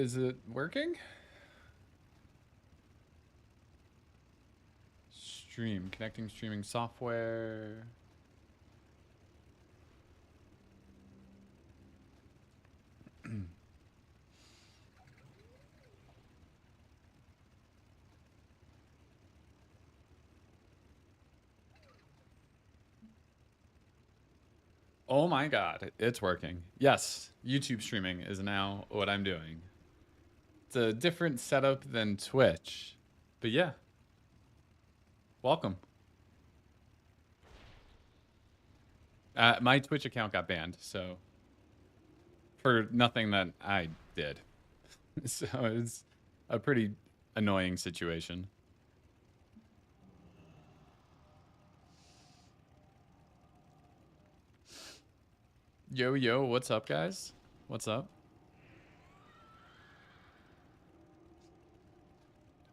Is it working? Stream. Connecting streaming software. Oh my god, it's working. Yes, YouTube streaming is now what I'm doing. It's a different setup than Twitch. But yeah. Welcome. My Twitch account got banned, so for nothing that I did. So it's a pretty annoying situation. Yo, what's up, guys? What's up?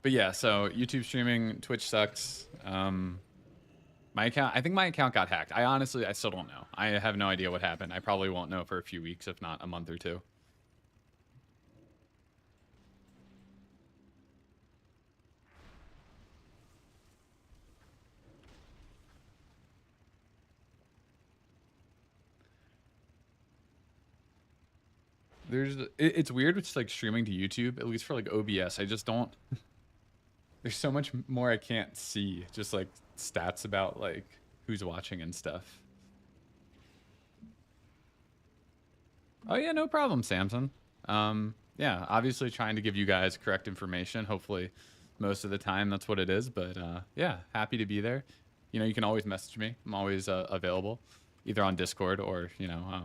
But yeah, so YouTube streaming, Twitch sucks. My account, I think my account got hacked. I still don't know. I have no idea what happened. I probably won't know for a few weeks, if not a month or two. It's weird with like streaming to YouTube, at least for like OBS. I just don't, there's so much more I can't see, just like stats about like who's watching and stuff. Oh yeah, no problem, Samson. Yeah, obviously trying to give you guys correct information. Hopefully most of the time that's what it is, but yeah, happy to be there. You know, you can always message me. I'm always available, either on Discord or, you know,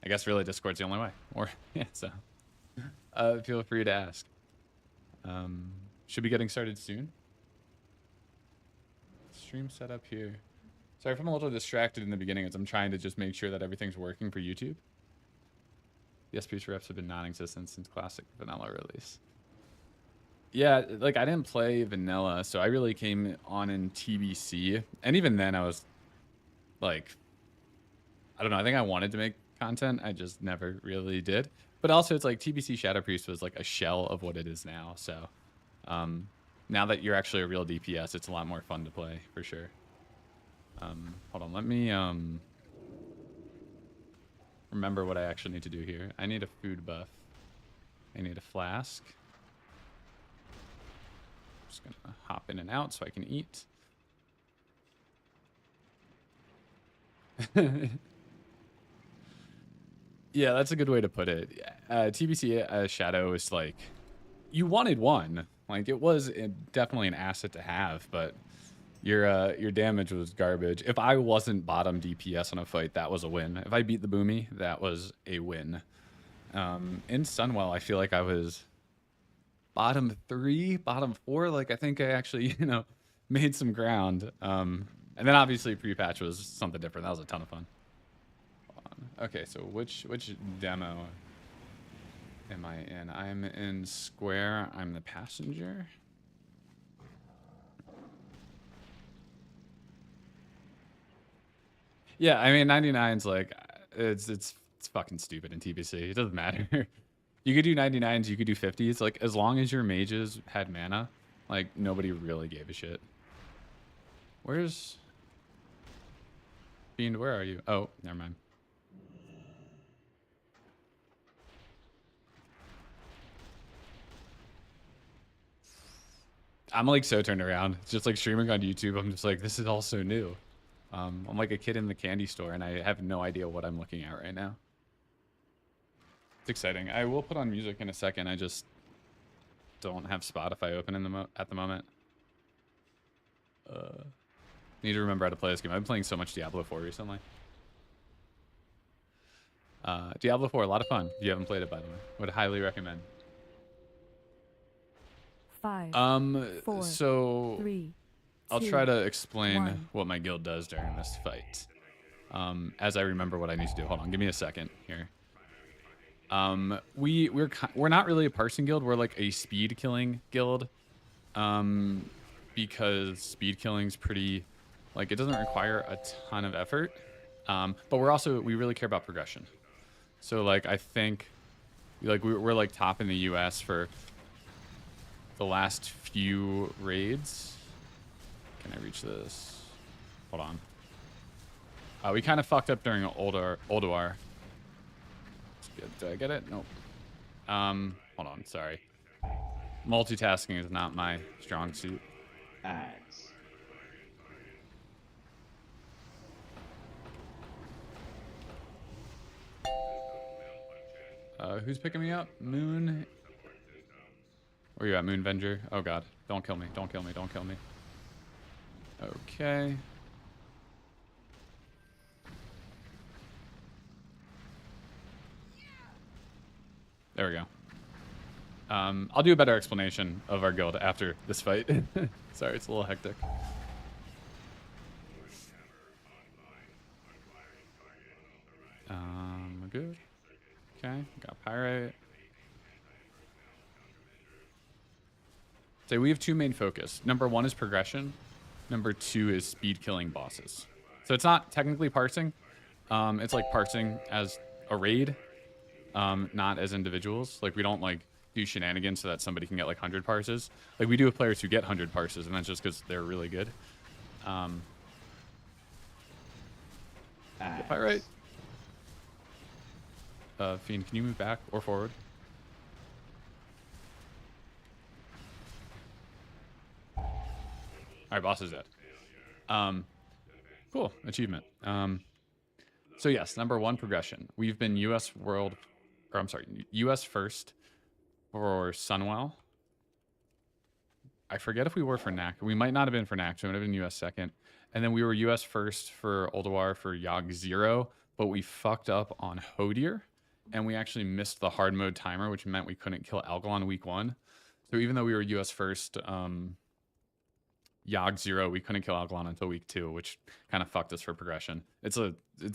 I guess really Discord's the only way. Or, yeah, so feel free to ask. Should be getting started soon. Stream setup here. Sorry if I'm a little distracted in the beginning as I'm trying to just make sure that everything's working for YouTube. The SPS reps have been non-existent since Classic Vanilla release. Yeah, like I didn't play Vanilla, so I really came on in TBC. And even then I was like, I don't know, I think I wanted to make content. I just never really did. But also it's like TBC Shadow Priest was like a shell of what it is now. So now that you're actually a real DPS, it's a lot more fun to play for sure. Hold on, let me remember what I actually need to do here. I need a food buff. I need a flask. Just gonna hop in and out so I can eat. Yeah, that's a good way to put it. TBC Shadow is like, you wanted one. Like it was definitely an asset to have, but your damage was garbage. If I wasn't bottom DPS on a fight, that was a win. If I beat the Boomy, that was a win. In Sunwell, I feel like I was bottom 3, bottom 4. Like I think I actually, you know, made some ground. And then obviously pre-patch was something different. That was a ton of fun. Okay, so which demo am I in? I'm in Square. I'm the passenger. Yeah, I mean 99's like it's fucking stupid in TBC. It doesn't matter. You could do 99s, you could do 50s. Like as long as your mages had mana, like nobody really gave a shit. Where's Fiend? Where are you? Oh, never mind. I'm like so turned around. It's just like streaming on YouTube. I'm just like, this is all so new. I'm like a kid in the candy store and I have no idea what I'm looking at right now. It's exciting. I will put on music in a second. I just don't have Spotify open in at the moment. Need to remember how to play this game. I've been playing so much Diablo 4 recently. Diablo 4, a lot of fun. If you haven't played it, by the way, would highly recommend. 5, 4, so 3, I'll 2, try to explain 1. what my guild does during this fight. As I remember what I need to do. Hold on, give me a second here. We're not really a parsing guild. We're like a speed killing guild. Because speed killing's pretty, like it doesn't require a ton of effort. But we really care about progression. So like I think We're like top in the US for the last few raids. Can I reach this? Hold on. We kind of fucked up during Ulduar. Did I get it? Nope. Hold on, sorry. Multitasking is not my strong suit. Ads. Who's picking me up? Moon. Where you at, Moon Venger? Oh god. Don't kill me. Don't kill me. Don't kill me. Okay. There we go. I'll do a better explanation of our guild after this fight. Sorry, it's a little hectic. Good. Okay, got Pyrite. So we have two main focus. Number one is progression. Number two is speed killing bosses. So it's not technically parsing. It's like parsing as a raid, not as individuals. Like we don't like do shenanigans so that somebody can get like 100 parses. Like we do have players who get 100 parses, and that's just because they're really good. Pyrite. Fiend, can you move back or forward? All right, boss is dead. Cool achievement. So yes, number one, progression. We've been US first for Sunwell. I forget if we were for Nac. We might not have been for Nac, so it would have been US second. And then we were US first for Ulduar for Yogg 0, but we fucked up on Hodir, and we actually missed the hard mode timer, which meant we couldn't kill Algalon week 1. So even though we were US first, Yogg 0, we couldn't kill Algalon until week 2, which kind of fucked us for progression. It's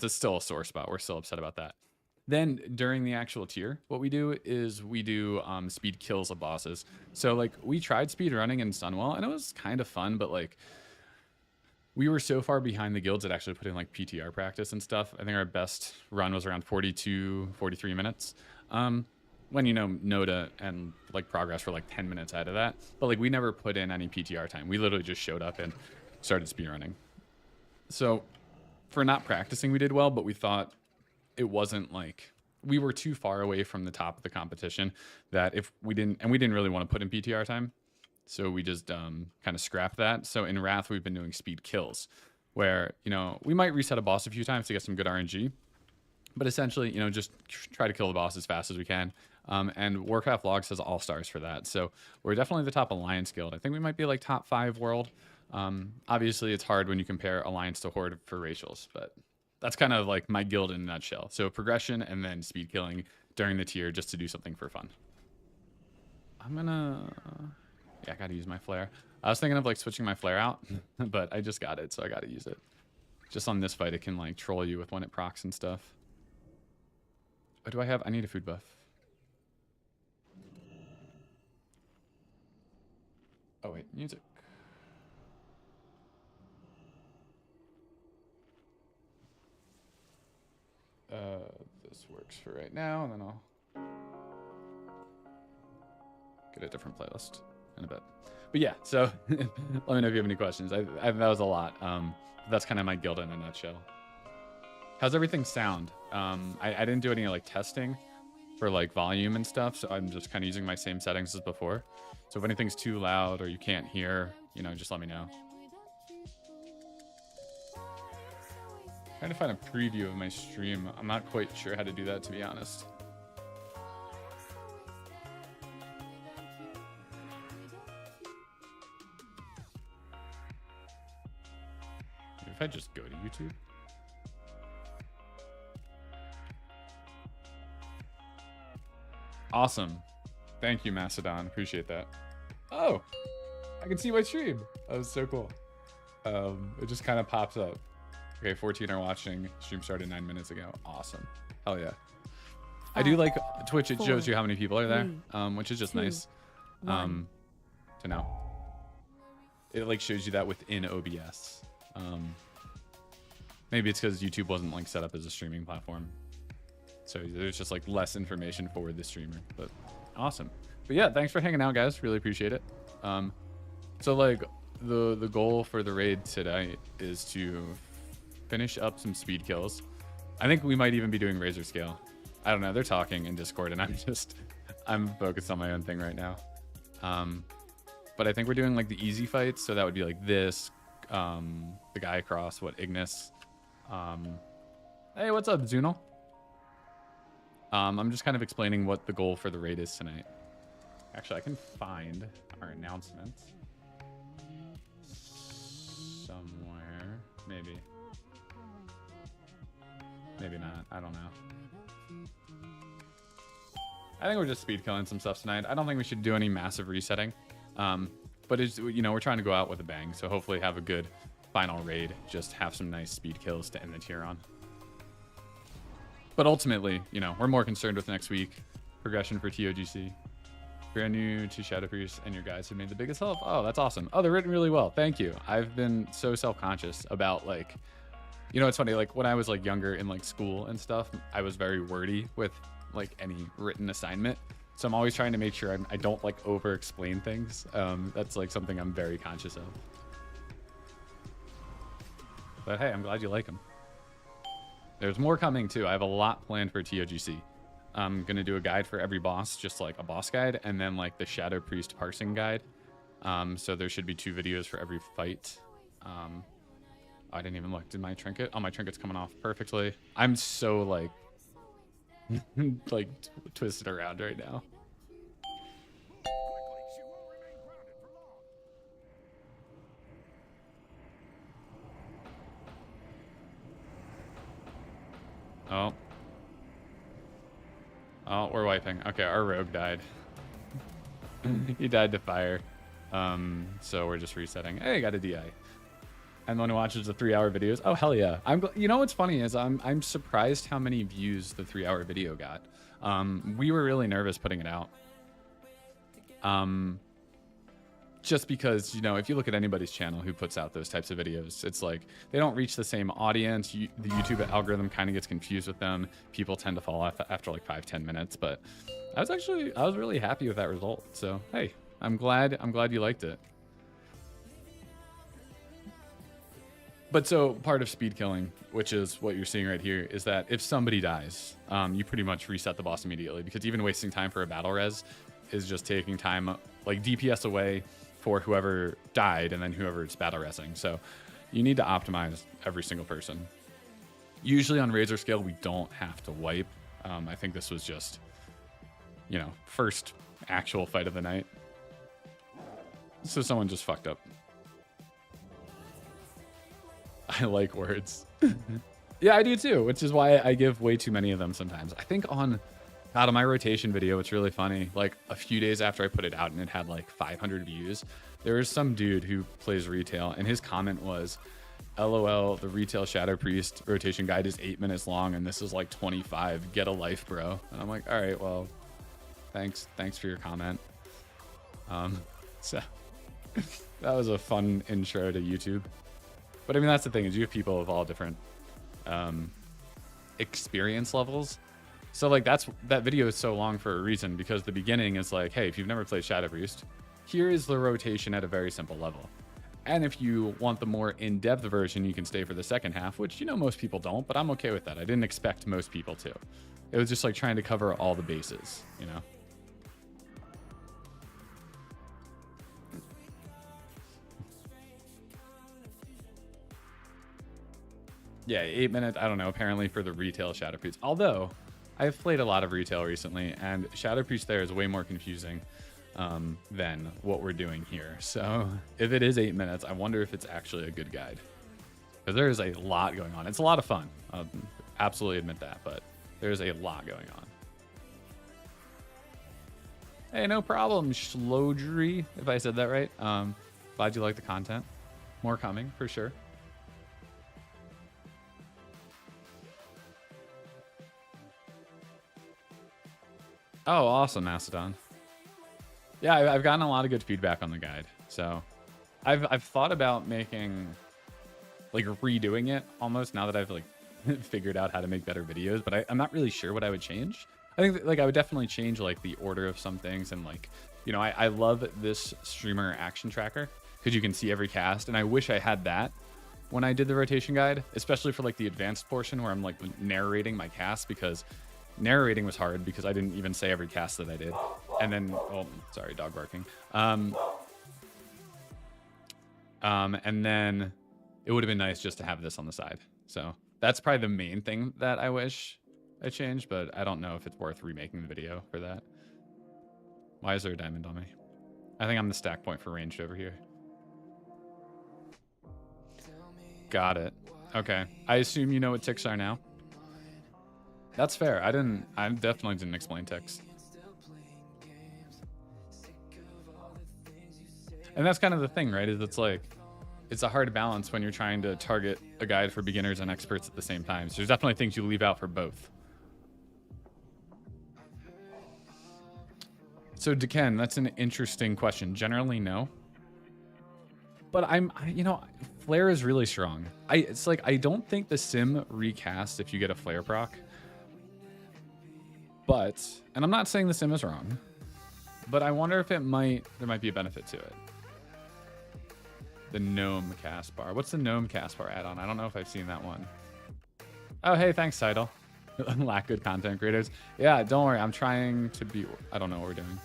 still a sore spot. We're still upset about that. Then during the actual tier, what we do is we do speed kills of bosses. So like we tried speed running in Sunwell, and it was kind of fun, but like we were so far behind the guilds at actually putting like PTR practice and stuff. I think our best run was around 42, 43 minutes. When, you know, Noda and like progress were like 10 minutes out of that. But like we never put in any PTR time. We literally just showed up and started speedrunning. So for not practicing, we did well, but we thought it wasn't like we were too far away from the top of the competition that if we didn't really want to put in PTR time. So we just kind of scrapped that. So in Wrath, we've been doing speed kills where, you know, we might reset a boss a few times to get some good RNG. But essentially, you know, just try to kill the boss as fast as we can. And Warcraft Logs has all-stars for that. So we're definitely the top Alliance guild. I think we might be like top 5 world. Obviously, it's hard when you compare Alliance to Horde for racials, but that's kind of like my guild in a nutshell. So progression and then speed killing during the tier just to do something for fun. Yeah, I gotta use my flare. I was thinking of like switching my flare out, but I just got it, so I gotta use it. Just on this fight, it can like troll you with when it procs and stuff. What do I have? I need a food buff. Oh wait, music. This works for right now, and then I'll get a different playlist in a bit. But yeah, so let me know if you have any questions. That was a lot. That's kind of my guild in a nutshell. How's everything sound? I didn't do any like testing for like volume and stuff, so I'm just kind of using my same settings as before. So if anything's too loud or you can't hear, you know, just let me know. Trying to find a preview of my stream. I'm not quite sure how to do that, to be honest. Maybe if I just go to YouTube. Awesome. Thank you, Macedon. Appreciate that. Oh, I can see my stream. That was so cool. It just kind of pops up. Okay, 14 are watching. Stream started 9 minutes ago. Awesome. Hell yeah. I do like Twitch. It shows you how many people are there, which is just nice to know. It like shows you that within OBS. Maybe it's because YouTube wasn't like set up as a streaming platform. So there's just like less information for the streamer, but awesome. But yeah, thanks for hanging out, guys. Really appreciate it. So like the goal for the raid today is to finish up some speed kills. I think we might even be doing razor scale. I don't know. They're talking in Discord, and I'm focused on my own thing right now. But I think we're doing like the easy fights, so that would be like this, the guy across, Ignis. Hey, what's up, Zuno? I'm just kind of explaining what the goal for the raid is tonight. Actually, I can find our announcements somewhere. Maybe. Maybe not. I don't know. I think we're just speed killing some stuff tonight. I don't think we should do any massive resetting. But it's, you know, we're trying to go out with a bang. So hopefully have a good final raid. Just have some nice speed kills to end the tier on. But ultimately, you know, we're more concerned with next week. Progression for TOGC. Brand new to Shadow Priest, and your guys have made the biggest help. Oh, that's awesome. Oh, they're written really well. Thank you. I've been so self-conscious about, like, you know, it's funny, like when I was like younger in like school and stuff, I was very wordy with like any written assignment. So I'm always trying to make sure I don't like over explain things. That's like something I'm very conscious of. But hey, I'm glad you like them. There's more coming too. I have a lot planned for TOGC. I'm going to do a guide for every boss, just like a boss guide, and then like the Shadow Priest parsing guide. So there should be 2 videos for every fight. I didn't even look. Did my trinket? Oh, my trinket's coming off perfectly. I'm so like, like twisted around right now. Oh. Oh, we're wiping. Okay, our rogue died. He died to fire. So we're just resetting. Hey, got a DI. And the one who watches the 3-hour videos. Oh, hell yeah. You know what's funny is I'm surprised how many views the 3-hour video got. We were really nervous putting it out. Just because, you know, if you look at anybody's channel who puts out those types of videos, it's like they don't reach the same audience. The YouTube algorithm kind of gets confused with them. People tend to fall off after like 5-10 minutes. But I was really happy with that result. So hey, I'm glad you liked it. But so part of speed killing, which is what you're seeing right here, is that if somebody dies, you pretty much reset the boss immediately, because even wasting time for a battle res is just taking time like DPS away for whoever died and then whoever it's battle resing. So you need to optimize every single person. Usually on Razor Scale, we don't have to wipe. I think this was just, you know, first actual fight of the night. So someone just fucked up. I like words. Yeah, I do too, which is why I give way too many of them sometimes. I think on my rotation video, it's really funny. Like a few days after I put it out and it had like 500 views, there was some dude who plays retail and his comment was, LOL, the retail Shadow Priest rotation guide is 8 minutes long and this is like 25. Get a life, bro. And I'm like, all right, well, thanks for your comment. So that was a fun intro to YouTube. But I mean, that's the thing, is you have people of all different experience levels. So like that video is so long for a reason, because the beginning is like, hey, if you've never played Shadow Priest, here is the rotation at a very simple level. And if you want the more in-depth version, you can stay for the second half, which, you know, most people don't, but I'm okay with that. I didn't expect most people to. It was just like trying to cover all the bases, you know? Yeah, 8 minutes, I don't know, apparently for the retail Shadow Priest. Although, I've played a lot of retail recently, and Shadow Priest there is way more confusing than what we're doing here. So, if it is 8 minutes, I wonder if it's actually a good guide. Because there is a lot going on. It's a lot of fun. I'll absolutely admit that, but there's a lot going on. Hey, no problem, Shlodry, if I said that right. Glad you like the content. More coming, for sure. Oh, awesome, Macedon. Yeah, I've gotten a lot of good feedback on the guide. So I've thought about making, like, redoing it almost, now that I've like figured out how to make better videos, but I'm not really sure what I would change. I think that, like I would definitely change like the order of some things, and like, you know, I love this streamer action tracker because you can see every cast, and I wish I had that when I did the rotation guide, especially for like the advanced portion where I'm like narrating my cast, because narrating was hard because I didn't even say every cast that I did. And then, oh, sorry, dog barking. And then it would have been nice just to have this on the side. So that's probably the main thing that I wish I changed, but I don't know if it's worth remaking the video for that. Why is there a diamond on me? I think I'm the stack point for ranged over here. Got it. Okay. I assume you know what ticks are now. That's fair. I definitely didn't explain ticks. And that's kind of the thing, right? Is it's like, it's a hard balance when you're trying to target a guide for beginners and experts at the same time. So there's definitely things you leave out for both. So Deken, that's an interesting question. Generally, no. But you know, flare is really strong. It's like, I don't think the sim recasts if you get a flare proc. But, and I'm not saying the sim is wrong, but I wonder if there might be a benefit to it. The gnome cast bar. What's the gnome cast bar add-on? I don't know if I've seen that one. Oh, hey, thanks, Seidel. Lack good content creators. Yeah, don't worry. I'm trying to be, I don't know what we're doing.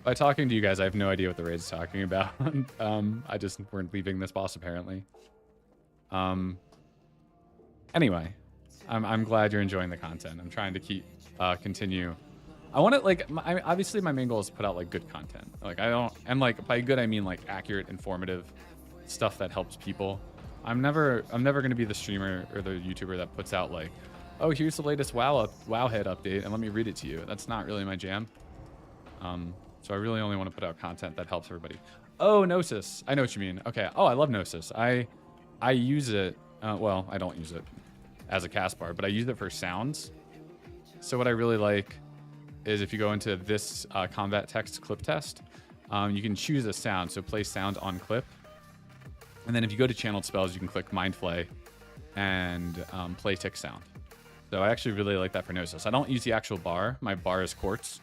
By talking to you guys, I have no idea what the raid's talking about. I just weren't leaving this boss apparently. Anyway, I'm glad you're enjoying the content. I'm trying to continue. I want to like, obviously my main goal is to put out like good content. Like and like by good I mean like accurate, informative stuff that helps people. I'm never going to be the streamer or the YouTuber that puts out like, oh, here's the latest Wowhead update and let me read it to you. That's not really my jam. So I really only want to put out content that helps everybody. Oh, Gnosis. I know what you mean. Okay. Oh, I love Gnosis. I use it. Well, I don't use it as a cast bar, but I use it for sounds. So what I really like is if you go into this combat text clip test, you can choose a sound. So play sound on clip. And then if you go to channeled spells, you can click mind flay and play tick sound. So I actually really like that for Gnosis. I don't use the actual bar. My bar is quartz.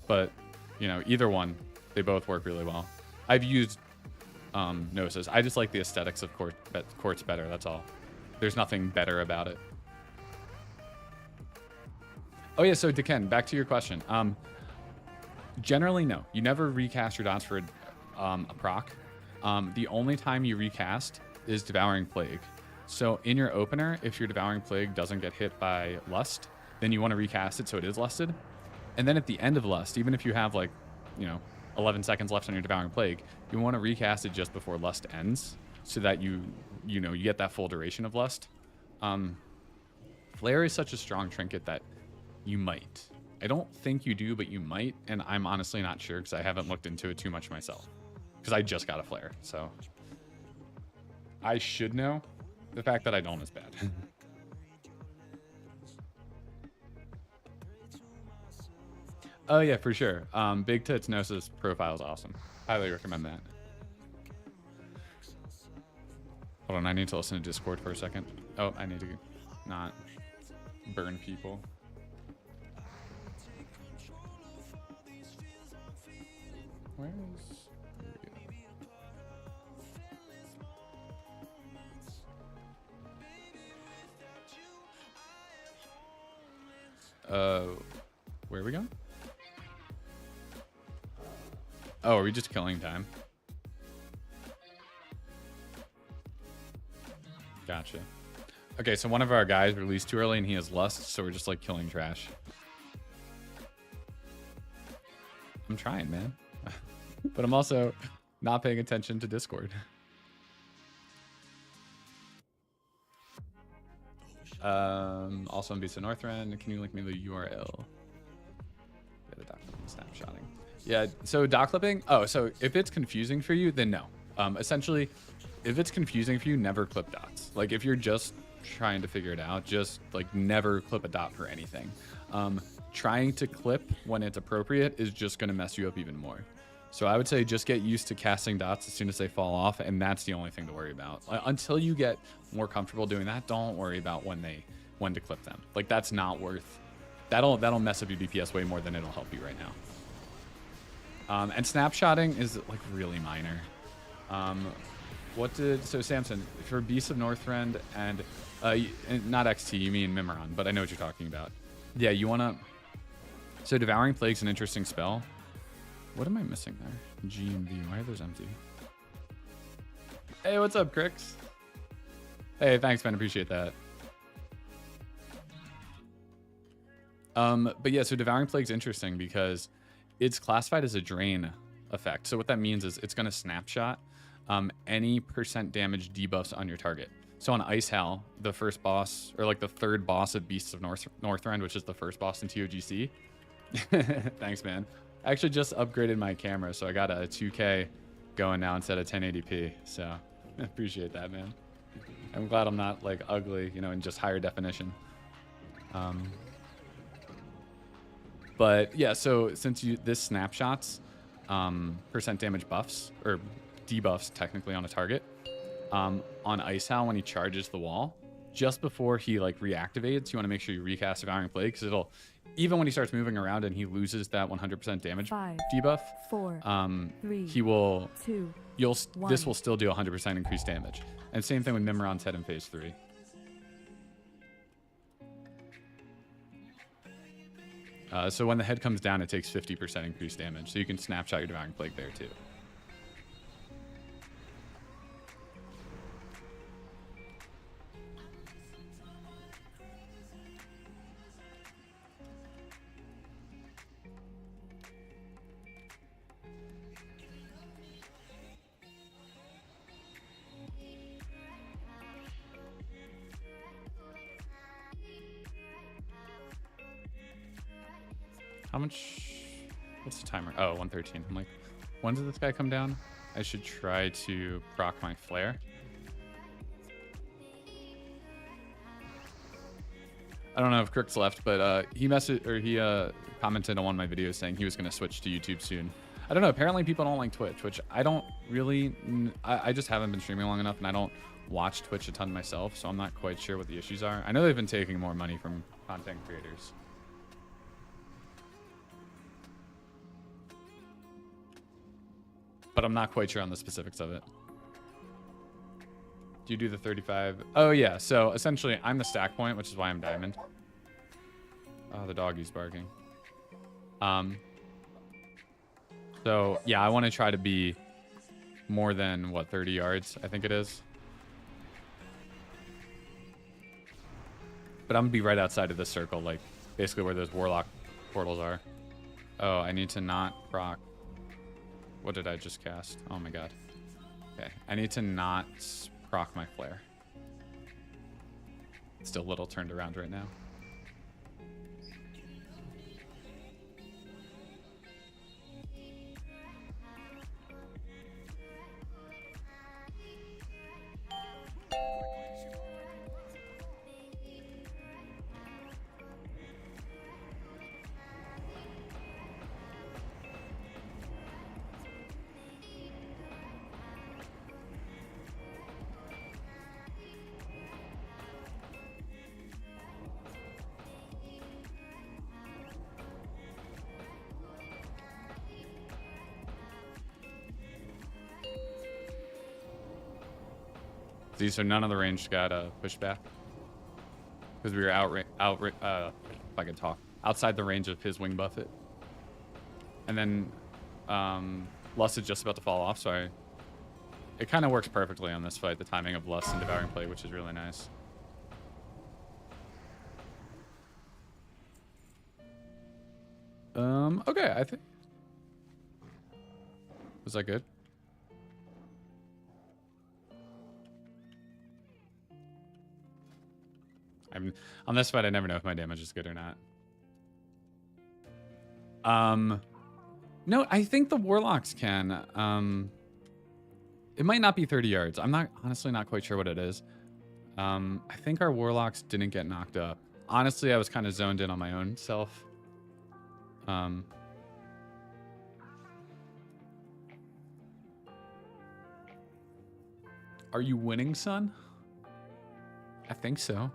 But, you know, either one, they both work really well. I've used Gnosis. I just like the aesthetics of quartz better, that's all. There's nothing better about it. Oh yeah, so Deken, back to your question. Generally, no. You never recast your dots for a proc. The only time you recast is Devouring Plague. So in your opener, if your Devouring Plague doesn't get hit by Lust, then you want to recast it so it is lusted. And then at the end of Lust, even if you have like, you know, 11 seconds left on your Devouring Plague, you want to recast it just before Lust ends so that you get that full duration of Lust. Flare is such a strong trinket that you might. I don't think you do, but you might. And I'm honestly not sure because I haven't looked into it too much myself because I just got a flare. So I should know. The fact that I don't is bad. Oh yeah, for sure. Big Tits Gnosis profile is awesome. Highly recommend that. Hold on, I need to listen to Discord for a second. Oh, I need to not burn people. Where is... where are we going? Oh, are we just killing time? Gotcha. Okay, so one of our guys released too early and he has Lust, so we're just like killing trash. I'm trying, man. But I'm also not paying attention to Discord. Also on Visa Northrend, can you link me the URL? Yeah, the doc snapshotting. Yeah, so doc clipping. Oh, so if it's confusing for you, then no. Essentially, if it's confusing for you, never clip dots. Like if you're just trying to figure it out, just like never clip a dot for anything. Trying to clip when it's appropriate is just going to mess you up even more. So I would say just get used to casting dots as soon as they fall off, and that's the only thing to worry about. Until you get more comfortable doing that, don't worry about when to clip them. Like, that's not worth. That'll mess up your DPS way more than it'll help you right now. And snapshotting is like really minor. So Samson, for Beasts of Northrend and not XT, you mean Mimiron, but I know what you're talking about. Yeah, you wanna. So Devouring Plague's an interesting spell. What am I missing there? G and V. Why are those empty? Hey, what's up, Crix? Hey, thanks, man. Appreciate that. But yeah, so Devouring Plague's interesting because it's classified as a drain effect. So what that means is it's going to snapshot any % damage debuffs on your target. So on Ice Hal, the first boss, or like the third boss of Beasts of Northrend, which is the first boss in TOGC. Thanks, man. I actually just upgraded my camera, so I got a 2K going now instead of 1080p. So appreciate that, man. I'm glad I'm not like ugly, you know, in just higher definition. But yeah, so since this snapshots % damage buffs or debuffs technically on a target, on Ice Hal when he charges the wall, just before he like reactivates, you want to make sure you recast Devouring Plague because it'll, even when he starts moving around and he loses that 100% damage 5, debuff, 4, 3, he will, 2, this will still do 100% increased damage. And same thing with Mimiron's head in phase 3. So when the head comes down, it takes 50% increased damage. So you can snapshot your Devouring Plague there too. How much? What's the timer? Oh, 113. I'm like, when does this guy come down? I should try to proc my flare. I don't know if Crix left, but he commented on one of my videos saying he was going to switch to YouTube soon. I don't know. Apparently people don't like Twitch, which I don't really. I just haven't been streaming long enough, and I don't watch Twitch a ton myself, so I'm not quite sure what the issues are. I know they've been taking more money from content creators. But I'm not quite sure on the specifics of it. Do you do the 35? Oh, yeah. So essentially, I'm the stack point, which is why I'm diamond. Oh, the doggy's barking. So, yeah, I want to try to be more than, what, 30 yards, I think it is. But I'm going to be right outside of this circle, like, basically where those warlock portals are. Oh, I need to not proc. What did I just cast? Oh my god. Okay, I need to not proc my flare. It's still a little turned around right now. So none of the range got pushed back because we were if I could talk, outside the range of his wing buffet. And then Lust is just about to fall off, so it kind of works perfectly on this fight, the timing of Lust and Devouring Plague, which is really nice. Okay, I think. Was that good? On this fight, I never know if my damage is good or not. No, I think the Warlocks can. It might not be 30 yards. I'm honestly not quite sure what it is. I think our Warlocks didn't get knocked up. Honestly, I was kind of zoned in on my own self. Are you winning, son? I think so.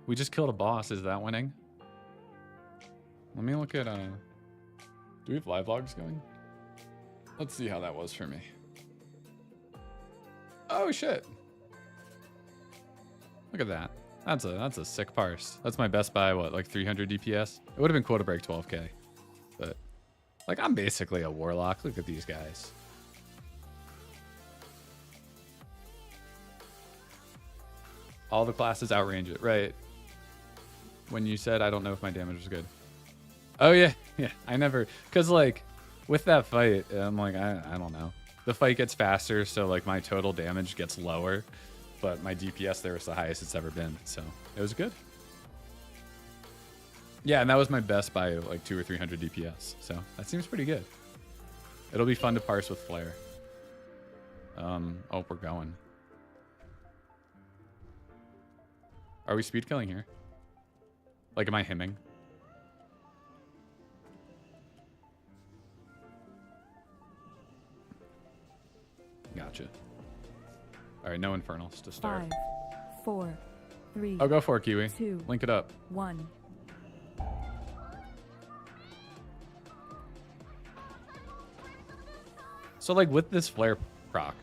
We just killed a boss. Is that winning? Let me look at, do we have live logs going? Let's see how that was for me. Oh, shit. Look at that. That's a sick parse. That's my best by, what, like 300 DPS? It would have been cool to break 12k. But, like, I'm basically a warlock. Look at these guys. All the classes outrange it, right? When you said, I don't know if my damage was good. Oh, yeah. Yeah, I never... Because, like, with that fight, I'm like, I don't know. The fight gets faster, so, like, my total damage gets lower. But my DPS there was the highest it's ever been, so it was good. Yeah, and that was my best by, like, 200 or 300 DPS, so that seems pretty good. It'll be fun to parse with Flare. Oh, we're going. Are we speed killing here? Like, am I hemming? Gotcha. All right, no infernals to start. 5, 4, 3. I'll go for it, Kiwi. 2. Link it up. 1. So, like, with this Flare proc,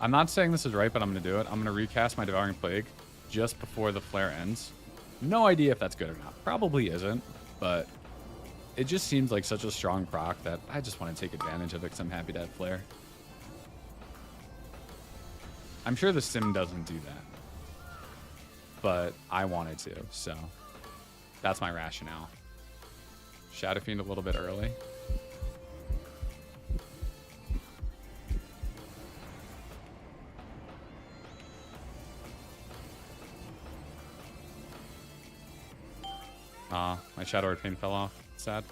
I'm not saying this is right, but I'm going to do it. I'm going to recast my Devouring Plague just before the Flare ends. No idea if that's good or not. Probably isn't, but it just seems like such a strong proc that I just want to take advantage of it because I'm happy to have Flare. I'm sure the sim doesn't do that, but I wanted to, so that's my rationale. Shadow Fiend a little bit early. My Shadow Arcane fell off. Sad.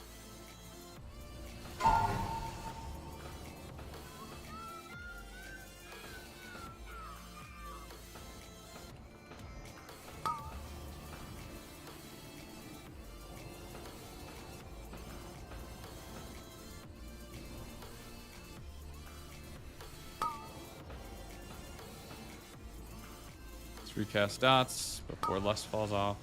Let's recast dots before Lust falls off.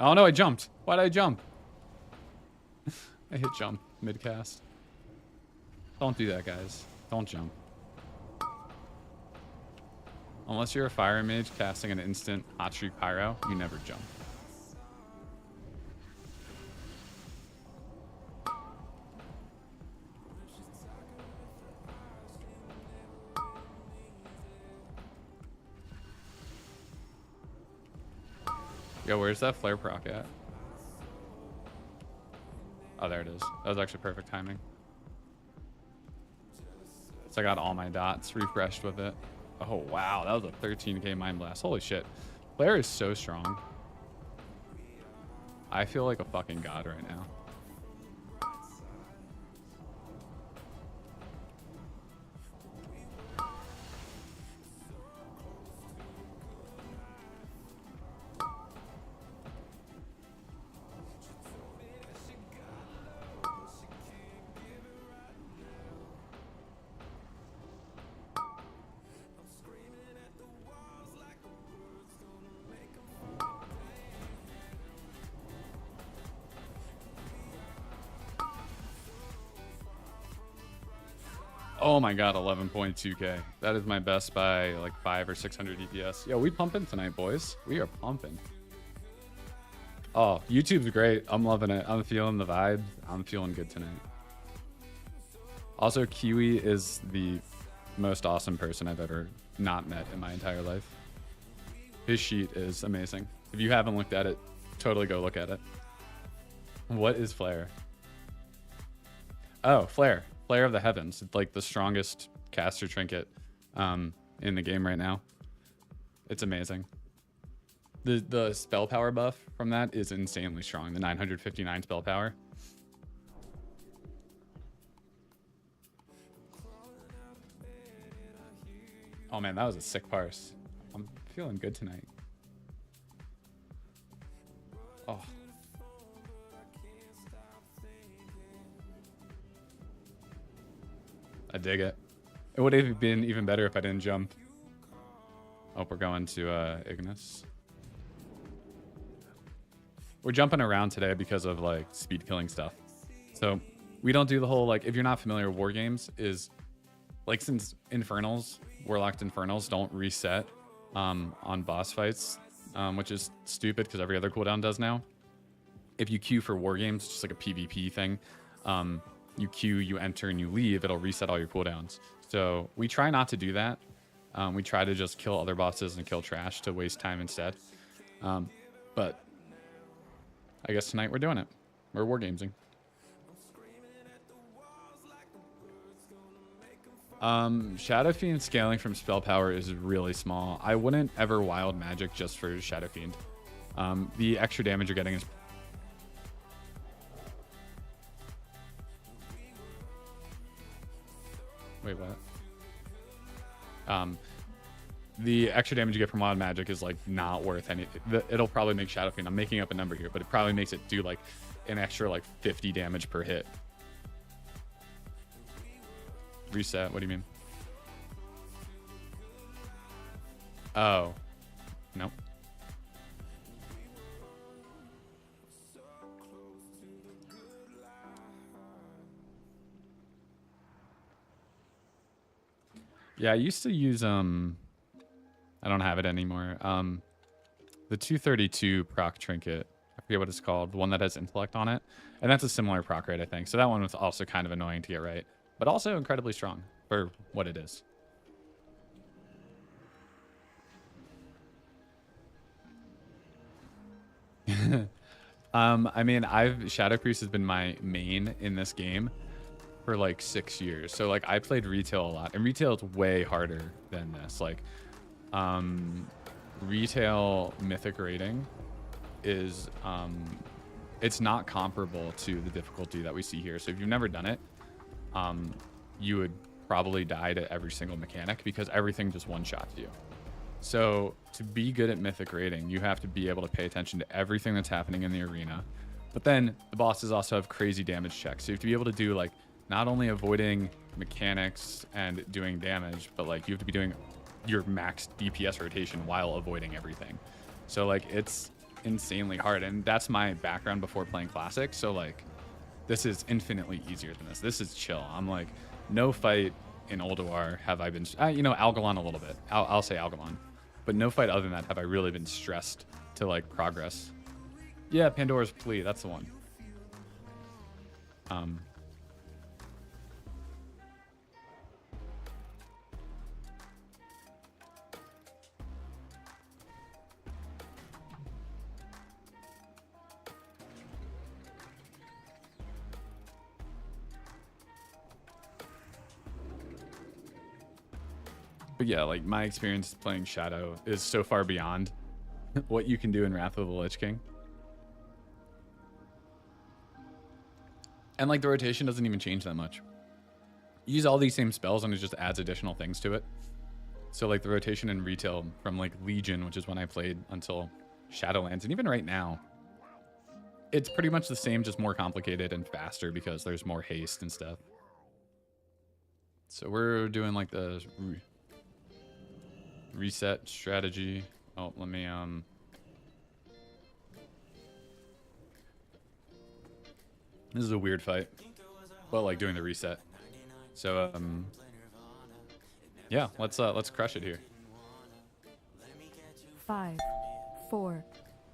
Oh no, I jumped. Why did I jump? I hit jump mid-cast. Don't do that, guys. Don't jump. Unless you're a fire mage casting an instant hot streak pyro, you never jump. Yo, where's that flare proc at? Oh, there it is. That was actually perfect timing. So I got all my dots refreshed with it. Oh, wow. That was a 13k Mind Blast. Holy shit. Flare is so strong. I feel like a fucking god right now. Oh my god, 11.2k. That is my best by like 500 or 600 DPS. Yo, we pumping tonight, boys. We are pumping. Oh, YouTube's great. I'm loving it. I'm feeling the vibe. I'm feeling good tonight. Also, Kiwi is the most awesome person I've ever not met in my entire life. His sheet is amazing. If you haven't looked at it, totally go look at it. What is Flare? Oh, Flare. Flare of the Heavens. It's like the strongest caster trinket in the game right now. It's amazing. The spell power buff from that is insanely strong. The 959 spell power. Oh man, that was a sick parse. I'm feeling good tonight. Oh. I dig it. It would have been even better if I didn't jump. Oh, we're going to Ignis. We're jumping around today because of like speed killing stuff. So we don't do the whole, like, if you're not familiar with war games, is like, since Infernals, Warlocked Infernals don't reset on boss fights, which is stupid because every other cooldown does now. If you queue for war games, just like a PvP thing, you queue, you enter, and you leave, it'll reset all your cooldowns. So we try not to do that. We try to just kill other bosses and kill trash to waste time instead. But I guess tonight we're doing it. We're wargaming. Shadow Fiend scaling from spell power is really small. I wouldn't ever wild magic just for Shadow Fiend. The extra damage you're getting is... Wait, what? The extra damage you get from wild magic is like not worth any. It'll probably make Shadow Fiend, I'm making up a number here, but it probably makes it do like an extra like 50 damage per hit. Reset, what do you mean? Oh, nope. Yeah, I used to use I don't have it anymore. The 232 proc trinket. I forget what it's called. The one that has intellect on it. And that's a similar proc rate, I think. So that one was also kind of annoying to get right. But also incredibly strong for what it is. I mean, Shadow Priest has been my main in this game for like 6 years. So like I played retail a lot, and retail is way harder than this. Like retail mythic rating is it's not comparable to the difficulty that we see here. So if you've never done it, you would probably die to every single mechanic because everything just one-shots you. So to be good at mythic rating, you have to be able to pay attention to everything that's happening in the arena. But then the bosses also have crazy damage checks. So you have to be able to do like not only avoiding mechanics and doing damage, but like you have to be doing your max DPS rotation while avoiding everything. So like it's insanely hard, and that's my background before playing Classic. So like this is infinitely easier than this. This is chill. I'm like, no fight in Ulduar have I been, you know, Algalon a little bit. I'll say Algalon. But no fight other than that have I really been stressed to like progress. Yeah, Pandora's Plea, that's the one. But yeah, like my experience playing Shadow is so far beyond what you can do in Wrath of the Lich King. And like the rotation doesn't even change that much. You use all these same spells and it just adds additional things to it. So like the rotation in retail from like Legion, which is when I played until Shadowlands, and even right now, it's pretty much the same, just more complicated and faster because there's more haste and stuff. So we're doing like the reset strategy. Oh, let me this is a weird fight, but like doing the reset. So yeah, let's crush it here. 5, 4,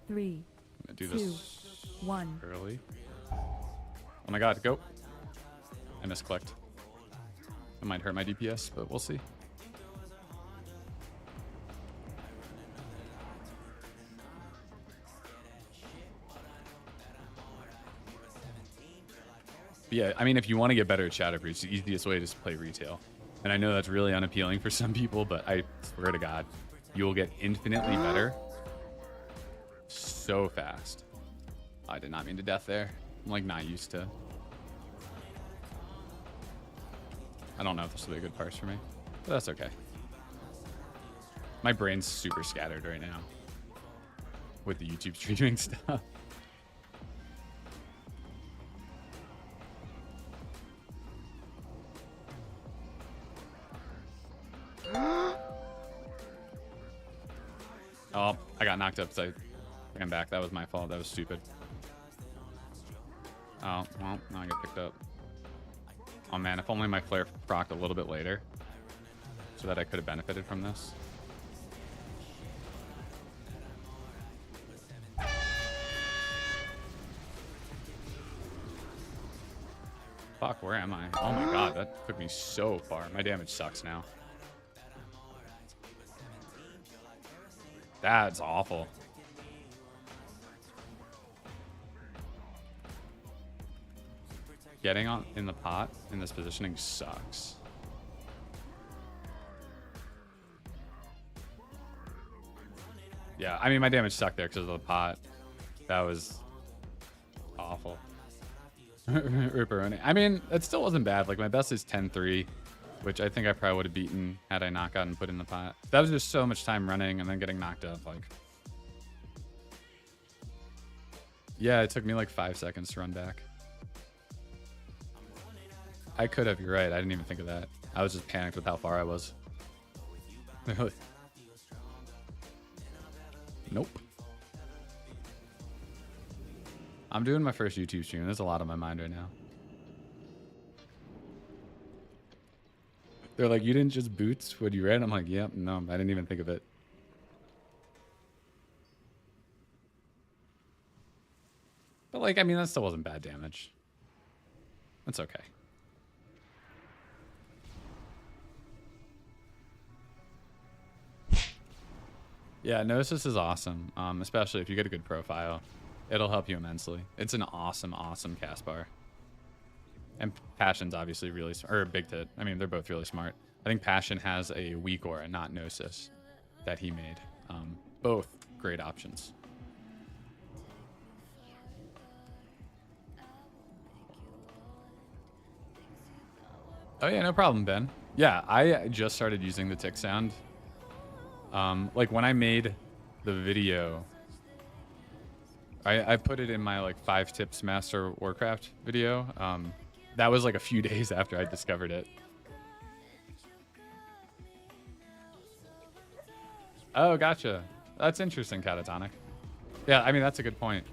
3, I'm gonna do 2, this 1. early. Oh my god, go. I misclicked. It might hurt my DPS, but we'll see. But yeah, I mean, if you want to get better at Shadow Priest, the easiest way is to play retail. And I know that's really unappealing for some people, but I swear to God, you will get infinitely better so fast. I did not mean to death there. I'm like not used to. I don't know if this will be a good parse for me, but that's okay. My brain's super scattered right now with the YouTube streaming stuff. Oh, I got knocked up, so I'm back. That was my fault. That was stupid. Oh, well, now I get picked up. Oh man, if only my flare procced a little bit later so that I could have benefited from this. Fuck, where am I? Oh my god, that took me so far. My damage sucks now. That's awful. Getting on in the pot in this positioning sucks. Yeah, I mean, my damage sucked there because of the pot. That was awful. Ripperoni. I mean, it still wasn't bad. Like, my best is 10-3, which I think I probably would have beaten had I not gotten put in the pot. That was just so much time running and then getting knocked up. Like, yeah, it took me like 5 seconds to run back. I could have, you're right. I didn't even think of that. I was just panicked with how far I was. Nope. I'm doing my first YouTube stream. There's a lot on my mind right now. They're like, you didn't just boots what you read? I'm like, yep, no, I didn't even think of it. But like, I mean, that still wasn't bad damage. That's okay. Yeah, Gnosis is awesome, especially if you get a good profile. It'll help you immensely. It's an awesome, awesome cast bar. And Passion's obviously really smart, or Big Tit. I mean, they're both really smart. I think Passion has a weak aura, not Gnosis, that he made. Both great options. Oh yeah, no problem, Ben. Yeah, I just started using the tick sound. Like when I made the video, I put it in my like 5 tips Master Warcraft video. That was like a few days after I discovered it. Oh, gotcha. That's interesting, Catatonic. Yeah, I mean, that's a good point.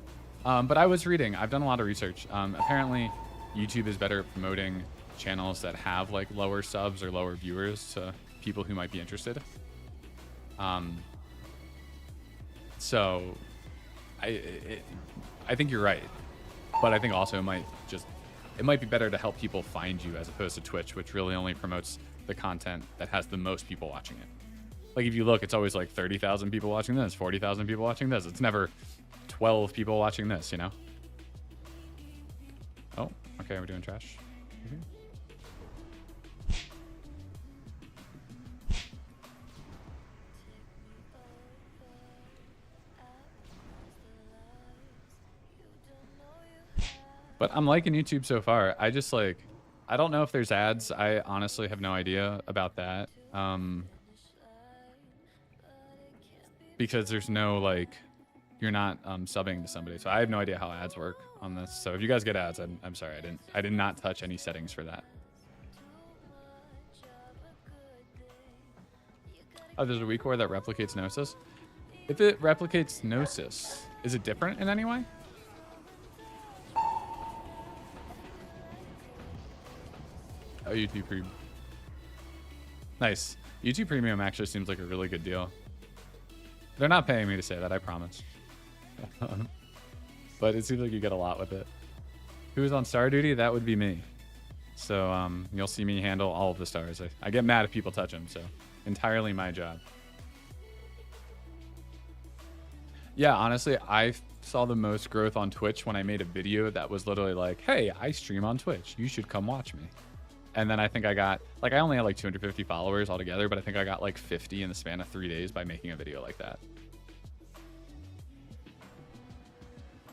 But I was reading. I've done a lot of research. Apparently, YouTube is better at promoting channels that have like lower subs or lower viewers to people who might be interested. So I think you're right, but I think also it might be better to help people find you as opposed to Twitch, which really only promotes the content that has the most people watching it. Like if you look, it's always like 30,000 people watching this, 40,000 people watching this. It's never 12 people watching this, you know? Oh, okay, we're doing trash. Mm-hmm. But I'm liking YouTube so far. I just like, I don't know if there's ads. I honestly have no idea about that. Because there's no like, you're not subbing to somebody. So I have no idea how ads work on this. So if you guys get ads, I'm sorry. I did not touch any settings for that. Oh, there's a weak core that replicates Gnosis. If it replicates Gnosis, is it different in any way? Oh, YouTube Premium. Nice. YouTube Premium actually seems like a really good deal. They're not paying me to say that, I promise. But it seems like you get a lot with it. Who's on star duty? That would be me. So you'll see me handle all of the stars. I get mad if people touch them, so entirely my job. Yeah, honestly, I saw the most growth on Twitch when I made a video that was literally like, hey, I stream on Twitch. You should come watch me. And then I think I got, like, I only had like 250 followers altogether, but I think I got like 50 in the span of 3 days by making a video like that.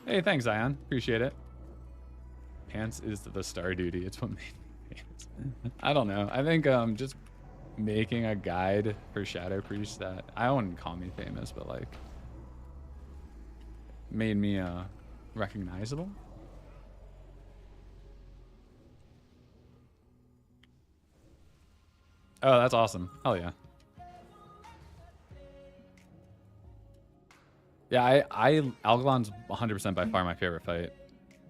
Hey, thanks, Zion. Appreciate it. Pants is the star duty. It's what made me pants. I don't know. I think just making a guide for Shadow Priest that I wouldn't call me famous, but like made me recognizable. Oh, that's awesome. Hell yeah. Yeah, Algalon's 100% by far my favorite fight.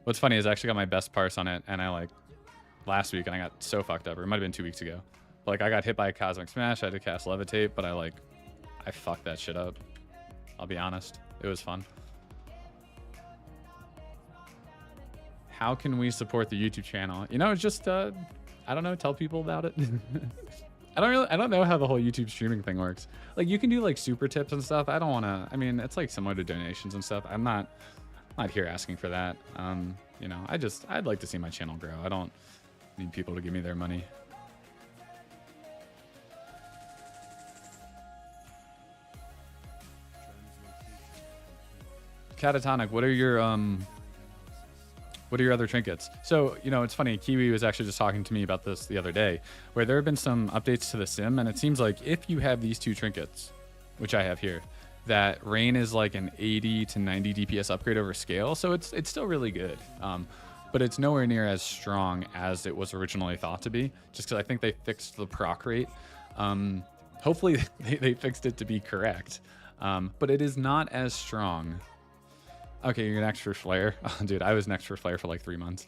What's funny is I actually got my best parse on it, and I like last week, and I got so fucked up. Or it might have been 2 weeks ago. But, like I got hit by a Cosmic Smash. I had to cast Levitate, but I fucked that shit up. I'll be honest. It was fun. How can we support the YouTube channel? You know, it's just I don't know, tell people about it. I don't know how the whole YouTube streaming thing works. Like you can do like super tips and stuff. I don't want to. I mean, it's like similar to donations and stuff. I'm not here asking for that. You know, I'd like to see my channel grow. I don't need people to give me their money. Catatonic, what are your other trinkets? So, you know, it's funny. Kiwi was actually just talking to me about this the other day, where there have been some updates to the sim, and it seems like if you have these 2 trinkets, which I have here, that Rain is like an 80 to 90 DPS upgrade over scale, so it's still really good. But it's nowhere near as strong as it was originally thought to be, just because I think they fixed the proc rate. Hopefully they fixed it to be correct, but it is not as strong. Okay, you're next for Flare. Oh, dude, I was next for Flare for like 3 months.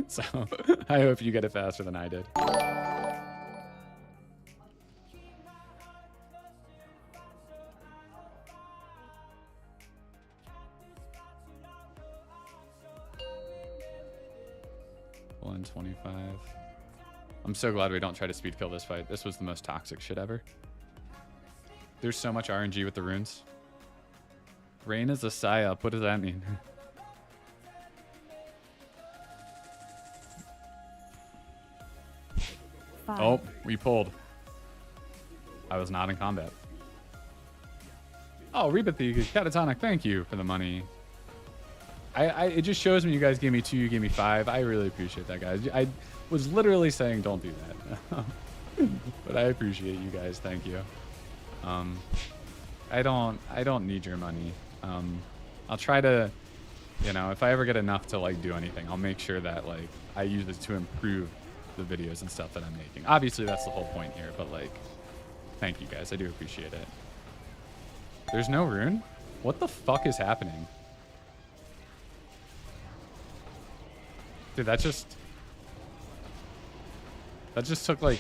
So I hope you get it faster than I did. One 25. I'm so glad we don't try to speed kill this fight. This was the most toxic shit ever. There's so much RNG with the runes. Rain is a psyop. What does that mean? Five. Oh, we pulled. I was not in combat. Oh, Rebethy, Catatonic, thank you for the money. It just shows me you guys gave me 2, you gave me 5. I really appreciate that, guys. I was literally saying don't do that. But I appreciate you guys. Thank you. I don't need your money. I'll try to, you know, if I ever get enough to like do anything, I'll make sure that like I use it to improve the videos and stuff that I'm making. Obviously that's the whole point here, but like, thank you guys. I do appreciate it. There's no rune? What the fuck is happening? Dude, that just took like...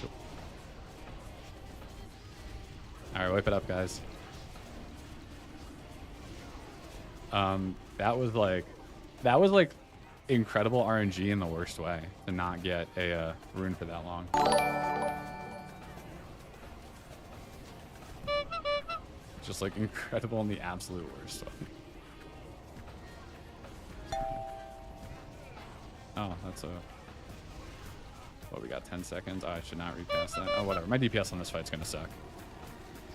Alright, wipe it up, guys. That was like incredible RNG in the worst way to not get a rune for that long. Just like incredible in the absolute worst way. Oh, that's a... What, we got 10 seconds? Oh, I should not recast that. Oh, whatever. My DPS on this fight's gonna suck.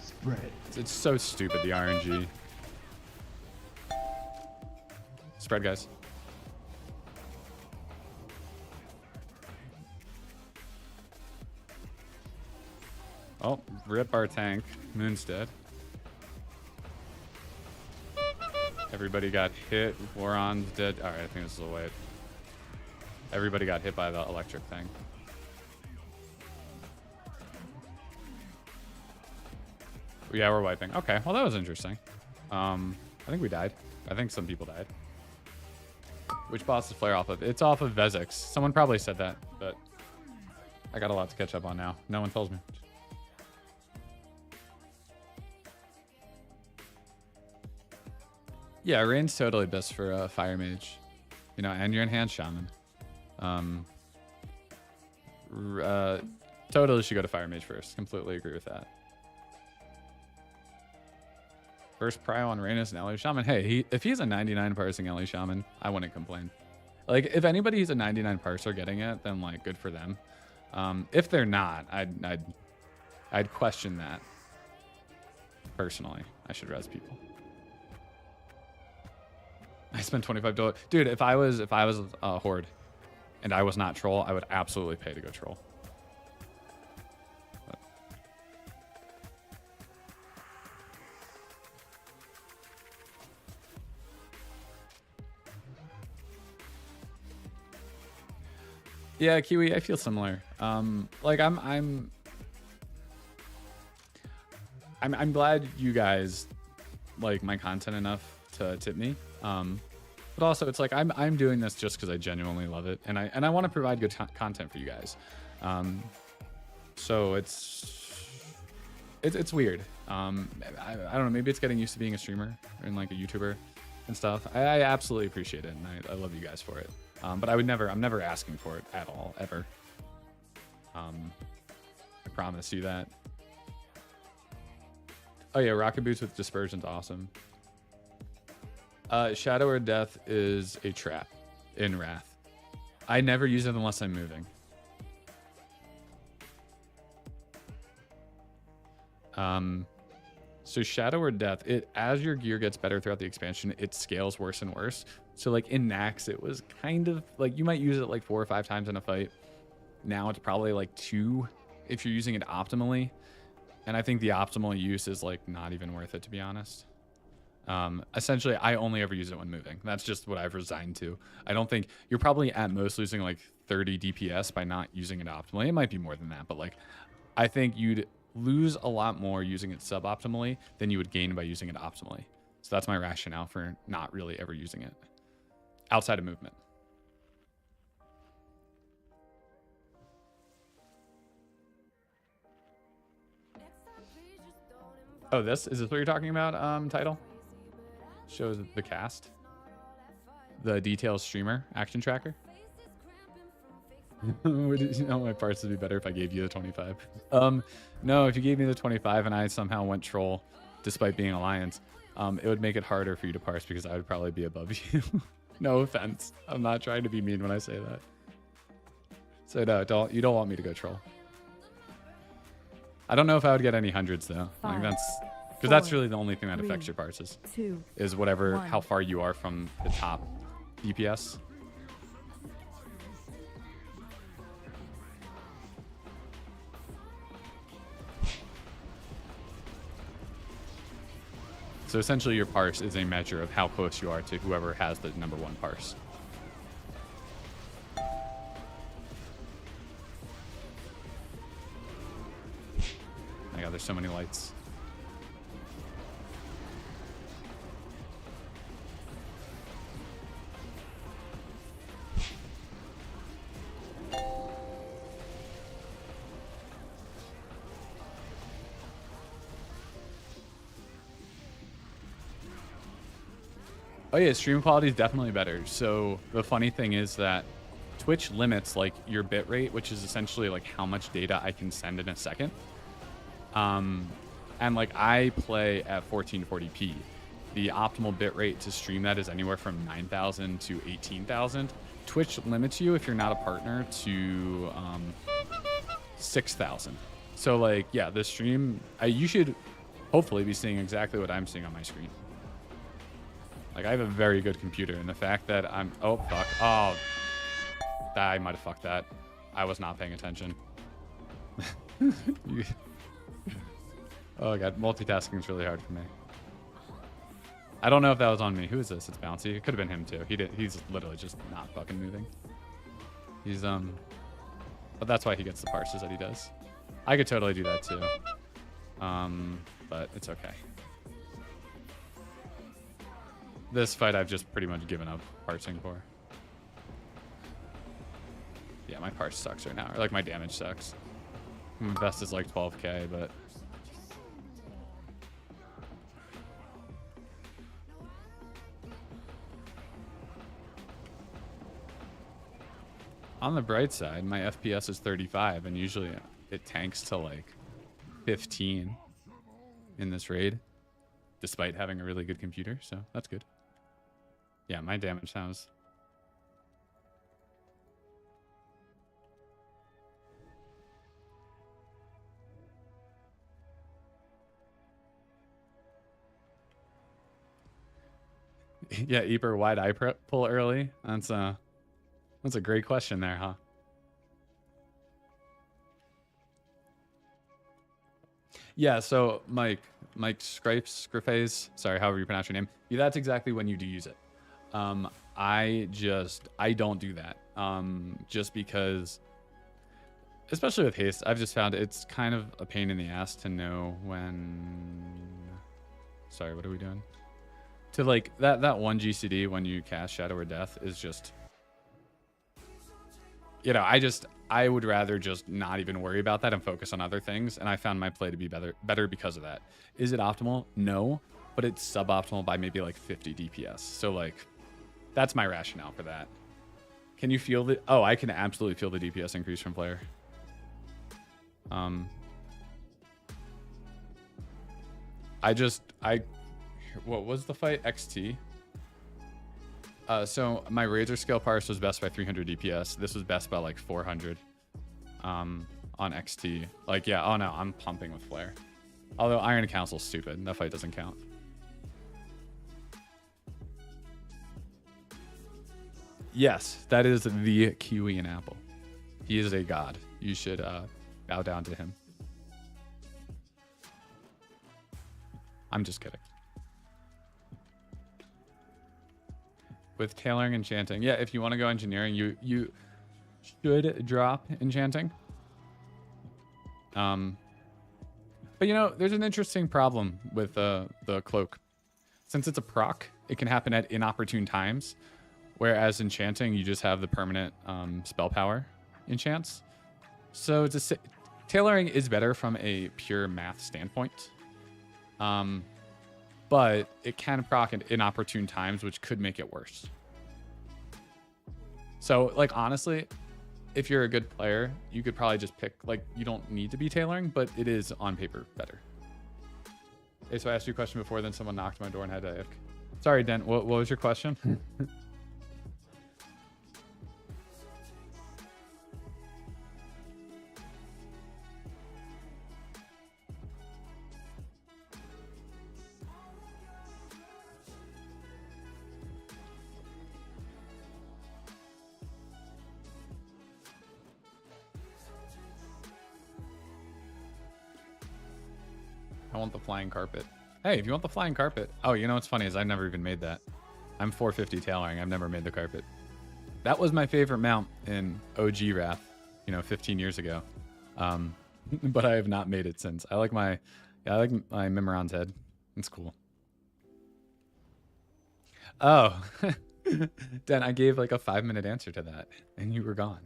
Spread. It's so stupid, the RNG. Spread, guys. Oh, rip our tank. Moon's dead. Everybody got hit. Waron's dead. Alright, I think this is a wipe. Everybody got hit by the electric thing. Yeah, we're wiping. Okay, well that was interesting. I think we died. I think some people died. Which boss is Flare off of? It's off of Vezix. Someone probably said that, but I got a lot to catch up on now. No one tells me. Yeah, Rain's totally best for Fire Mage. You know, and your Enhanced Shaman. Totally should go to Fire Mage first. Completely agree with that. First prio on Rain is an LA Shaman. Hey, if he's a 99 parsing LA Shaman, I wouldn't complain. Like, if anybody's a 99 parser getting it, then like good for them. If they're not, I'd question that. Personally, I should res people. I spent $25. Dude, if I was a Horde and I was not troll, I would absolutely pay to go troll. But Yeah, Kiwi, I feel similar. Like I'm glad you guys like my content enough to tip me. But also it's like I'm doing this just because I genuinely love it, and I want to provide good content for you guys. So it's weird. I don't know. Maybe it's getting used to being a streamer and like a YouTuber and stuff. I absolutely appreciate it, and I love you guys for it. But I'm never asking for it at all, ever. I promise you that. Oh yeah, rocket boots with dispersion's awesome. Shadow or Death is a trap in Wrath. I never use it unless I'm moving. So Shadow or Death, as your gear gets better throughout the expansion, it scales worse and worse. So like in Nax, it was kind of like you might use it like 4 or 5 times in a fight. Now it's probably like 2 if you're using it optimally. And I think the optimal use is like not even worth it, to be honest. Essentially, I only ever use it when moving. That's just what I've resigned to. I don't think you're probably at most losing like 30 DPS by not using it optimally. It might be more than that, but like I think you'd lose a lot more using it suboptimally than you would gain by using it optimally. So that's my rationale for not really ever using it outside of movement. Oh, is this what you're talking about? Title shows the cast, the details streamer action tracker. Would you know my parts would be better if I gave you the 25? No, if you gave me the 25 and I somehow went troll, despite being alliance, it would make it harder for you to parse because I would probably be above you. No offense. I'm not trying to be mean when I say that. So no, you don't want me to go troll. I don't know if I would get any hundreds though. Like that's because that's really the only thing that affects your parses. Is whatever how far you are from the top DPS. So essentially your parse is a measure of how close you are to whoever has the #1 parse. My God, there's so many lights. Oh yeah, stream quality is definitely better. So the funny thing is that Twitch limits like your bit rate, which is essentially like how much data I can send in a second. And like I play at 1440p. The optimal bit rate to stream that is anywhere from 9,000 to 18,000. Twitch limits you if you're not a partner to 6,000. So like, yeah, the stream, you should hopefully be seeing exactly what I'm seeing on my screen. Like I have a very good computer, and the fact that oh fuck, oh, I might have fucked that. I was not paying attention. Oh God, multitasking is really hard for me. I don't know if that was on me. Who is this? It's Bouncy. It could have been him too. He's literally just not fucking moving. He's but that's why he gets the parses that he does. I could totally do that too. But it's okay. This fight I've just pretty much given up parsing for. Yeah, my parse sucks right now. Or like my damage sucks. My best is like 12k, but on the bright side, my FPS is 35, and usually it tanks to like 15 in this raid, despite having a really good computer, so that's good. Yeah, my damage sounds... Yeah, Eeper, why'd I pull early? That's a great question there, huh? Yeah, so Mike Scripes, sorry, however you pronounce your name. Yeah, that's exactly when you do use it. I don't do that. Just because, especially with haste, I've just found it's kind of a pain in the ass to know when. Sorry, what are we doing? To like that one GCD when you cast Shadow or Death is just, you know, I would rather just not even worry about that and focus on other things. And I found my play to be better because of that. Is it optimal? No, but it's suboptimal by maybe like 50 DPS. So like, that's my rationale for that. Can you feel the? Oh, I can absolutely feel the DPS increase from player. What was the fight? XT. So my Razor Scale Parse was best by 300 DPS. This was best by like 400 on XT. Like, yeah, oh no, I'm pumping with Flare. Although Iron Council's stupid. That fight doesn't count. Yes, that is the kiwi and apple. He is a god. You should bow down to him. I'm just kidding. With tailoring and enchanting. Yeah, if you want to go engineering, you should drop enchanting. But you know, there's an interesting problem with the cloak. Since it's a proc, it can happen at inopportune times. Whereas enchanting, you just have the permanent spell power enchants. So tailoring is better from a pure math standpoint. But it can proc at inopportune times, which could make it worse. So, like, honestly, if you're a good player, you could probably just pick, like, you don't need to be tailoring, but it is on paper better. Okay, so I asked you a question before, then someone knocked my door and had to ick. Sorry, Dent, what was your question? I want the flying carpet. Hey, if you want the flying carpet. Oh, you know what's funny is I've never even made that. I'm 450 tailoring. I've never made the carpet. That was my favorite mount in OG Wrath, 15 years ago. But I have not made it since. I like my Mimiron's head. It's cool. Oh, Dan, I gave like a 5-minute answer to that and you were gone.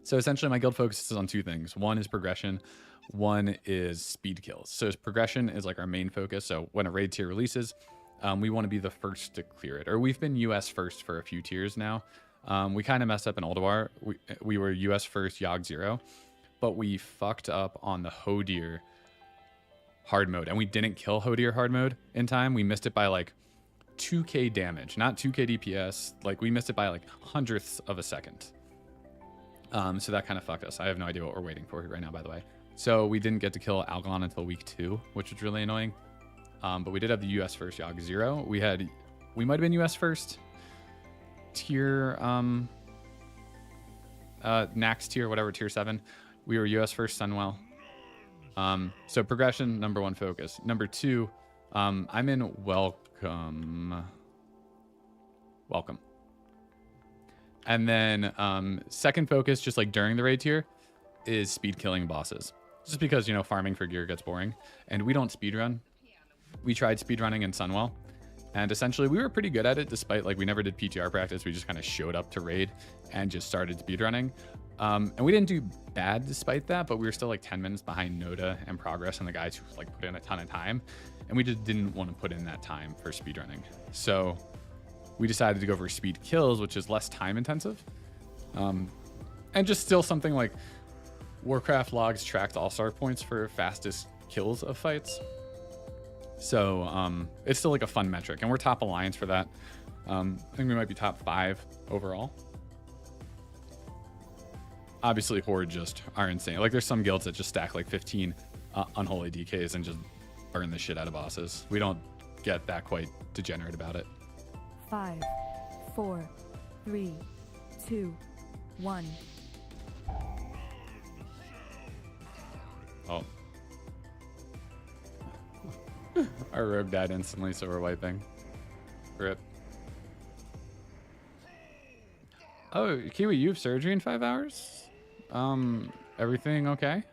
So essentially my guild focuses on two things. One is progression. One is speed kills. So progression is like our main focus. So when a raid tier releases, we want to be the first to clear it. Or we've been US first for a few tiers now. We kind of messed up in Ulduar. We were US first, Yogg 0. But we fucked up on the Hodir hard mode. And we didn't kill Hodir hard mode in time. We missed it by like 2k damage, not 2k DPS. Like we missed it by like hundredths of a second. So that kind of fucked us. I have no idea what we're waiting for right now, by the way. So we didn't get to kill Algon until week 2, which was really annoying. But we did have the US first Yogg 0. We might have been US first tier, Nax tier, whatever, tier 7. We were US first Sunwell. So progression, number 1 focus. Number 2, I'm in welcome. And then second focus, just like during the raid tier, is speed killing bosses. Just because, farming for gear gets boring. And we don't speedrun. We tried speedrunning in Sunwell. And essentially, we were pretty good at it, despite, like, we never did PTR practice. We just kind of showed up to raid and just started speedrunning. And we didn't do bad despite that, but we were still, like, 10 minutes behind Noda and Progress and the guys who, like, put in a ton of time. And we just didn't want to put in that time for speedrunning. So we decided to go for speed kills, which is less time intensive. And just still something like Warcraft logs tracked all-star points for fastest kills of fights. So it's still like a fun metric, and we're top alliance for that. I think we might be top 5 overall. Obviously, Horde just are insane. Like, there's some guilds that just stack like 15 unholy DKs and just burn the shit out of bosses. We don't get that quite degenerate about it. 5, 4, 3, 2, 1. Oh. Our rogue died instantly, so we're wiping. Rip. Oh, Kiwi, you have surgery in 5 hours? Everything okay?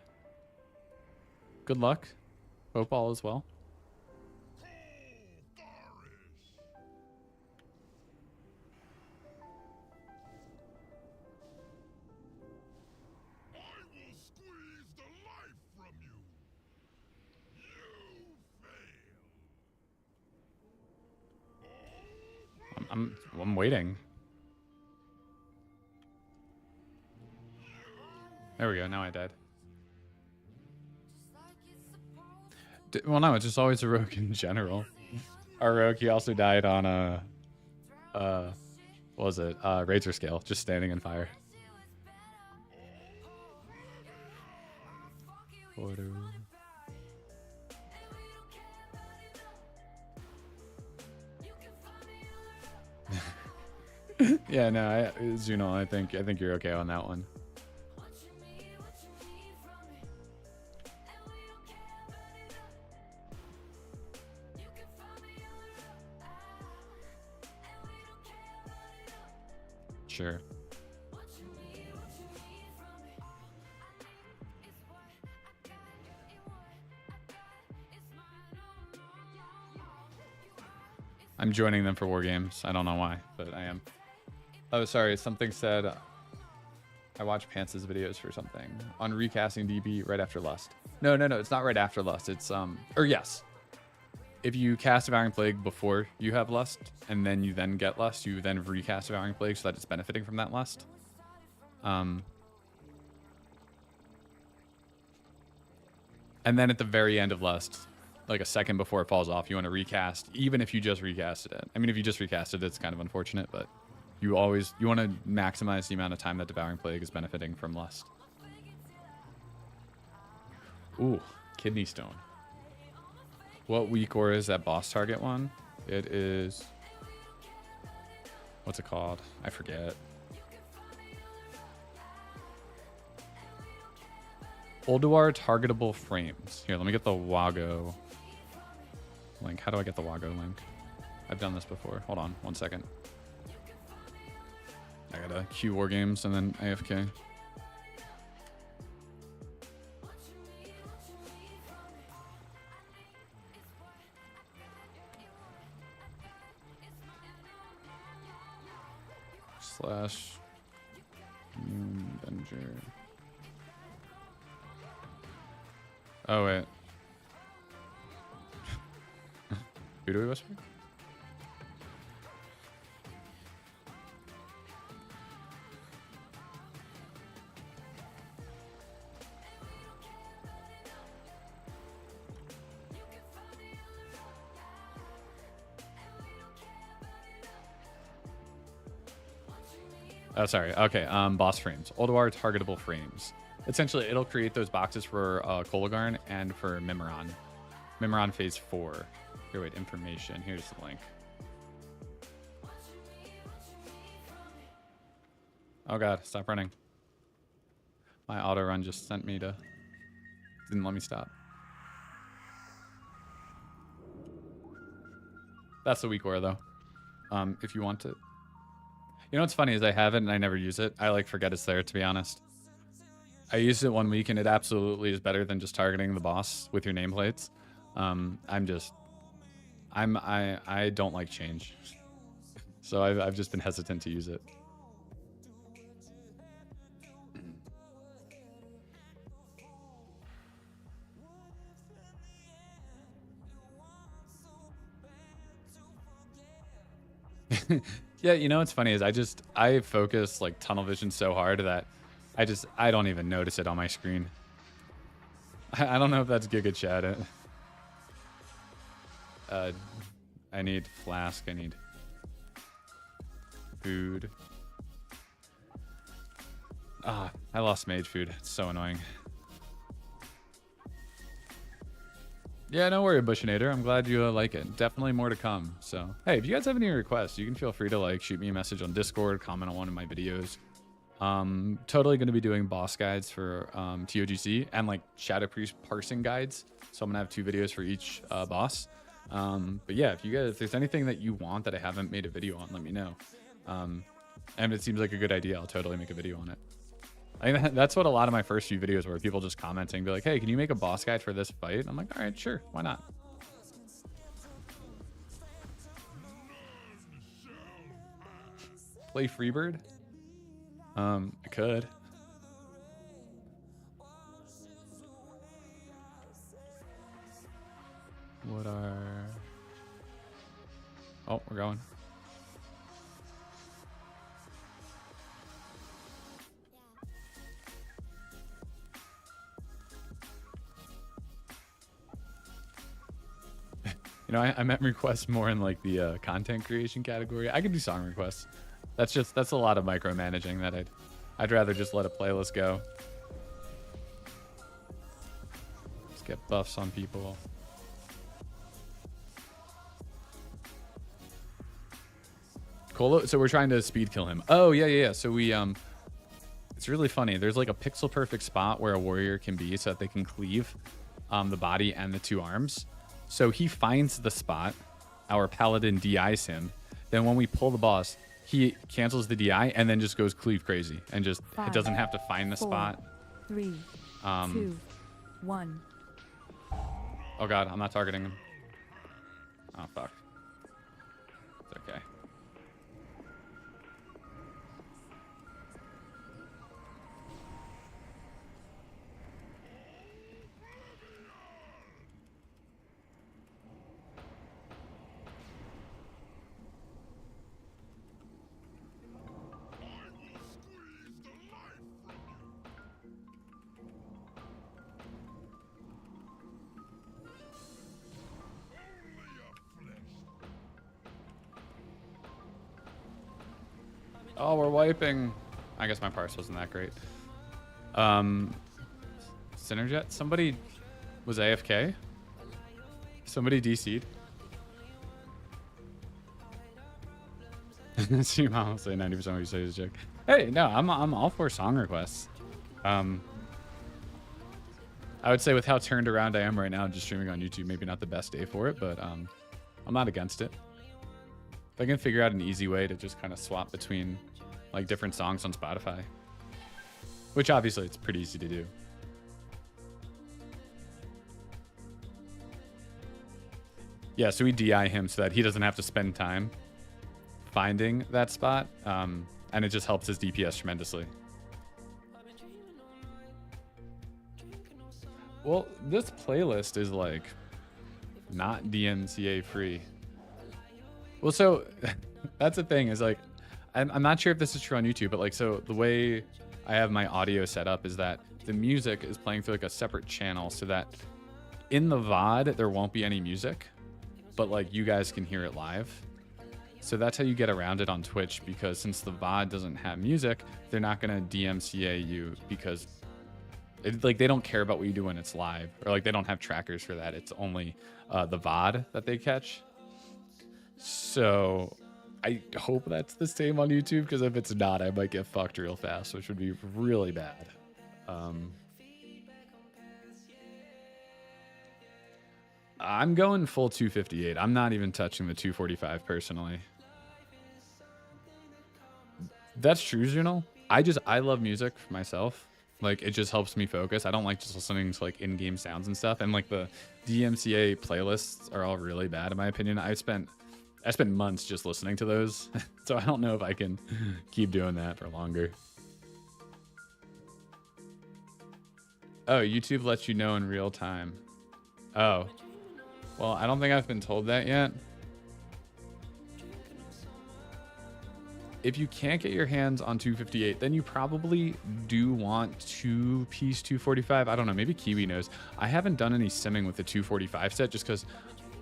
Good luck. Hope all is well. I'm waiting. There we go. Now I died. Well, no, it's just always a rogue in general. Our rogue, he also died on a, what was it? Razor scale, just standing in fire. Yeah, no, Zuno, I think you're okay on that one. Sure. I'm joining them for war games. I don't know why, but I am. Oh, sorry. Something said I watched Pants' videos for something on recasting DB right after Lust. No, it's not right after Lust. It's or yes. If you cast Devouring Plague before you have Lust, and then you then get Lust, you then recast Devouring Plague so that it's benefiting from that Lust. And then at the very end of Lust, like a second before it falls off, you want to recast, even if you just recasted it. I mean, if you just recasted it, it's kind of unfortunate, but you want to maximize the amount of time that Devouring Plague is benefiting from Lust. Ooh, Kidney Stone. What weak aura is that boss target one? It is... What's it called? I forget. Ulduar targetable frames. Here, let me get the Wago link. How do I get the Wago link? I've done this before. Hold on, 1 second. I gotta queue war games and then AFK. Slash Avenger. Oh wait. Who do we whisper? Oh, sorry. Okay. Boss frames. Ulduar targetable frames. Essentially, it'll create those boxes for Kolagarn and for Mimiron. Mimiron phase 4. Here, wait. Information. Here's the link. Oh god, stop running. My auto run just sent me to... Didn't let me stop. That's the weak aura, though. If you want it. You know what's funny is I have it and I never use it. I like forget it's there, to be honest. I used it 1 week and it absolutely is better than just targeting the boss with your nameplates. I don't like change. So I've just been hesitant to use it. Yeah, you know what's funny is I focus like tunnel vision so hard that I don't even notice it on my screen. I don't know if that's Giga Chat. I need flask, I need food. Ah, I lost mage food. It's so annoying. Yeah, don't worry, Bushinator. I'm glad you like it. Definitely more to come. So, hey, if you guys have any requests, you can feel free to like shoot me a message on Discord, comment on one of my videos. Totally going to be doing boss guides for TOGC and like Shadow Priest parsing guides. So I'm gonna have 2 videos for each boss. But yeah, if there's anything that you want that I haven't made a video on, let me know. and it seems like a good idea, I'll totally make a video on it. I mean, that's what a lot of my first few videos were. People just commenting, be like, hey, can you make a boss guide for this fight? I'm like, all right, sure. Why not? Play Freebird? I could. What are... Oh, we're going. You know, I meant requests more in like the content creation category. I could do song requests. That's a lot of micromanaging that I'd rather just let a playlist go. Just get buffs on people. Colo, so we're trying to speed kill him. Oh yeah. So we it's really funny. There's like a pixel perfect spot where a warrior can be so that they can cleave the body and the two arms. So he finds the spot. Our paladin DIs him. Then when we pull the boss, he cancels the DI and then just goes cleave crazy and just it doesn't have to find the spot. 3, 2, 1. Oh god, I'm not targeting him. Oh fuck. It's okay. Oh, we're wiping. I guess my parse wasn't that great. Synerjet? Somebody was AFK? Somebody DC'd? See, mom will say 90% of what you say is a joke. Hey, no, I'm all for song requests. I would say with how turned around I am right now, just streaming on YouTube, maybe not the best day for it, but I'm not against it. If I can figure out an easy way to just kind of swap between like different songs on Spotify, which obviously it's pretty easy to do. Yeah, so we DI him so that he doesn't have to spend time finding that spot, and it just helps his DPS tremendously. Well, this playlist is like not DMCA free. Well, so that's the thing is like, I'm not sure if this is true on YouTube, but like, so the way I have my audio set up is that the music is playing through like a separate channel so that in the VOD, there won't be any music, but like you guys can hear it live. So that's how you get around it on Twitch, because since the VOD doesn't have music, they're not going to DMCA you because like they don't care about what you do when it's live, or like they don't have trackers for that. It's only the VOD that they catch. So I hope that's the same on YouTube, because if it's not, I might get fucked real fast, which would be really bad. I'm going full 258. I'm not even touching the 245 personally. That's true, Juno. I love music for myself. Like, it just helps me focus. I don't like just listening to like in-game sounds and stuff. And like the DMCA playlists are all really bad in my opinion. I spent months just listening to those. So I don't know if I can keep doing that for longer. Oh, YouTube lets you know in real time. Oh. Well, I don't think I've been told that yet. If you can't get your hands on 258, then you probably do want 2-piece 245. I don't know, maybe Kiwi knows. I haven't done any simming with the 245 set just because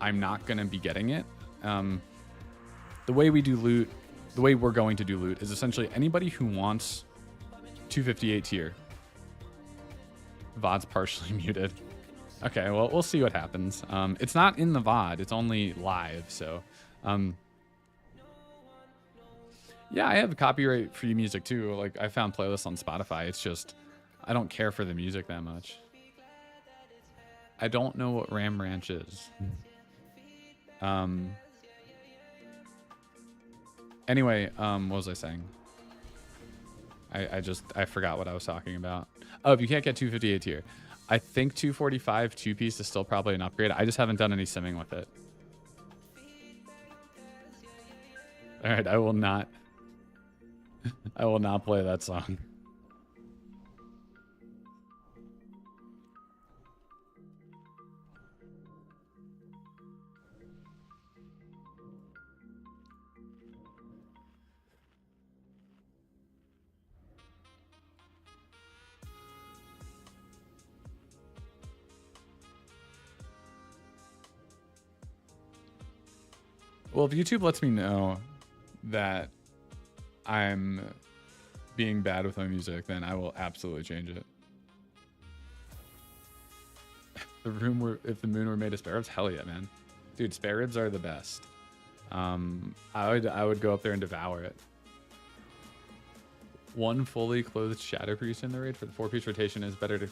I'm not going to be getting it. The way we do loot, the way we're going to do loot is essentially anybody who wants 258 tier. VOD's partially muted. Okay, well, we'll see what happens. It's not in the VOD, it's only live, so... yeah, I have copyright-free music too. Like, I found playlists on Spotify. It's just, I don't care for the music that much. I don't know what Ram Ranch is. Anyway, what was I saying? I forgot what I was talking about. Oh, if you can't get 258 here, I think 245 two-piece is still probably an upgrade. I just haven't done any simming with it. All right, I will not play that song. Well, if YouTube lets me know that I'm being bad with my music, then I will absolutely change it. If the moon were made of spare ribs, hell yeah, man. Dude, spare ribs are the best. I would go up there and devour it. One fully clothed Shadow Priest in the raid for the 4-piece rotation is better to...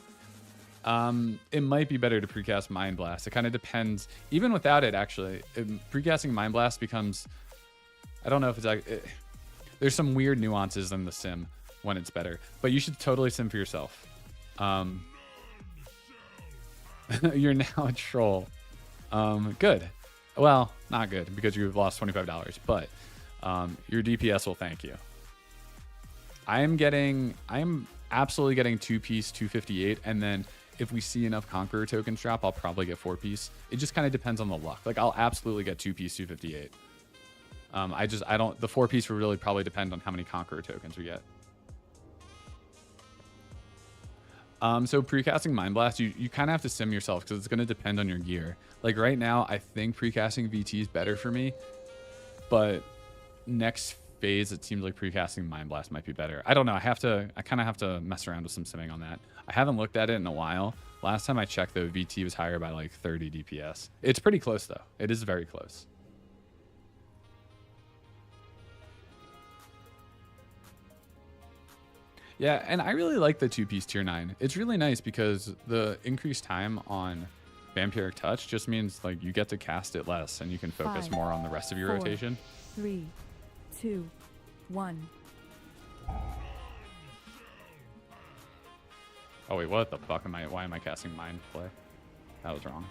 it might be better to precast Mind Blast. It kind of depends. Even without it, actually, precasting Mind Blast becomes... I don't know if it's like... there's some weird nuances in the sim when it's better. But you should totally sim for yourself. You're now a troll. Good. Well, not good, because you've lost $25. But your DPS will thank you. I am absolutely getting 2-piece 258, and then if we see enough Conqueror tokens drop, I'll probably get 4-piece. It just kind of depends on the luck. Like, I'll absolutely get 2-piece 258. I don't, the 4-piece will really probably depend on how many Conqueror tokens we get. So precasting Mind Blast, you kind of have to sim yourself because it's going to depend on your gear. Like right now, I think precasting VT is better for me, but next phase, it seems like precasting Mind Blast might be better. I don't know. I kind of have to mess around with some simming on that. I haven't looked at it in a while. Last time I checked, though, VT was higher by like 30 DPS. It's pretty close, though. It is very close. Yeah, and I really like the 2-piece tier 9. It's really nice because the increased time on Vampiric Touch just means like you get to cast it less and you can focus 5, more on the rest of your 4, rotation. 3, 2, 1. Oh wait, what the fuck am I? Why am I casting Mind Play? That was wrong.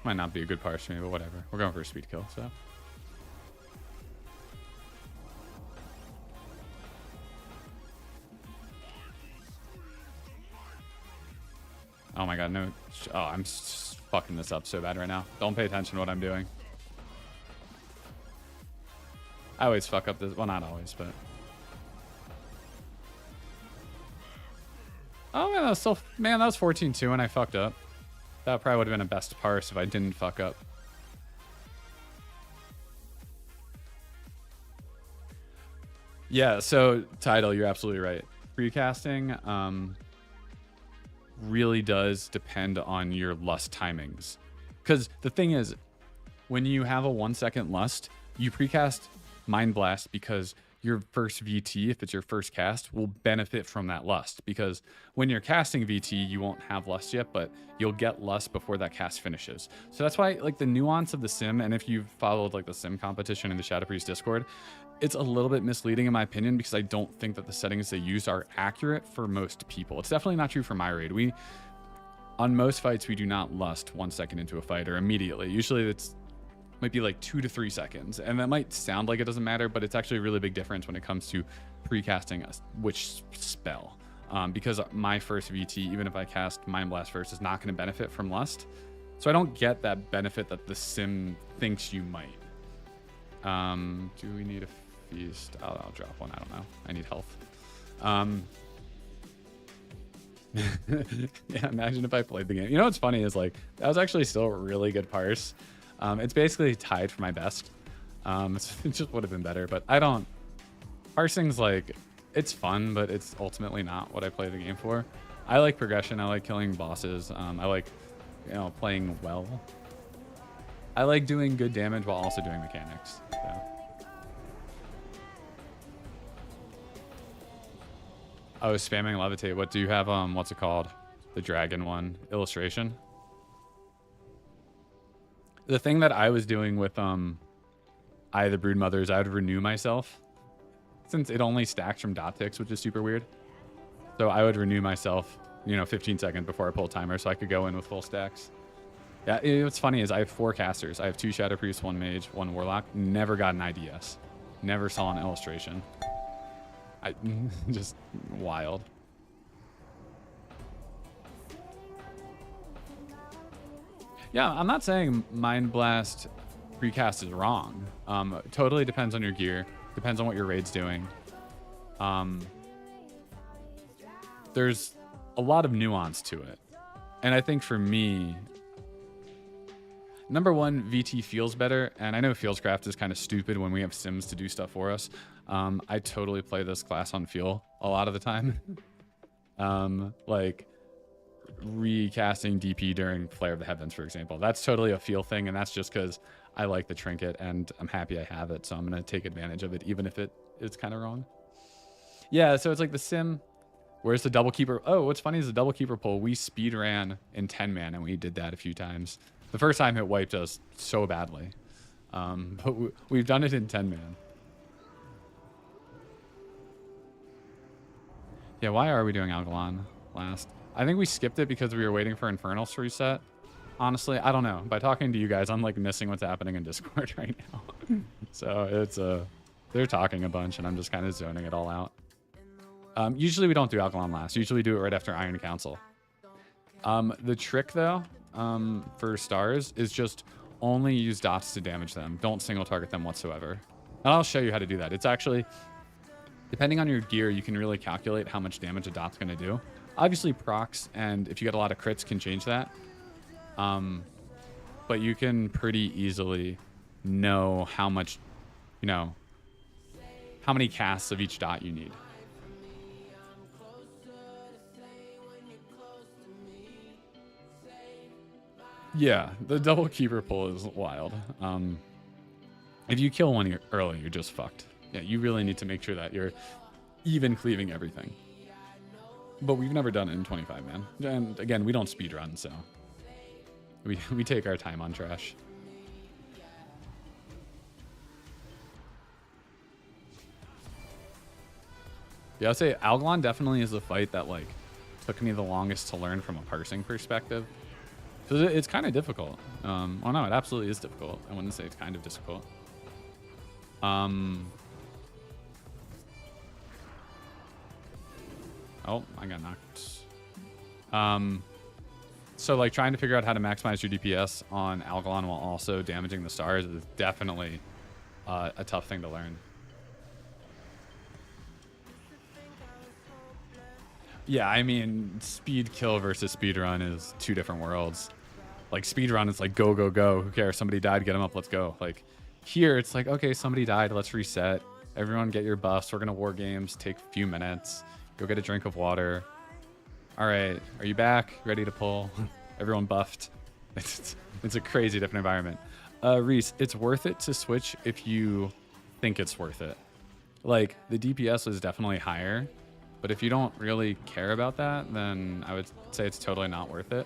Might not be a good parse for me, but whatever. We're going for a speed kill, so. Oh my god, no. Oh, I'm fucking this up so bad right now. Don't pay attention to what I'm doing. I always fuck up this. Well, not always, but. Oh man, that was still. Man, that was 14-2 and I fucked up. That probably would have been a best parse if I didn't fuck up. Yeah, so Tidal, you're absolutely right. Precasting really does depend on your lust timings. Because the thing is, when you have a 1-second lust, you precast Mind Blast because your first VT, if it's your first cast, will benefit from that lust. Because when you're casting VT, you won't have lust yet, but you'll get lust before that cast finishes. So that's why, like, the nuance of the sim, and if you've followed like the sim competition in the Shadow Priest Discord, it's a little bit misleading in my opinion because I don't think that the settings they use are accurate for most people. It's definitely not true for my raid. On most fights, we do not lust 1 second into a fight or immediately. Usually it's might be like 2 to 3 seconds, and that might sound like it doesn't matter, but it's actually a really big difference when it comes to precasting which spell. Because my first VT, even if I cast Mind Blast first, is not going to benefit from lust, so I don't get that benefit that the sim thinks you might. Do we need a feast? I'll drop one. I don't know. I need health. Yeah, imagine if I played the game. You know what's funny is like that was actually still a really good parse. It's basically tied for my best. It just would have been better, but I don't. Parsing's like, it's fun, but it's ultimately not what I play the game for. I like progression. I like killing bosses. I like, playing well. I like doing good damage while also doing mechanics. So. I was spamming levitate. What do you have? What's it called? The dragon one illustration. The thing that I was doing with Eye of the Broodmother is I would renew myself. Since it only stacks from dot ticks, which is super weird. So I would renew myself, you know, 15 seconds before I pull timer so I could go in with full stacks. Yeah, what's funny is I have 4 casters. I have 2 Shadow Priests, 1 Mage, 1 Warlock. Never got an IDS. Never saw an illustration. Just wild. Yeah, I'm not saying Mind Blast precast is wrong. Totally depends on your gear. Depends on what your raid's doing. There's a lot of nuance to it. And I think for me, number one, VT feels better. And I know Fieldscraft is kind of stupid when we have sims to do stuff for us. I totally play this class on feel a lot of the time. Like recasting DP during Flare of the Heavens, for example. That's totally a feel thing. And that's just because I like the trinket and I'm happy I have it. So I'm going to take advantage of it, even if it's kind of wrong. Yeah, so it's like the sim. Where's the double keeper? Oh, what's funny is the double keeper pull. We speed ran in 10 man and we did that a few times. The first time it wiped us so badly. But we've done it in 10 man. Yeah, why are we doing Algalon last? I think we skipped it because we were waiting for Infernals to reset. Honestly, I don't know. By talking to you guys, I'm like missing what's happening in Discord right now. So it's they're talking a bunch and I'm just kind of zoning it all out. Usually we don't do Algalon last. Usually we do it right after Iron Council. The trick though, for stars is just only use dots to damage them. Don't single target them whatsoever. And I'll show you how to do that. It's actually, depending on your gear, you can really calculate how much damage a dot's going to do. Obviously procs, and if you get a lot of crits, can change that. But you can pretty easily know how much, you know, how many casts of each dot you need. Yeah, the double keeper pull is wild. If you kill one early, you're just fucked. Yeah, you really need to make sure that you're even cleaving everything. But we've never done it in 25, man. And again, we don't speed run, so we take our time on trash. Yeah, I'd say Algalon definitely is the fight that like took me the longest to learn from a parsing perspective. So it's kind of difficult. Well, no, it absolutely is difficult. I wouldn't say it's kind of difficult. Oh, I got knocked. So like trying to figure out how to maximize your DPS on Algalon while also damaging the stars is definitely a tough thing to learn. Yeah, I mean, speed kill versus speed run is 2 different worlds. Like speed run is like go, go, go. Who cares? Somebody died, get him up, let's go. Like here, it's like, okay, somebody died, let's reset. Everyone get your buffs. We're gonna war games, take a few minutes. Go get a drink of water. All right, are you back? Ready to pull? Everyone buffed. It's a crazy different environment. Reese, it's worth it to switch if you think it's worth it. Like the DPS is definitely higher. But if you don't really care about that, then I would say it's totally not worth it.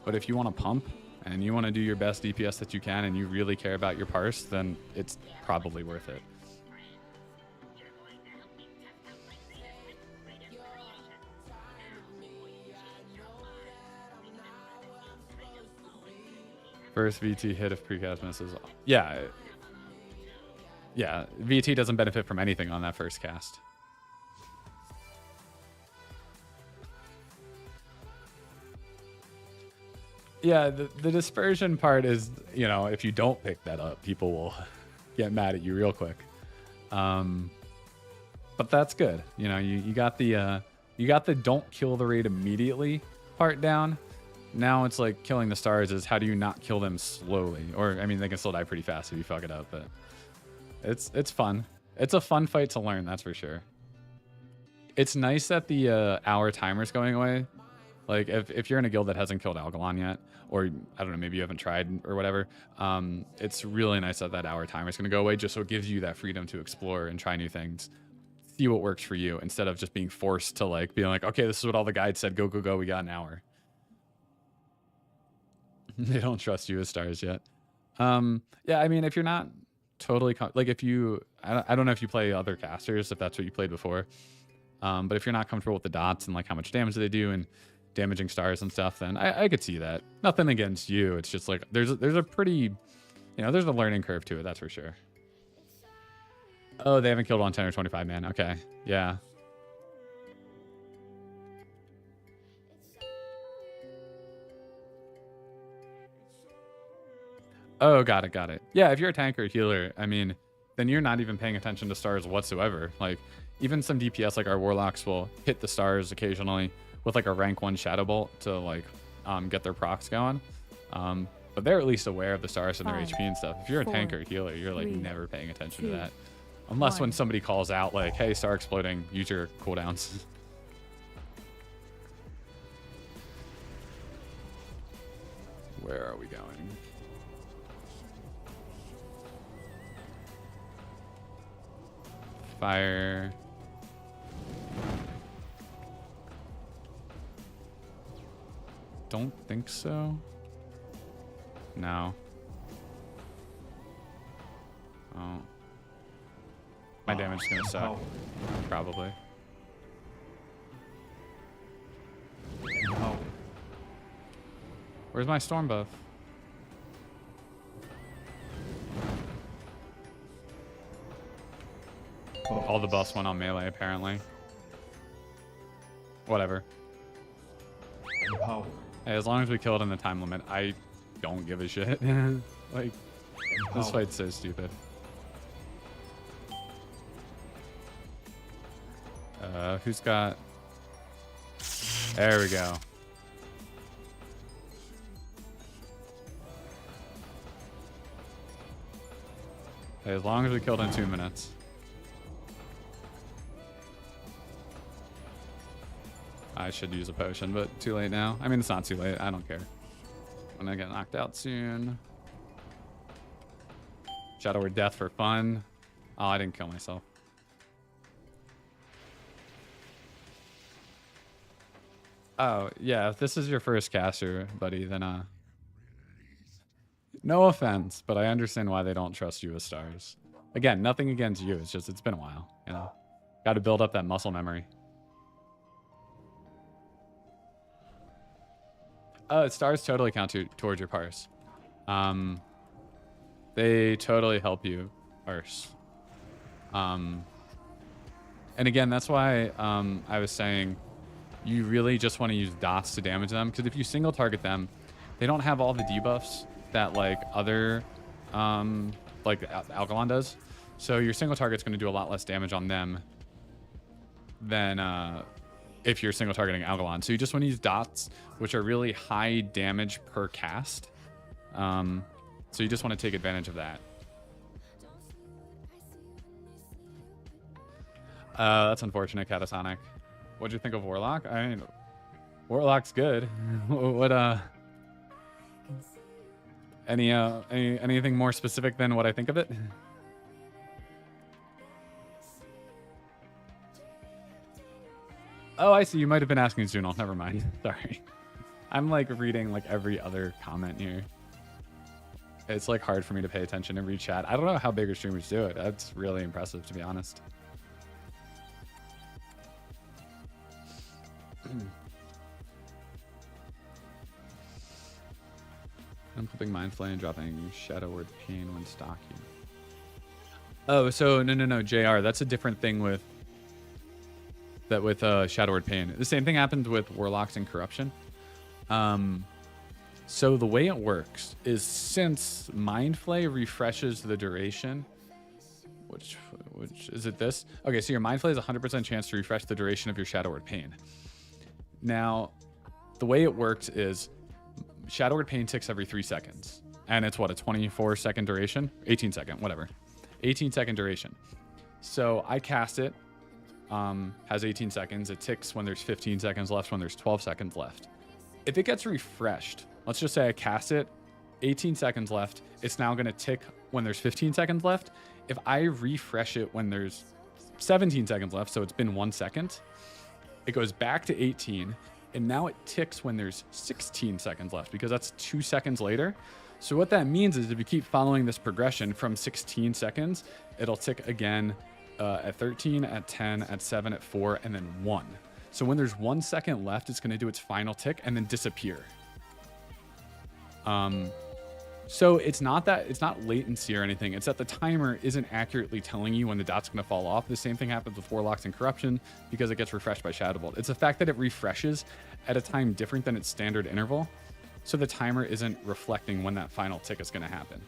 But if you want to pump and you want to do your best DPS that you can and you really care about your parse, then it's probably worth it. First VT hit if precast misses. Yeah. Yeah, VT doesn't benefit from anything on that first cast. Yeah, the dispersion part is, you know, if you don't pick that up, people will get mad at you real quick. But that's good. You know, you got the don't kill the raid immediately part down. Now it's like killing the stars is how do you not kill them slowly? Or I mean, they can still die pretty fast if you fuck it up, but it's fun. It's a fun fight to learn, that's for sure. It's nice that the hour timer's going away. Like if you're in a guild that hasn't killed Algalon yet, or I don't know, maybe you haven't tried or whatever, it's really nice that that hour timer is going to go away just so it gives you that freedom to explore and try new things, see what works for you instead of just being forced to like being like, okay, this is what all the guides said, go, we got an hour. They don't trust you as stars yet. Yeah, I mean, if you're not totally like if you, I don't know if you play other casters, if that's what you played before. But if you're not comfortable with the dots and like how much damage they do and damaging stars and stuff, then I could see that. Nothing against you. It's just like there's a pretty, there's a learning curve to it. That's for sure. Oh, they haven't killed on 10 or 25 man. Okay, yeah. Oh, got it, got it. Yeah, if you're a tank or a healer, I mean, then you're not even paying attention to stars whatsoever. Like, even some DPS, like our warlocks, will hit the stars occasionally with like a rank 1 shadow bolt to like get their procs going. But they're at least aware of the stars and their HP and stuff. If you're a tank or a healer, you're like never paying attention to that. Unless when somebody calls out like, hey, star exploding, use your cooldowns. Where are we going? Fire. Don't think so. No. Oh. My damage is gonna suck. Probably. No. Where's my storm buff? All the buffs went on melee, apparently. Whatever. Empower. Hey, as long as we kill it in the time limit, I don't give a shit. Like, this fight's so stupid. Who's got... There we go. Hey, as long as we killed in 2 minutes. I should use a potion, but too late now. I mean, it's not too late. I don't care. I'm gonna get knocked out soon. Shadow Word Death for fun. Oh, I didn't kill myself. Oh, yeah. If this is your first caster, buddy, then no offense, but I understand why they don't trust you with stars. Again, nothing against you. It's just it's been a while, you know. Got to build up that muscle memory. Stars totally count towards your parse. They totally help you parse. And again, that's why I was saying you really just want to use dots to damage them, because if you single target them, they don't have all the debuffs that like other like Algalon does. So your single target's going to do a lot less damage on them than if you're single targeting Algalon. So you just want to use dots, which are really high damage per cast. So you just want to take advantage of that. That's unfortunate, Catatonic. What'd you think of Warlock? I mean, Warlock's good. What anything more specific than what I think of it? Oh, I see. You might have been asking Zunal. Never mind. Sorry. I'm like reading like every other comment here. It's like hard for me to pay attention and read chat. I don't know how bigger streamers do it. That's really impressive, to be honest. I'm flipping Mind Flay and dropping Shadow Word Pain when stocking. Oh, so no, JR. That's a different thing with Shadow Word Pain. The same thing happened with Warlocks and Corruption. So the way it works is since Mind Flay refreshes the duration, which is it this? Okay, so your Mind Flay has a 100% chance to refresh the duration of your Shadow Word Pain. Now, the way it works is Shadow Word Pain ticks every 3 seconds. And it's what, a 24-second duration? 18-second, whatever. 18-second duration. So I cast it, has 18 seconds. It ticks when there's 15 seconds left, when there's 12 seconds left. If it gets refreshed, let's just say I cast it, 18 seconds left, it's now going to tick when there's 15 seconds left. If I refresh it when there's 17 seconds left, so it's been 1 second, it goes back to 18, and now it ticks when there's 16 seconds left, because that's 2 seconds later. So what that means is if you keep following this progression from 16 seconds, it'll tick again at 13, at 10, at 7, at 4, and then 1. So when there's 1 second left, it's going to do its final tick and then disappear. So it's not latency or anything. It's that the timer isn't accurately telling you when the dot's going to fall off. The same thing happens with Warlocks and Corruption because it gets refreshed by Shadow Bolt. It's the fact that it refreshes at a time different than its standard interval. So the timer isn't reflecting when that final tick is going to happen.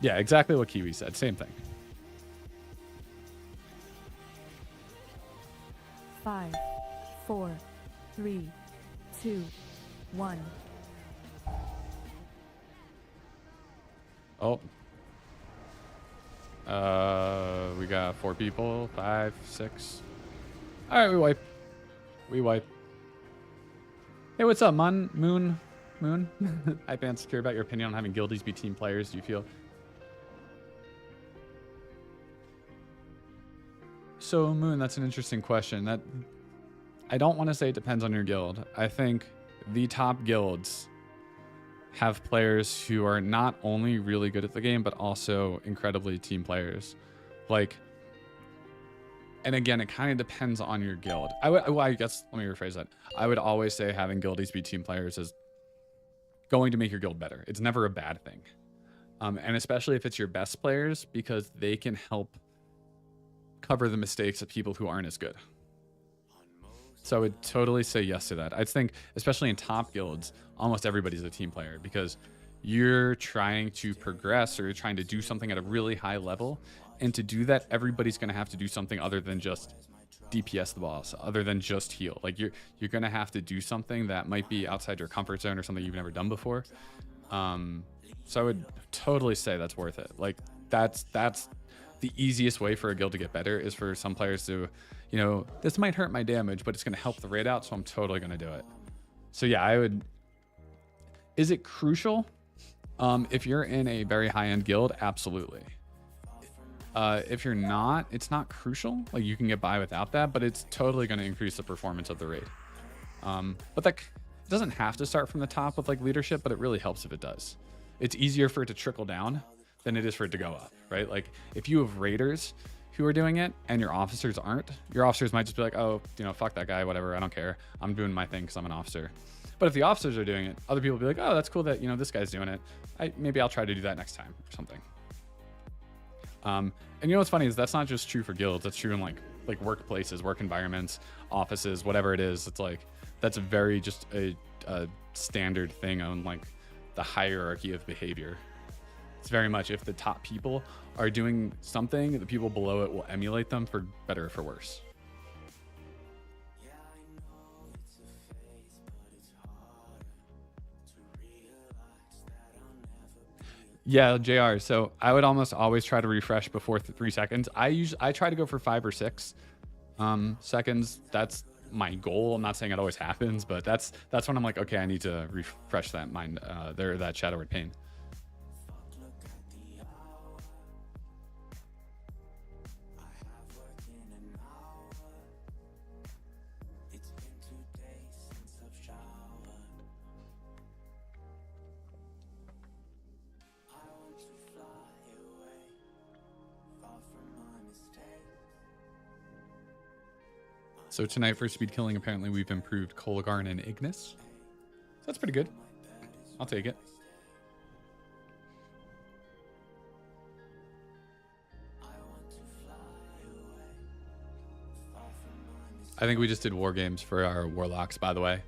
Yeah, exactly what Kiwi said. Same thing. 5, 4, 3, 2, 1. Oh. We got 4 people, 5, 6. All right, we wipe. We wipe. Hey, what's up, Moon? Hi, Pants. Care about your opinion on having guildies be team players. Do you feel? So, Moon, that's an interesting question. That I don't want to say it depends on your guild. I think the top guilds have players who are not only really good at the game, but also incredibly team players. Like, and again, it kind of depends on your guild. I guess, let me rephrase that. I would always say having guildies be team players is going to make your guild better. It's never a bad thing. And especially if it's your best players, because they can help cover the mistakes of people who aren't as good. So I would totally say yes to that. I think, especially in top guilds, almost everybody's a team player because you're trying to progress or you're trying to do something at a really high level. And to do that, everybody's going to have to do something other than just DPS the boss, other than just heal. Like you're going to have to do something that might be outside your comfort zone or something you've never done before. So I would totally say that's worth it. Like that's the easiest way for a guild to get better is for some players to, you know, this might hurt my damage, but it's going to help the raid out. So I'm totally going to do it. So yeah, I would. Is it crucial? If you're in a very high-end guild, absolutely. If you're not, it's not crucial. Like you can get by without that, but it's totally going to increase the performance of the raid. But that doesn't have to start from the top with like leadership, but it really helps if it does. It's easier for it to trickle down than it is for it to go up, right? Like if you have raiders who are doing it and your officers aren't, your officers might just be like, oh, you know, fuck that guy, whatever, I don't care. I'm doing my thing because I'm an officer. But if the officers are doing it, other people will be like, oh, that's cool that, you know, this guy's doing it. Maybe I'll try to do that next time or something. And you know what's funny is that's not just true for guilds. That's true in like workplaces, work environments, offices, whatever it is. It's like that's very just a standard thing on like the hierarchy of behavior. It's very much if the top people are doing something, the people below it will emulate them for better or for worse. Yeah, JR. So I would almost always try to refresh before 3 seconds. I try to go for 5 or 6 seconds. That's my goal. I'm not saying it always happens, but that's when I'm like, okay, I need to refresh that mind, that Shadow Word Pain. So tonight for speed killing, apparently we've improved Kolagarn and Ignis. So that's pretty good. I'll take it. I think we just did war games for our warlocks, by the way.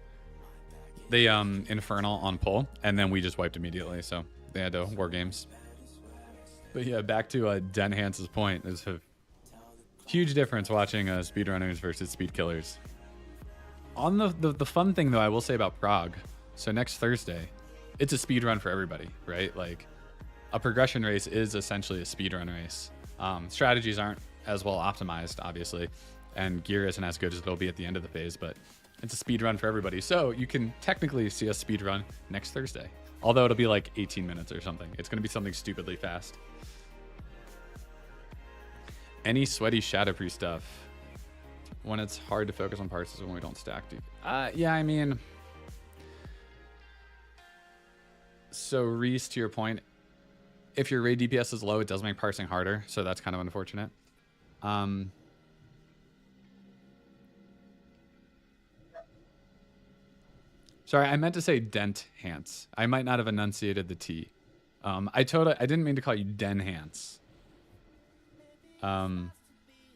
They Infernal on pull, and then we just wiped immediately, so they had to war games. But yeah, back to Denhance's point. There's a huge difference watching speedrunners versus speed killers. On the fun thing though, I will say about Prague. So next Thursday, it's a speed run for everybody, right? Like a progression race is essentially a speed run race. Strategies aren't as well optimized, obviously, and gear isn't as good as it'll be at the end of the phase, but it's a speed run for everybody. So you can technically see a speed run next Thursday, although it'll be like 18 minutes or something. It's going to be something stupidly fast. Any sweaty Shadowproof stuff when it's hard to focus on parts is when we don't stack deep. Yeah, I mean, So Reese, to your point, if your raid DPS is low, it does make parsing harder. So that's kind of unfortunate. Sorry, I meant to say Denthance. I might not have enunciated the T. I didn't mean to call you Denhance. Oh,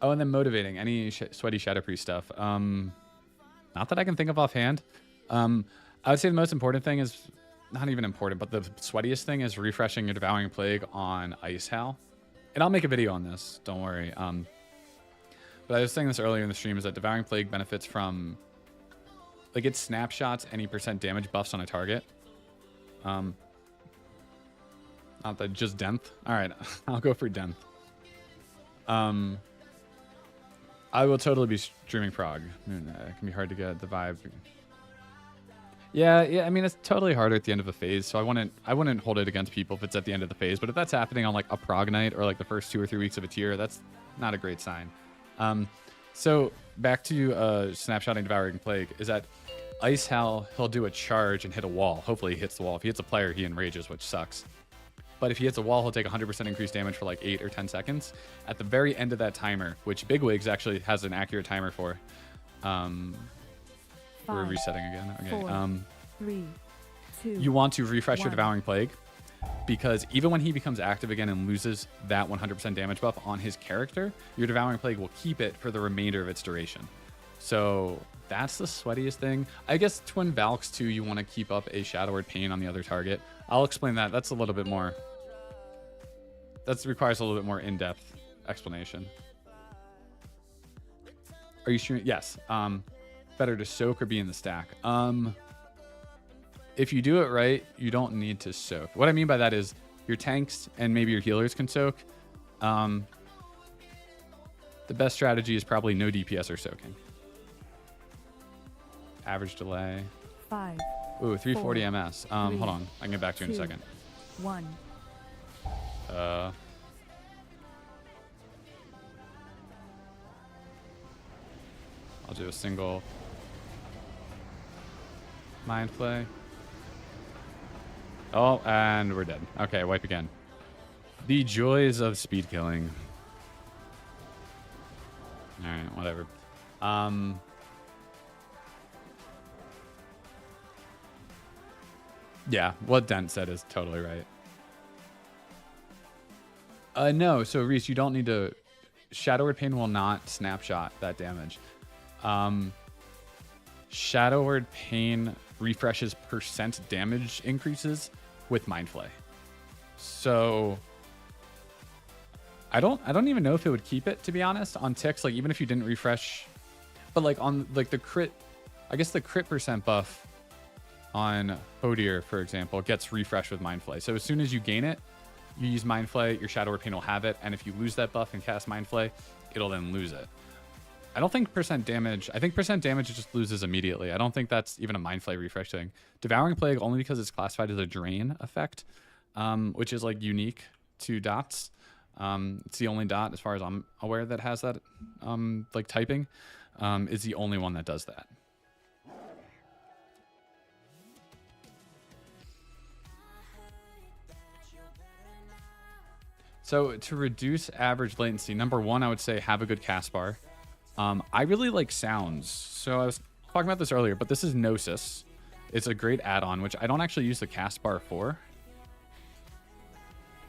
and then motivating. Any sweaty Shadow Priest stuff. Not that I can think of offhand. I would say the most important thing is, not even important, but the sweatiest thing is refreshing your Devouring Plague on Ice Howl. And I'll make a video on this, don't worry. But I was saying this earlier in the stream, is that Devouring Plague benefits from, like, it snapshots any % damage buffs on a target. Not that, just Denth. All right, I'll go for Denth. I will totally be streaming Prague. It can be hard to get the vibe. Yeah. I mean, it's totally harder at the end of a phase, so I wouldn't hold it against people if it's at the end of the phase. But if that's happening on like a Prague night or like the first 2 or 3 weeks of a tier, that's not a great sign. So back to snapshotting Devouring Plague is that Ice Howl, he'll do a charge and hit a wall. Hopefully he hits the wall. If he hits a player, he enrages, which sucks. But if he hits a wall, he'll take 100% increased damage for like 8 or 10 seconds. At the very end of that timer, which Bigwigs actually has an accurate timer for. We're resetting again. Okay. 4, 3, 2, you want to refresh your 1. Devouring Plague, because even when he becomes active again and loses that 100% damage buff on his character, your Devouring Plague will keep it for the remainder of its duration. So that's the sweatiest thing. I guess Twin Valks too, you want to keep up a Shadow Word Pain on the other target. I'll explain that. That's a little bit more... That requires a little bit more in-depth explanation. Are you streaming? Yes. Better to soak or be in the stack. If you do it right, you don't need to soak. What I mean by that is your tanks and maybe your healers can soak. The best strategy is probably no DPS or soaking. Average delay. 5. Ooh, 340 4, MS. 3, Hold on. I can get back to you in a 2, second. 1. I'll do a single mind play. Oh, and we're dead. Okay, wipe again. The joys of speed killing. All right, whatever. Yeah, what Dent said is totally right. No, so Reese, you don't need to... Shadow Word Pain will not snapshot that damage. Shadow Word Pain refreshes % damage increases with Mind Flay. So I don't even know if it would keep it, to be honest, on ticks, like even if you didn't refresh, but like on like the crit, I guess the crit % buff on Hodier, for example, gets refreshed with Mind Flay. So as soon as you gain it, you use Mind Flay, your Shadow Word Pain will have it, and if you lose that buff and cast Mind Flay, it'll then lose it. I don't think % damage, I think % damage just loses immediately. I don't think that's even a Mind Flay refresh thing. Devouring Plague, only because it's classified as a drain effect, which is like unique to dots. It's the only dot, as far as I'm aware, that has that like typing, is the only one that does that. So to reduce average latency, number one, I would say have a good cast bar. I really like sounds. So I was talking about this earlier, but this is Gnosis. It's a great add-on, which I don't actually use the cast bar for.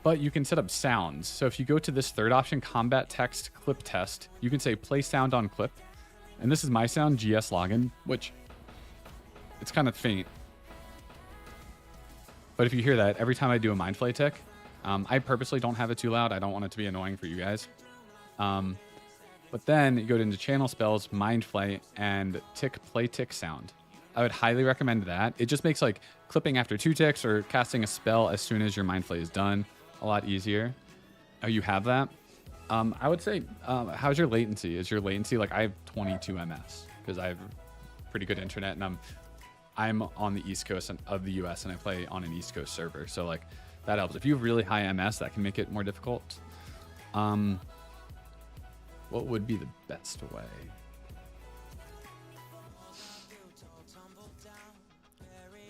But you can set up sounds. So if you go to this third option, combat text clip test, you can say play sound on clip. And this is my sound, GS login, which it's kind of faint. But if you hear that, every time I do a Mind Flay tick, I purposely don't have it too loud. I don't want it to be annoying for you guys. But then you go into channel spells, Mind Flay, and tick play tick sound. I would highly recommend that. It just makes like clipping after 2 ticks or casting a spell as soon as your Mind Flay is done a lot easier. Oh, you have that? I would say, how's your latency? Is your latency like, I have 22 ms because I have pretty good internet, and I'm on the East Coast of the US and I play on an East Coast server. So like that helps. If you have really high MS, that can make it more difficult. What would be the best way?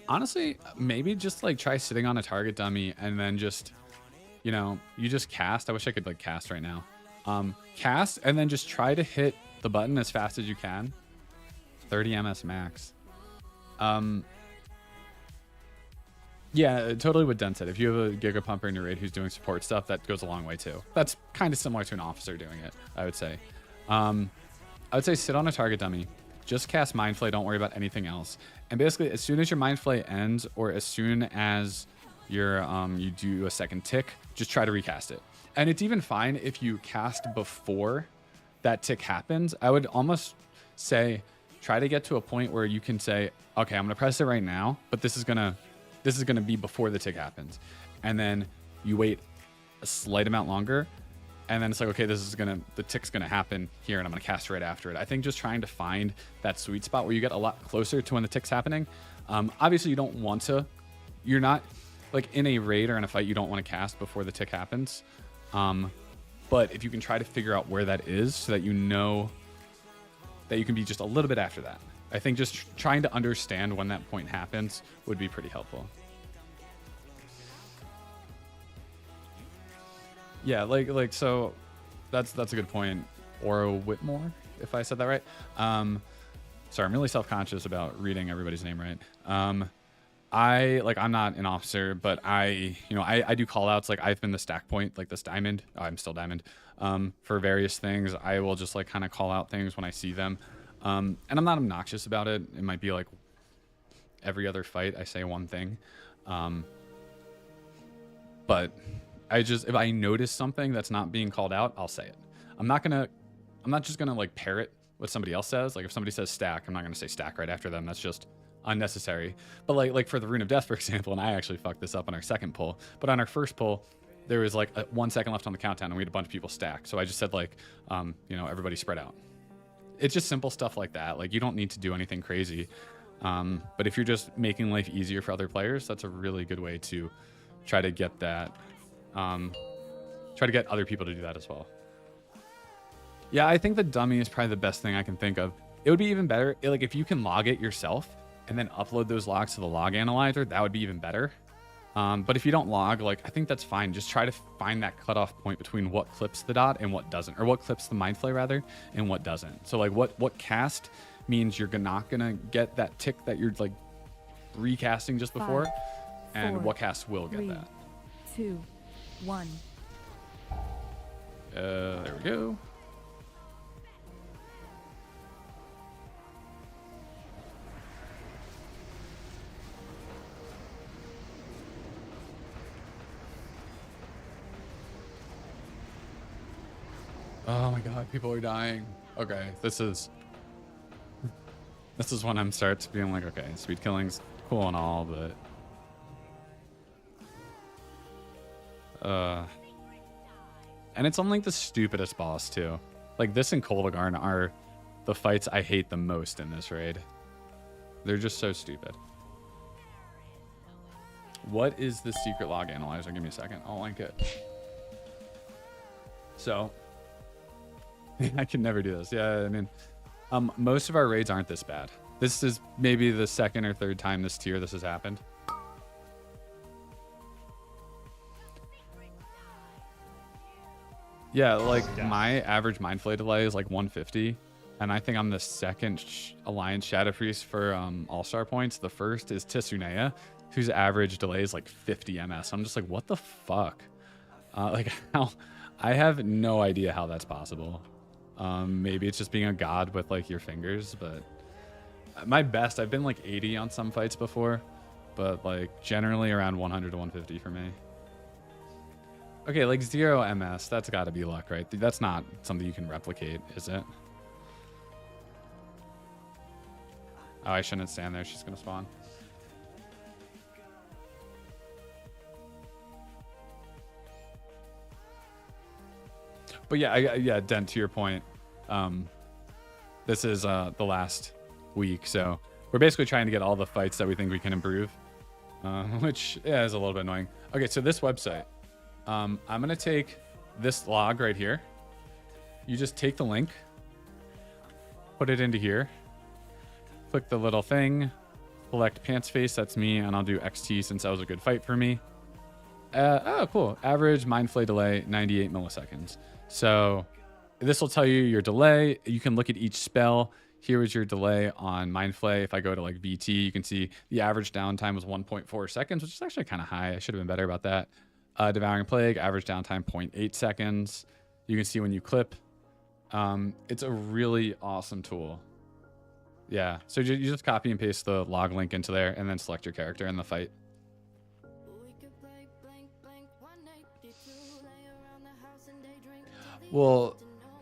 Honestly, maybe just like try sitting on a target dummy and then just, you know, you just cast. I wish I could like cast right now. Cast and then just try to hit the button as fast as you can. 30 ms max. Yeah, totally what Den said. If you have a Giga Pumper in your raid who's doing support stuff, that goes a long way too. That's kind of similar to an officer doing it, I would say. I would say sit on a target dummy. Just cast Mind Flay. Don't worry about anything else. And basically, as soon as your Mind Flay ends, or as soon as your you do a second tick, just try to recast it. And it's even fine if you cast before that tick happens. I would almost say try to get to a point where you can say, okay, I'm gonna press it right now, but this is gonna be before the tick happens. And then you wait a slight amount longer, and then it's like, okay, the tick's gonna happen here, and I'm gonna cast right after it. I think just trying to find that sweet spot where you get a lot closer to when the tick's happening. Obviously, you don't want to. You're not like in a raid or in a fight. You don't want to cast before the tick happens. But if you can try to figure out where that is, so that you know that you can be just a little bit after that. I think just trying to understand when that point happens would be pretty helpful. Yeah, so that's a good point. Oro Whitmore, if I said that right. Sorry, I'm really self-conscious about reading everybody's name right. I'm not an officer, but I do call outs. Like I've been the stack point, like this diamond. Oh, I'm still diamond. For various things, I will just like kind of call out things when I see them. And I'm not obnoxious about it. It might be like every other fight I say one thing. But if I notice something that's not being called out, I'll say it. I'm not just gonna like parrot what somebody else says. Like if somebody says stack, I'm not gonna say stack right after them. That's just unnecessary. But like for the Rune of Death, for example, and I actually fucked this up on our second pull, but on our first pull, there was like 1 second left on the countdown and we had a bunch of people stack. So I just said like, everybody spread out. It's just simple stuff like that. Like you don't need to do anything crazy. But if you're just making life easier for other players, that's a really good way to try to get that, try to get other people to do that as well. Yeah, I think the dummy is probably the best thing I can think of. It would be even better, like if you can log it yourself and then upload those logs to the log analyzer, that would be even better. But if you don't log, like I think that's fine. Just try to find that cutoff point between what clips the dot and what doesn't, or what clips the Mind Flay rather, and what doesn't. So like what cast means you're not gonna get that tick that you're like recasting just before, 5, and 4, what cast will get 3, that. 2, 1. There we go. Oh my god, people are dying. Okay, this is when I'm starts being like, okay, speed killing's cool and all, but and it's on like the stupidest boss too. Like this and Koldagarn are the fights I hate the most in this raid. They're just so stupid. What is the secret log analyzer? Give me a second. I'll link it. So I can never do this. Yeah, I mean, most of our raids aren't this bad. This is maybe the second or third time this tier this has happened. Yeah, like my average Mind Flay delay is like 150, and I think I'm the second Alliance Shadow Priest for All-Star points. The first is Tsunea, whose average delay is like 50 ms. I'm just like, what the fuck? Like how? I have no idea how that's possible. Maybe it's just being a god with like your fingers, but my best, I've been like 80 on some fights before, but like generally around 100 to 150 for me. Okay, like 0 ms, that's got to be luck, right? That's not something you can replicate, is it? Oh, I shouldn't stand there. She's gonna spawn. But yeah, yeah, Dent, to your point, this is the last week, so we're basically trying to get all the fights that we think we can improve, which yeah, is a little bit annoying. Okay, so this website, I'm gonna take this log right here. You just take the link, put it into here, click the little thing, Select pants face, that's me, and I'll do XT since that was a good fight for me. Oh, cool. Average mind flay delay, 98 milliseconds. So this will tell you your delay. You can look at each spell. Here is your delay on mind flay. If I go to like VT, you can see the average downtime was 1.4 seconds, which is actually kind of high. I should have been better about that. Devouring Plague, average downtime 0.8 seconds. You can see when you clip. It's a really awesome tool. Yeah, so you just copy and paste the log link into there and then select your character in the fight. Well,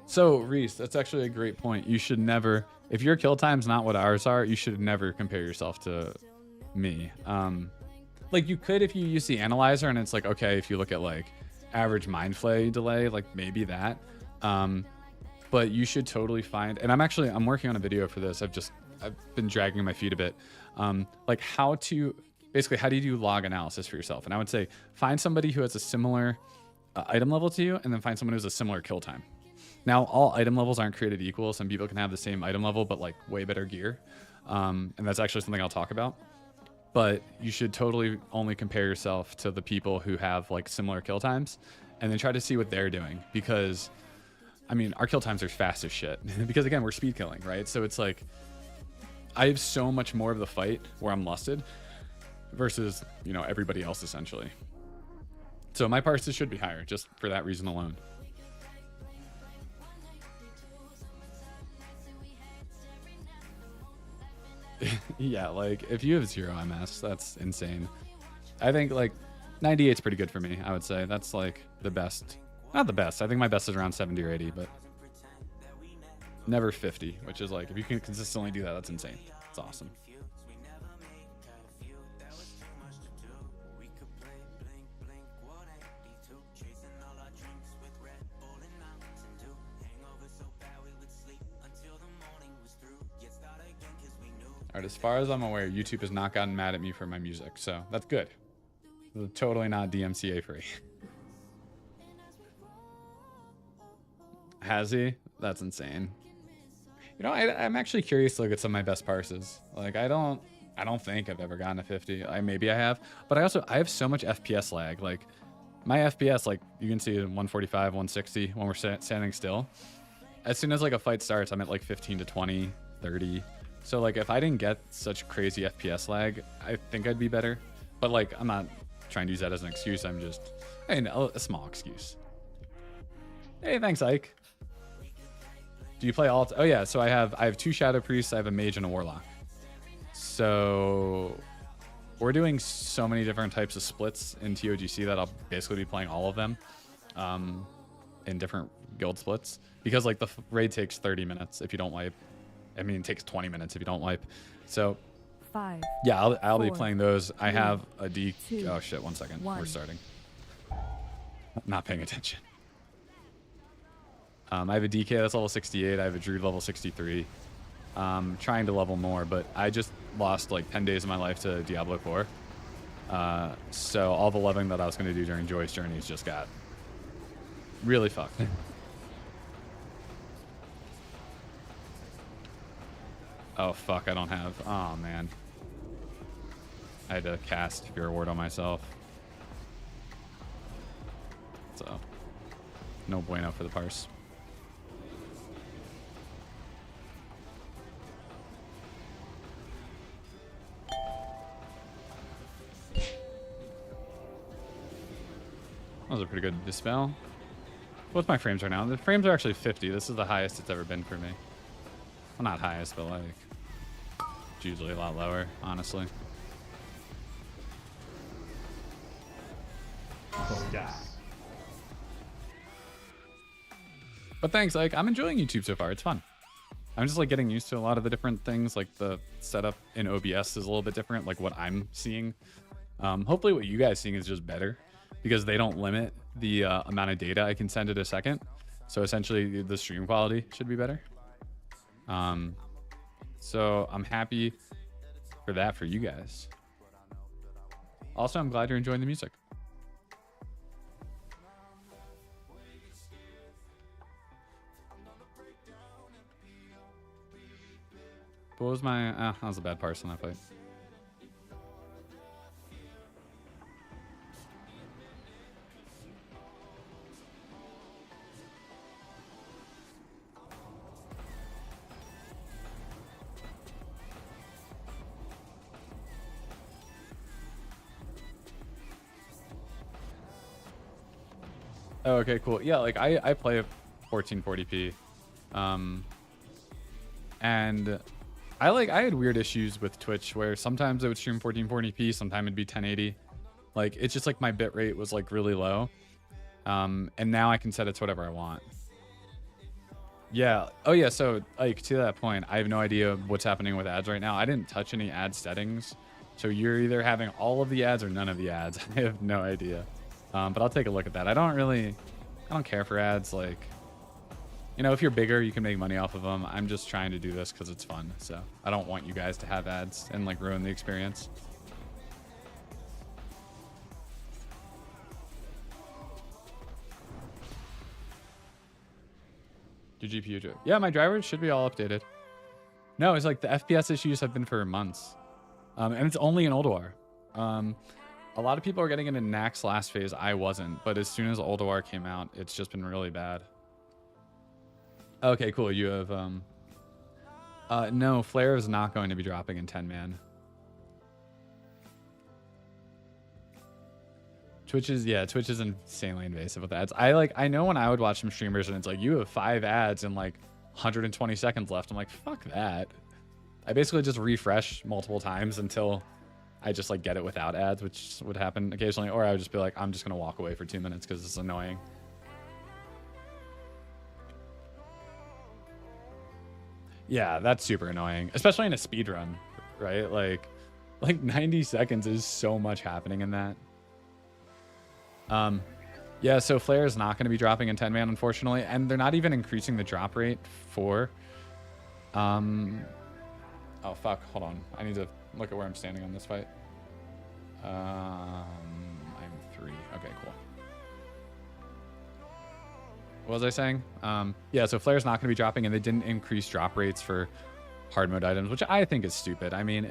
so Reese, that's actually a great point. You should never, if your kill time's not what ours are, you should never compare yourself to me. Like you could if you use the analyzer and it's like, okay, if you look at like average mind flay delay, like maybe that. But you should totally find, and I'm working on a video for this. I've been dragging my feet a bit. Like how do you do log analysis for yourself? And I would say find somebody who has a similar item level to you, and then find someone who has a similar kill time. Now, all item levels aren't created equal. Some people can have the same item level, but like way better gear. And that's actually something I'll talk about. But you should totally only compare yourself to the people who have like similar kill times, and then try to see what they're doing. Because, I mean, our kill times are fast as shit. Because again, we're speed killing, right? So it's like, I have so much more of the fight where I'm lusted versus, you know, everybody else essentially. So my parses should be higher just for that reason alone. Yeah, like if you have 0 MS, that's insane. I think like 98 is pretty good for me. I would say that's like the best. Not the best. I think my best is around 70 or 80, but never 50, which is like if you can consistently do that, that's insane. It's awesome. All right, as far as I'm aware, YouTube has not gotten mad at me for my music, so that's good. It's totally not DMCA free. Has he? That's insane. You know, I'm actually curious to look at some of my best parses. Like, I don't think I've ever gotten a 50. Maybe I have, but I have so much FPS lag. Like, my FPS, like you can see 145, 160 when we're standing still. As soon as like a fight starts, I'm at like 15 to 20, 30. So like if I didn't get such crazy FPS lag, I think I'd be better. But like I'm not trying to use that as an excuse. I'm just a small excuse. Hey, thanks, Ike. Do you play alt? Oh yeah, so I have 2 Shadow Priests, I have a Mage and a Warlock. So we're doing so many different types of splits in TOGC that I'll basically be playing all of them in different guild splits. Because like the raid takes 30 minutes if you don't wipe. I mean, it takes 20 minutes if you don't wipe. So 5. Yeah, I'll be 4, playing those. I 3, have a D. 2, Oh shit! 1 second. 1. We're starting. Not paying attention. I have a DK that's level 68. I have a Druid level 63. Trying to level more, but I just lost like 10 days of my life to Diablo 4. So all the leveling that I was going to do during Joy's Journeys just got really fucked. Oh fuck, I don't have. Oh man. I had to cast Fear Ward on myself. So, no bueno for the parse. That was a pretty good dispel. What's my frames right now? The frames are actually 50. This is the highest it's ever been for me. Well, not highest, but like, it's usually a lot lower, honestly. Oh, yes. But thanks, like, I'm enjoying YouTube so far. It's fun. I'm just like getting used to a lot of the different things. Like the setup in OBS is a little bit different, like what I'm seeing. Hopefully what you guys seeing is just better because they don't limit the amount of data I can send in a second. So essentially the stream quality should be better. So I'm happy for that for you guys. Also, I'm glad you're enjoying the music. What was my... that was a bad parse on that fight. Oh, okay, cool. Yeah, like I play 1440p. And I had weird issues with Twitch where sometimes I would stream 1440p, sometimes it'd be 1080. Like it's just like my bit rate was like really low. And now I can set it to whatever I want. Yeah. Oh yeah, so like to that point, I have no idea what's happening with ads right now. I didn't touch any ad settings. So you're either having all of the ads or none of the ads. I have no idea. But I'll take a look at that. I don't care for ads. Like, you know, if you're bigger, you can make money off of them. I'm just trying to do this because it's fun. So I don't want you guys to have ads and like ruin the experience. Your GPU, yeah, my drivers should be all updated. No, it's like the FPS issues have been for months. And it's only in Ulduar. A lot of people are getting into Naxx last phase. I wasn't, but as soon as Ulduar came out, it's just been really bad. Okay, cool. You have no, Flare is not going to be dropping in 10-man. Twitch is insanely invasive with ads. I know when I would watch some streamers and it's like, you have 5 ads and like 120 seconds left. I'm like, fuck that. I basically just refresh multiple times until I just like get it without ads, which would happen occasionally. Or I would just be like, I'm just gonna walk away for 2 minutes because it's annoying. Yeah, that's super annoying, especially in a speed run, right? Like 90 seconds is so much happening in that. Yeah, so Flare is not going to be dropping in 10-man, unfortunately, and they're not even increasing the drop rate for... Oh, fuck. Hold on. I need to look at where I'm standing on this fight. I'm 3. Okay, cool. What was I saying? Yeah, so Flare's not going to be dropping, and they didn't increase drop rates for hard mode items, which I think is stupid. I mean,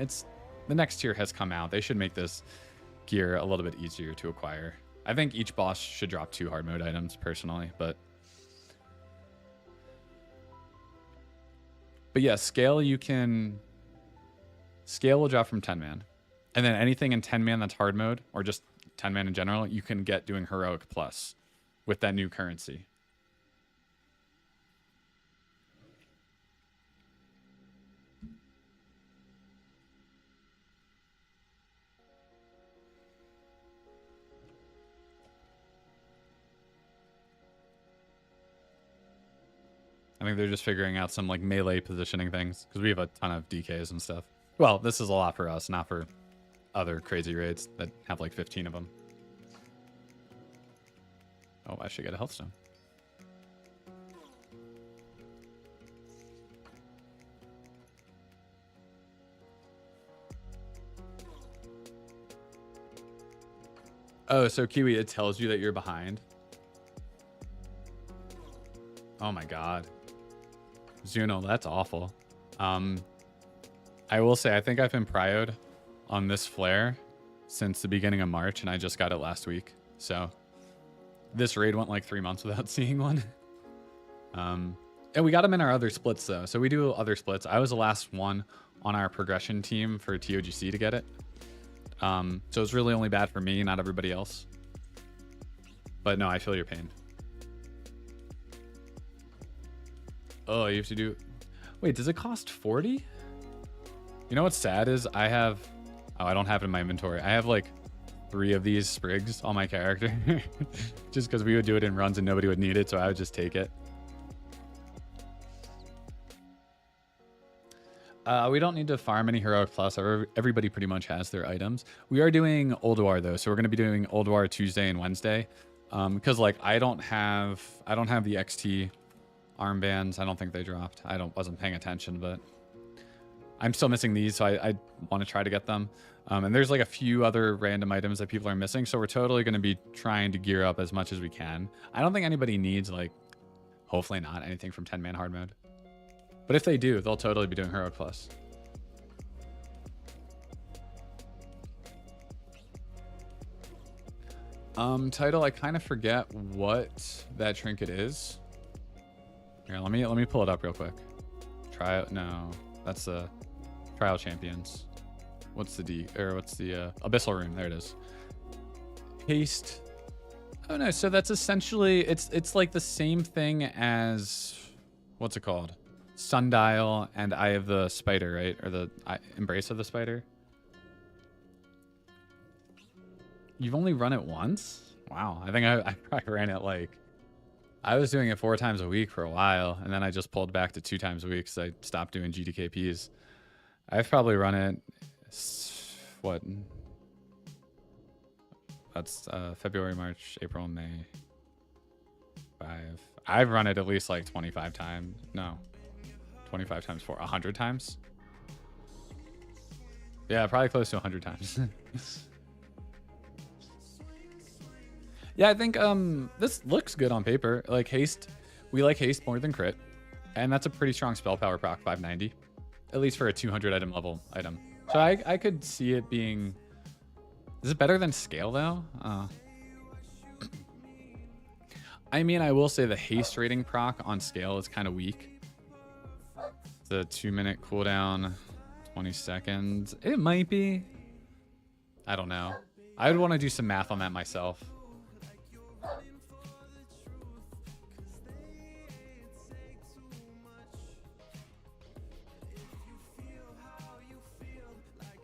the next tier has come out. They should make this gear a little bit easier to acquire. I think each boss should drop 2 hard mode items personally, but yeah, scale will drop from 10-man. And then anything in 10-man that's hard mode or just 10-man in general, you can get doing heroic plus with that new currency. I think they're just figuring out some like melee positioning things because we have a ton of DKs and stuff. Well, this is a lot for us, not for other crazy raids that have like 15 of them. Oh, I should get a health stone. Oh, so Kiwi, it tells you that you're behind. Oh my god. Zuno, that's awful. I will say, I think I've been prioed on this flare since the beginning of March, and I just got it last week. So this raid went like 3 months without seeing one. And we got them in our other splits though. So we do other splits. I was the last one on our progression team for TOGC to get it. So it's really only bad for me, not everybody else. But no, I feel your pain. Oh, you have to do... Wait, does it cost 40? You know what's sad is I have... Oh, I don't have it in my inventory. I have like 3 of these sprigs on my character. Just because we would do it in runs and nobody would need it, so I would just take it. We don't need to farm any Heroic Plus. Everybody pretty much has their items. We are doing Ulduar though, so we're going to be doing Ulduar Tuesday and Wednesday. Because like I don't have the XT armbands. I don't think they dropped. Wasn't paying attention, but I'm still missing these, so I want to try to get them. And there's like a few other random items that people are missing, so we're totally going to be trying to gear up as much as we can. I don't think anybody needs like, hopefully not, anything from 10-man hard mode. But if they do, they'll totally be doing Heroic Plus. Title, I kind of forget what that trinket is. Here, let me pull it up real quick. No, that's the Trial Champions. What's the Abyssal Rune? There it is. Paste. Oh no, so that's essentially it's like the same thing as what's it called? Sundial and Eye of the Spider, right? Or the Embrace of the Spider. You've only run it once? Wow, I think I probably ran it like I was doing it 4 times a week for a while, and then I just pulled back to 2 times a week because I stopped doing GDKPs. I've probably run it what? That's February, March, April, May. 5. I've run it at least like 25 times. No. 25 times 4. 100 times? Yeah, probably close to 100 times. Yeah, I think this looks good on paper. Like haste, we like haste more than crit. And that's a pretty strong spell power proc, 590. At least for a 200 item level item. So I could see it being... Is it better than scale though? I mean, I will say the haste rating proc on scale is kind of weak. The 2-minute cooldown, 20 seconds. It might be. I don't know. I would want to do some math on that myself.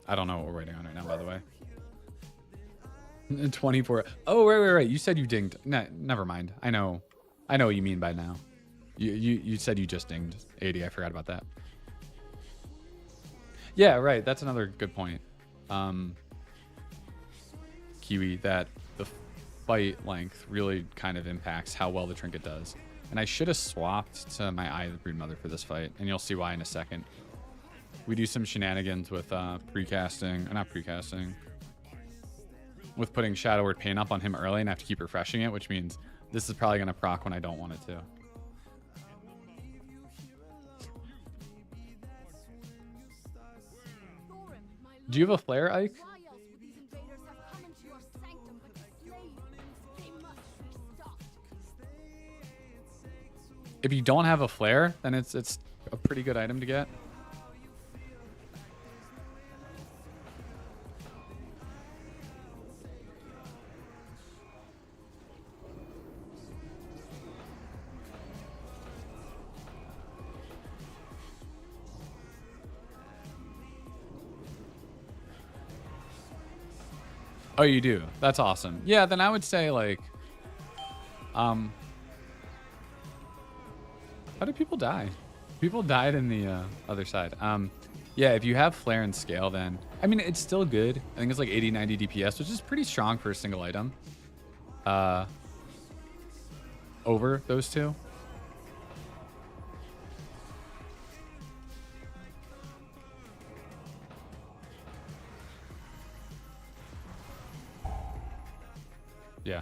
I don't know what we're waiting on right now, by the way. 24. Oh, right. You said you dinged. Nah, never mind. I know what you mean by now. You said you just dinged 80. I forgot about that. Yeah, right. That's another good point. Kiwi, that the fight length really kind of impacts how well the trinket does. And I should have swapped to my Eye of the Broodmother for this fight, and you'll see why in a second. We do some shenanigans with precasting, or not precasting, with putting Shadow Word Pain up on him early and I have to keep refreshing it, which means this is probably going to proc when I don't want it to. Do you have a flare, Ike? If you don't have a flare, then it's a pretty good item to get. Oh, you do? That's awesome. Yeah, then I would say, like, how did people die? People died in the other side. Yeah, if you have flare and scale, then, I mean, it's still good. I think it's like 80, 90 DPS, which is pretty strong for a single item. Over those two. Yeah.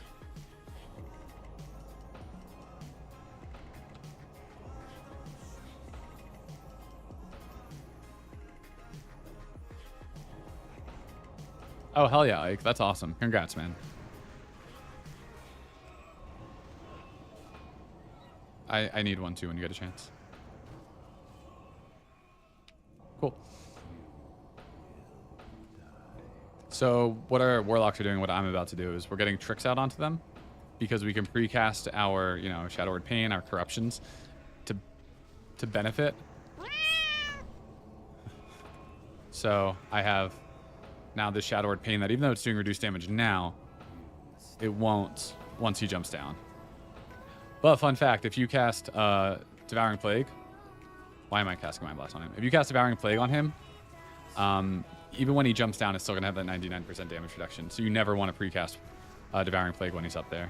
Oh, hell yeah, Ike. That's awesome. Congrats, man. I need one too when you get a chance. Cool. So what our warlocks are doing, what I'm about to do, is we're getting tricks out onto them because we can precast our, you know, Shadow Word Pain, our corruptions to benefit. So I have now this Shadow Word Pain that even though it's doing reduced damage now, it won't once he jumps down. But fun fact, if you cast Devouring Plague, why am I casting Mind Blast on him? If you cast Devouring Plague on him, even when he jumps down, it's still going to have that 99% damage reduction. So you never want to precast Devouring Plague when he's up there.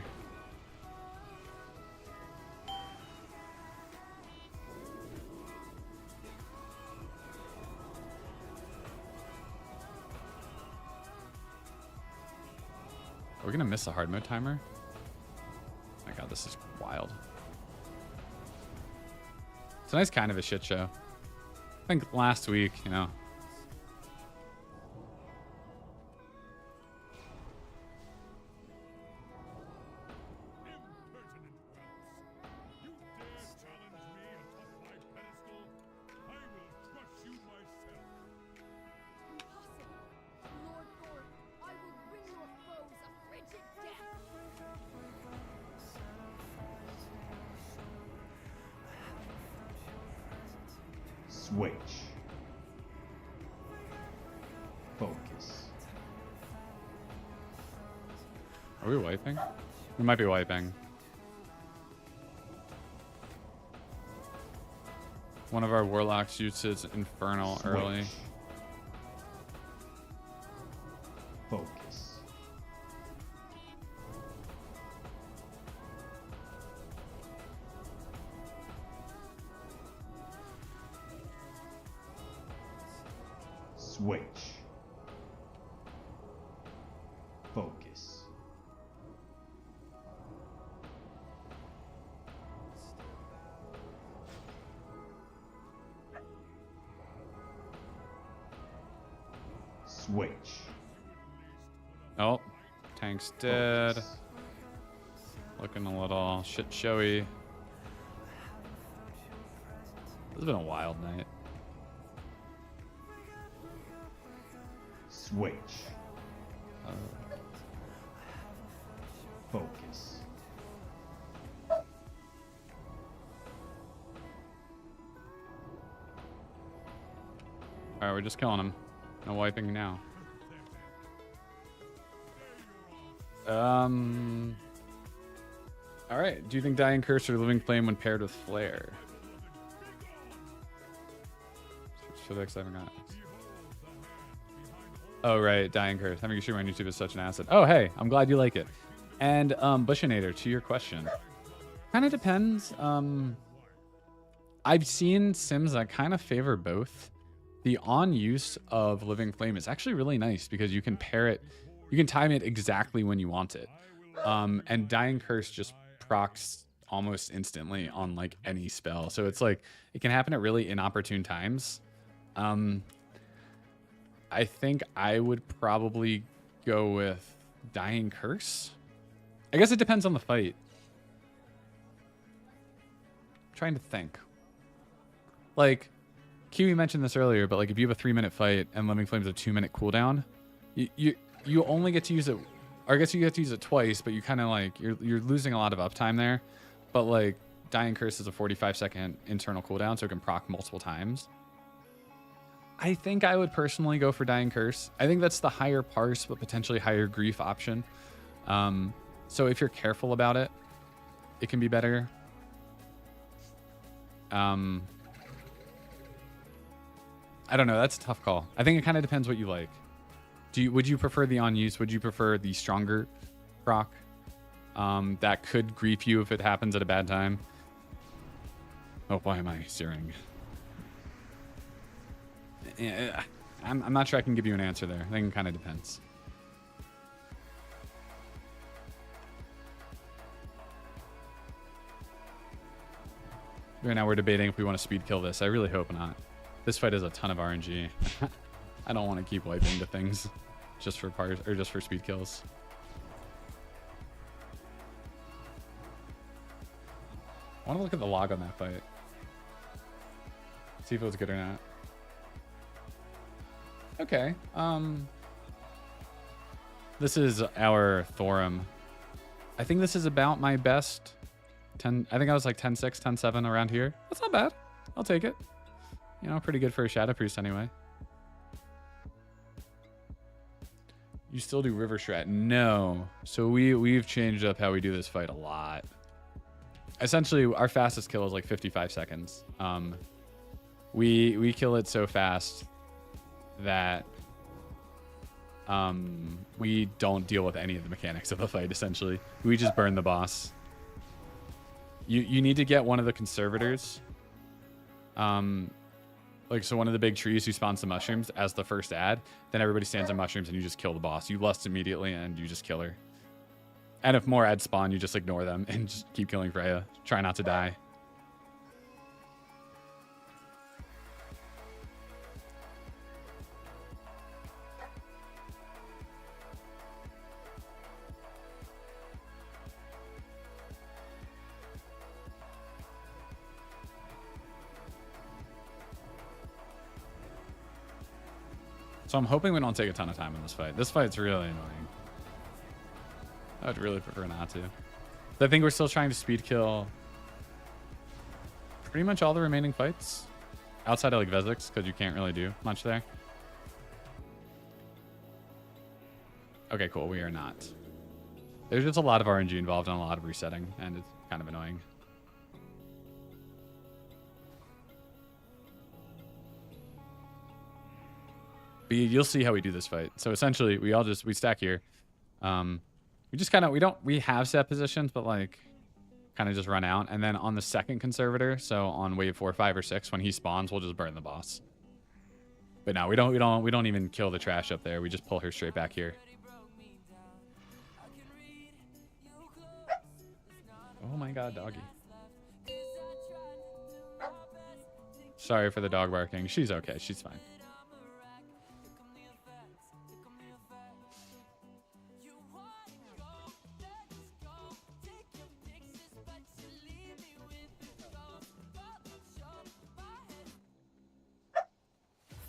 Are we going to miss a hard mode timer? Oh my god, this is wild. Tonight's kind of a shit show. I think last week, you know, Switch. Focus. Are we wiping? We might be wiping. One of our warlocks uses Infernal Switch. early. Focus. Switch. Focus. Switch. Oh, tank's dead. Focus. Looking a little shit showy. This has been a wild night. Switch. Focus. Alright, we're just killing him. No wiping now. Alright, do you think Dying Curse or Living Flame when paired with Flare? For the I haven't got. Oh, right, Dying Curse. Having a stream on YouTube is such an asset. Oh, hey, I'm glad you like it. And Bushinator, to your question. Kind of depends. I've seen sims that kind of favor both. The on use of Living Flame is actually really nice because you can pair it, you can time it exactly when you want it. And Dying Curse just procs almost instantly on like any spell. So it's like, it can happen at really inopportune times. I think I would probably go with Dying Curse. I guess it depends on the fight. I'm trying to think. Like, Kiwi mentioned this earlier, but like if you have a 3-minute fight and Living Flame's a 2-minute cooldown, you only get to use it, or I guess you get to use it twice, but you kind of like you're losing a lot of uptime there. But like Dying Curse is a 45-second internal cooldown, so it can proc multiple times. I think I would personally go for Dying Curse. I think that's the higher parse, but potentially higher grief option. So if you're careful about it, it can be better. I don't know. That's a tough call. I think it kind of depends what you like. Would you prefer the on use? Would you prefer the stronger proc that could grief you if it happens at a bad time? Oh, why am I searing? Yeah, I'm not sure I can give you an answer there. I think it kind of depends. Right now we're debating if we want to speed kill this. I really hope not. This fight has a ton of RNG. I don't want to keep wiping to things just for parts or just for speed kills. I want to look at the log on that fight. See if it was good or not. Okay. This is our Thorum. I think this is about my best 10. I think I was like 10-6, 10-7 around here. That's not bad. I'll take it. You know, pretty good for a Shadow Priest anyway. You still do River Shred? No. So we've changed up how we do this fight a lot. Essentially, our fastest kill is like 55 seconds. We kill it so fast that we don't deal with any of the mechanics of the fight. Essentially, we just burn the boss. You need to get one of the conservators. Like, so one of the big trees who spawns the mushrooms as the first ad, then everybody stands on mushrooms and you just kill the boss. You lust immediately and you just kill her. And if more ads spawn, you just ignore them and just keep killing Freya. Try not to die. So I'm hoping we don't take a ton of time in this fight. This fight's really annoying. I would really prefer not to. But I think we're still trying to speed kill pretty much all the remaining fights. Outside of like Vesix, because you can't really do much there. Okay, cool. We are not. There's just a lot of RNG involved and a lot of resetting, and it's kind of annoying. But you'll see how we do this fight. So essentially, we stack here. We just kind of we have set positions, but like kind of just run out. And then on the second conservator, so on wave 4, 5, or 6, when he spawns, we'll just burn the boss. But no, we don't even kill the trash up there. We just pull her straight back here. Oh my god, doggy. Sorry for the dog barking. She's okay. She's fine.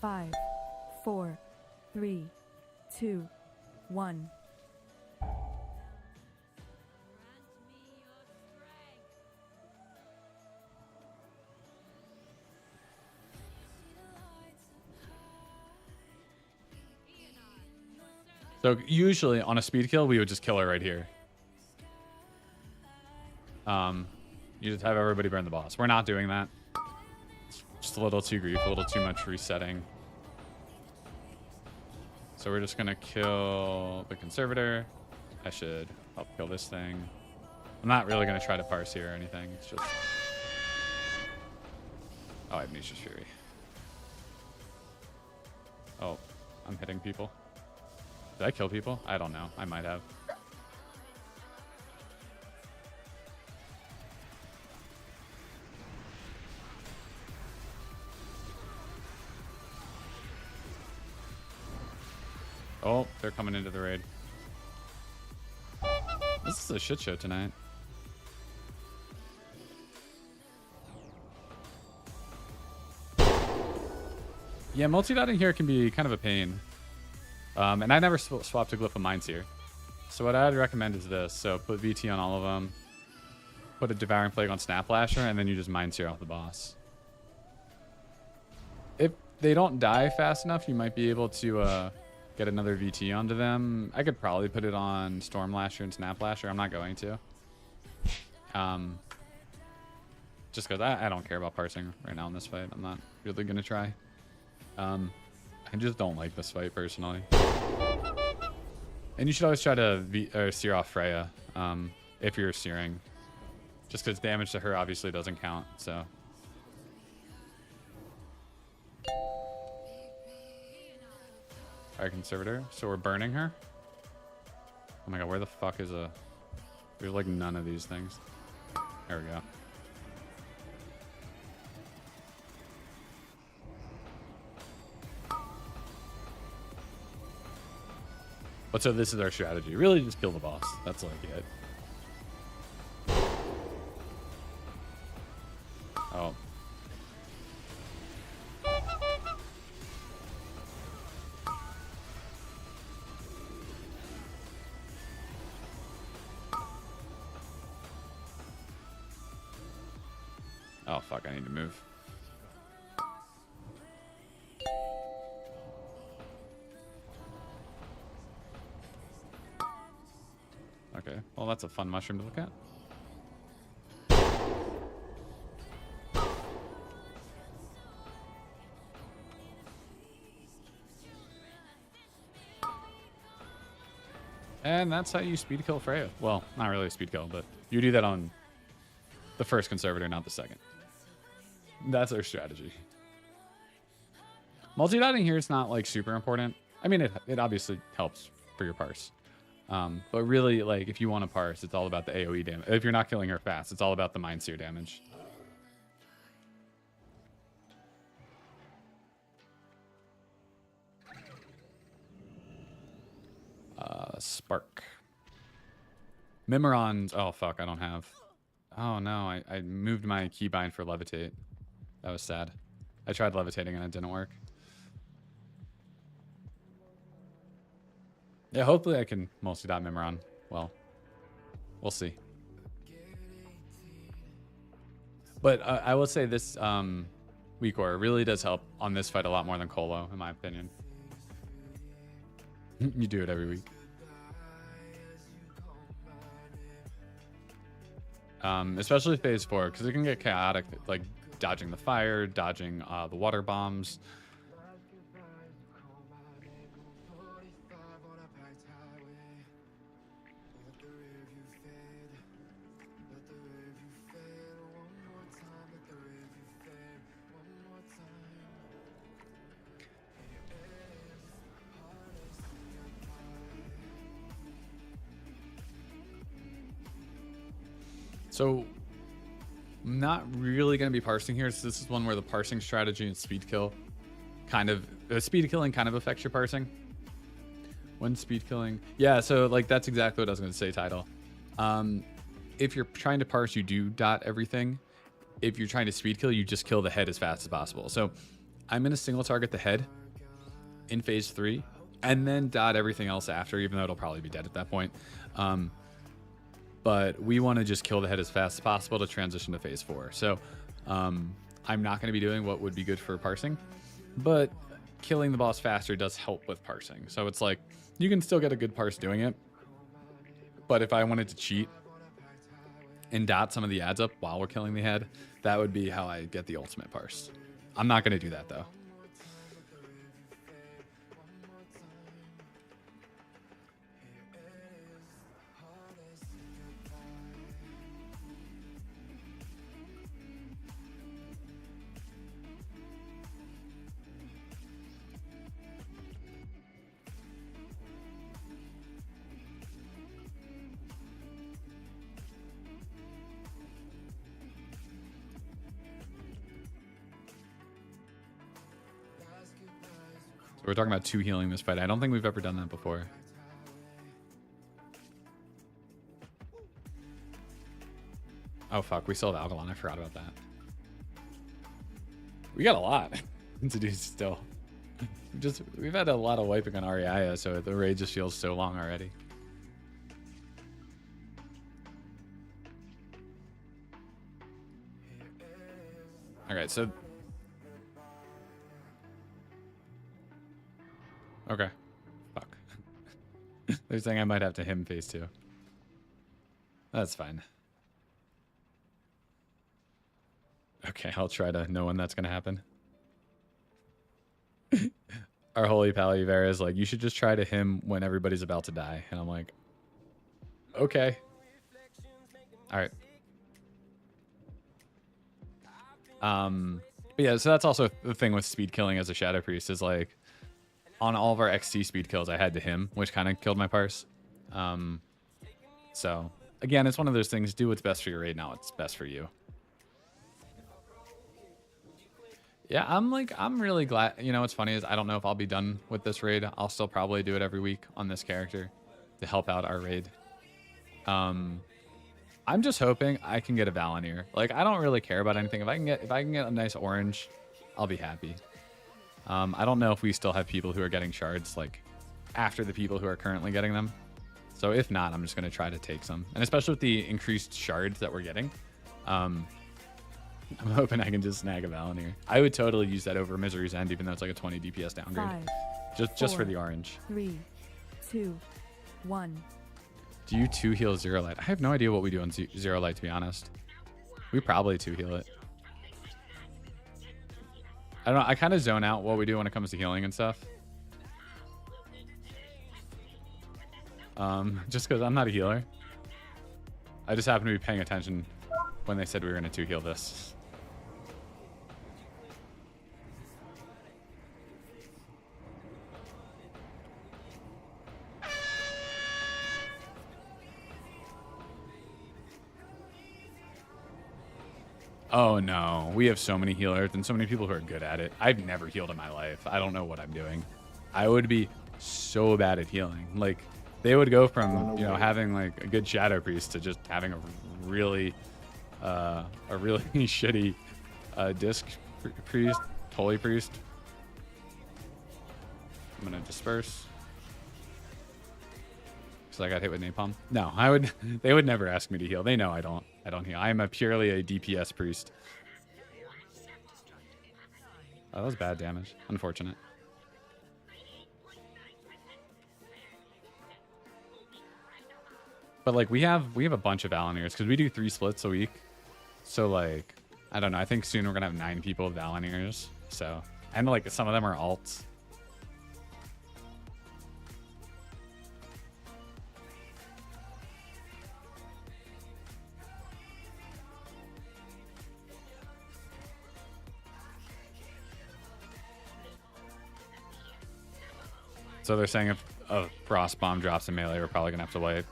Five, 4, 3, 2, 1. So usually on a speed kill, we would just kill her right here. You just have everybody burn the boss. We're not doing that. It's just a little too grief, a little too much resetting. So we're just gonna kill the conservator. I should help kill this thing. I'm not really gonna try to parse here or anything. It's just... Oh, I have Nature's Fury. Oh, I'm hitting people. Did I kill people? I don't know. I might have. Oh, they're coming into the raid. This is a shit show tonight. Yeah, multi-dotting here can be kind of a pain. And I never swapped a Glyph of Mines here. So what I'd recommend is this. So put VT on all of them. Put a Devouring Plague on Snaplasher, and then you just Mind Sear off the boss. If they don't die fast enough, you might be able to get another VT onto them. I could probably put it on Stormlasher and Snaplasher. I'm not going to. Just because I don't care about parsing right now in this fight. I'm not really going to try. I just don't like this fight personally. And you should always try to sear off Freya if you're searing. Just because damage to her obviously doesn't count, so. Alright, Conservator. So we're burning her? Oh my god, where the fuck is a... There's like none of these things. There we go. But so this is our strategy. Really just kill the boss. That's like it. Oh. Oh fuck, I need to move. Okay, well that's a fun mushroom to look at. And that's how you speed kill Freya. Well, not really a speed kill, but you do that on the first Conservator, not the second. That's our strategy. Multi-dotting here is not like super important. I mean, it obviously helps for your parse. But really, like, if you want to parse, it's all about the AoE damage. If you're not killing her fast, it's all about the Mind Sear damage. Spark. Mimorons. Oh, fuck, I don't have. Oh, no, I moved my keybind for Levitate. That was sad. I tried levitating and it didn't work. Yeah, hopefully I can multi-dot Mimiron. Well, we'll see. But I will say this, Weak Aura really does help on this fight a lot more than Colo, in my opinion. You do it every week. Especially phase 4, because it can get chaotic, like dodging the fire, dodging the water bombs. So, I'm not really going to be parsing here. So this is one where the parsing strategy and speed kill speed killing kind of affects your parsing. When speed killing, yeah. So like that's exactly what I was going to say. Title. If you're trying to parse, you do dot everything. If you're trying to speed kill, you just kill the head as fast as possible. So I'm going to single target the head in phase 3, and then dot everything else after, even though it'll probably be dead at that point. But we want to just kill the head as fast as possible to transition to phase 4. So I'm not going to be doing what would be good for parsing, but killing the boss faster does help with parsing. So it's like you can still get a good parse doing it, but if I wanted to cheat and dot some of the ads up while we're killing the head, that would be how I get the ultimate parse. I'm not going to do that though. So we're talking about 2 healing this fight. I don't think we've ever done that before. Oh fuck, we still have Algalon. I forgot about that. We got a lot to do still. We've had a lot of wiping on Ariaya, so the raid just feels so long already. Alright, so okay. Fuck. They're saying I might have to him phase 2. That's fine. Okay, I'll try to know when that's going to happen. Our holy pally Vera is like, you should just try to him when everybody's about to die. And I'm like, okay. All right. But yeah, so that's also the thing with speed killing as a Shadow Priest is like, on all of our XT speed kills, I had to him, which kind of killed my parse. So again, it's one of those things, do what's best for your raid, not what's best for you. Yeah, I'm really glad. You know, what's funny is I don't know if I'll be done with this raid. I'll still probably do it every week on this character to help out our raid. I'm just hoping I can get a Valenier. Like, I don't really care about anything. If I can get a nice orange, I'll be happy. I don't know if we still have people who are getting shards like after the people who are currently getting them. So if not, I'm just going to try to take some. And especially with the increased shards that we're getting, I'm hoping I can just snag a Valenier. I would totally use that over Misery's End, even though it's like a 20 DPS downgrade. 5, just 4, for the orange. 3, 2, 1. Do you 2 heal Zero Light? I have no idea what we do on Zero Light, to be honest. We probably 2 heal it. I don't know. I kind of zone out what we do when it comes to healing and stuff. Just because I'm not a healer. I just happen to be paying attention when they said we were going to 2 heal this. Oh no, we have so many healers and so many people who are good at it. I've never healed in my life. I don't know what I'm doing. I would be so bad at healing. Like, they would go from, you know, having like a good Shadow Priest to just having a really shitty disc priest, holy priest. I'm gonna disperse. So I got hit with napalm. No, they would never ask me to heal. They know I don't heal. I am purely a DPS priest. Oh, that was bad damage. Unfortunate. But like we have a bunch of Valeniers because we do 3 splits a week. So like I don't know. I think soon we're gonna have 9 people with Valeniers. So and like some of them are alts. So they're saying if a frost bomb drops in melee, we're probably gonna have to wipe.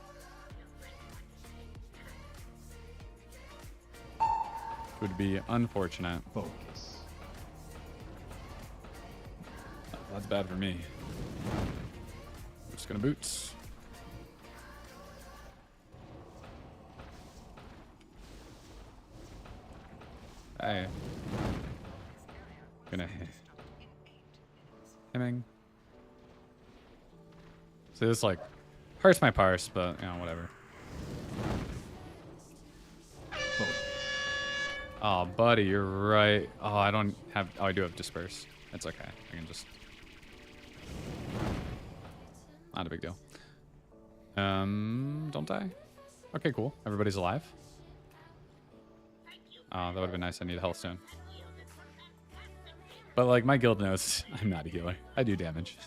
Would be unfortunate. Focus. That's bad for me. I'm just gonna boots. Hey. Gonna hemming. So this like hurts my parse, but you know, whatever. Focus. Oh, buddy, you're right. Oh, I don't have. Oh, I do have disperse. It's okay. I can just. Not a big deal. Don't die. Okay, cool. Everybody's alive. Oh, that would have been nice. I need a health stone. But like my guild knows I'm not a healer. I do damage.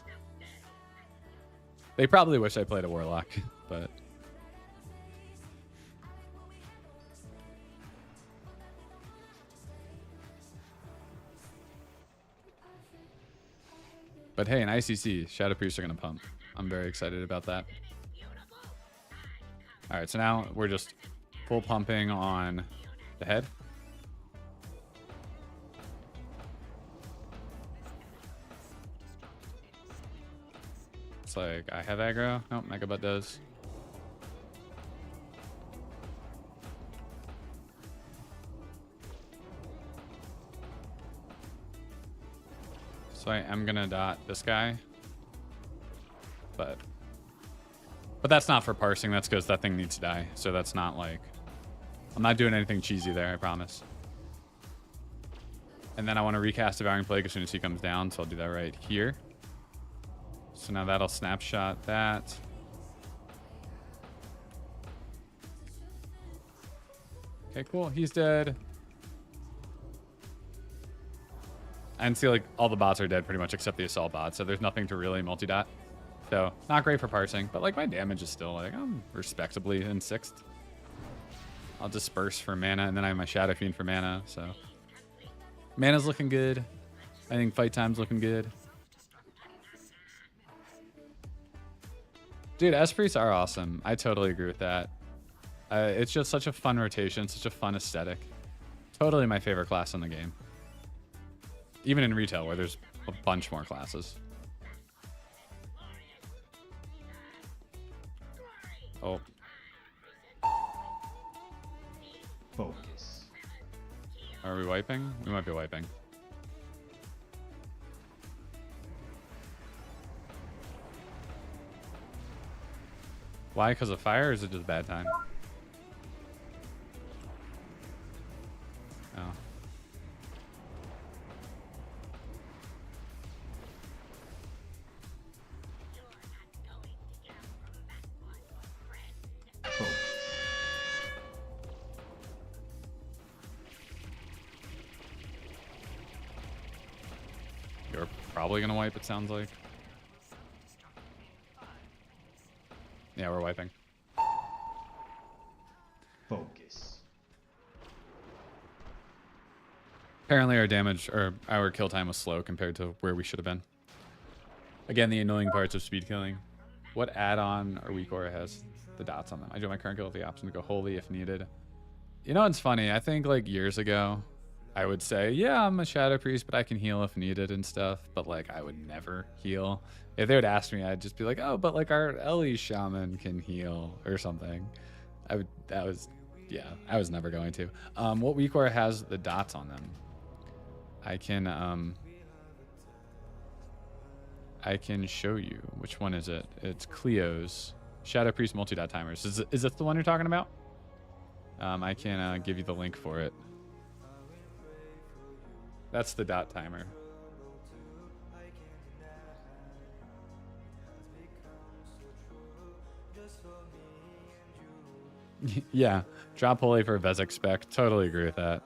They probably wish I played a warlock, but. But hey, in ICC, Shadow Priests are going to pump. I'm very excited about that. All right, so now we're just full pumping on the head. It's like, I have aggro. Nope, Megabutt does. So I am gonna dot this guy, but that's not for parsing. That's because that thing needs to die. So that's not like, I'm not doing anything cheesy there, I promise. And then I want to recast Devouring Plague as soon as he comes down, so I'll do that right here. So now that'll snapshot that. Okay, cool. He's dead. And see, like, all the bots are dead pretty much except the assault bot, so there's nothing to really multi-dot. So, not great for parsing, but, like, my damage is still, like, I'm respectably in 6th. I'll disperse for mana, and then I have my Shadow Fiend for mana, so. Mana's looking good. I think fight time's looking good. Dude, S-Priests are awesome. I totally agree with that. It's just such a fun rotation, such a fun aesthetic. Totally my favorite class in the game. Even in retail, where there's a bunch more classes. Oh. Focus. Are we wiping? We might be wiping. Why? Because of fire, or is it just bad time? Oh. Focus. You're probably gonna wipe, it sounds like. Yeah, we're wiping. Focus. Apparently our damage, or our kill time was slow compared to where we should have been. Again, the annoying parts of speed killing. What add-on or weak aura has the dots on them? I do my current guild with the option to go holy if needed. You know, it's funny. I think like years ago, I would say, yeah, I'm a Shadow Priest, but I can heal if needed and stuff. But like, I would never heal. If they would ask me, I'd just be like, oh, but like our Ellie Shaman can heal or something. I was never going to. What weak aura has the dots on them? I can show you. Which one is it? It's Cleo's Shadow Priest multi-dot timers. Is this the one you're talking about? I can give you the link for it. That's the dot timer. Yeah, drop Holy for Vezek spec. Totally agree with that.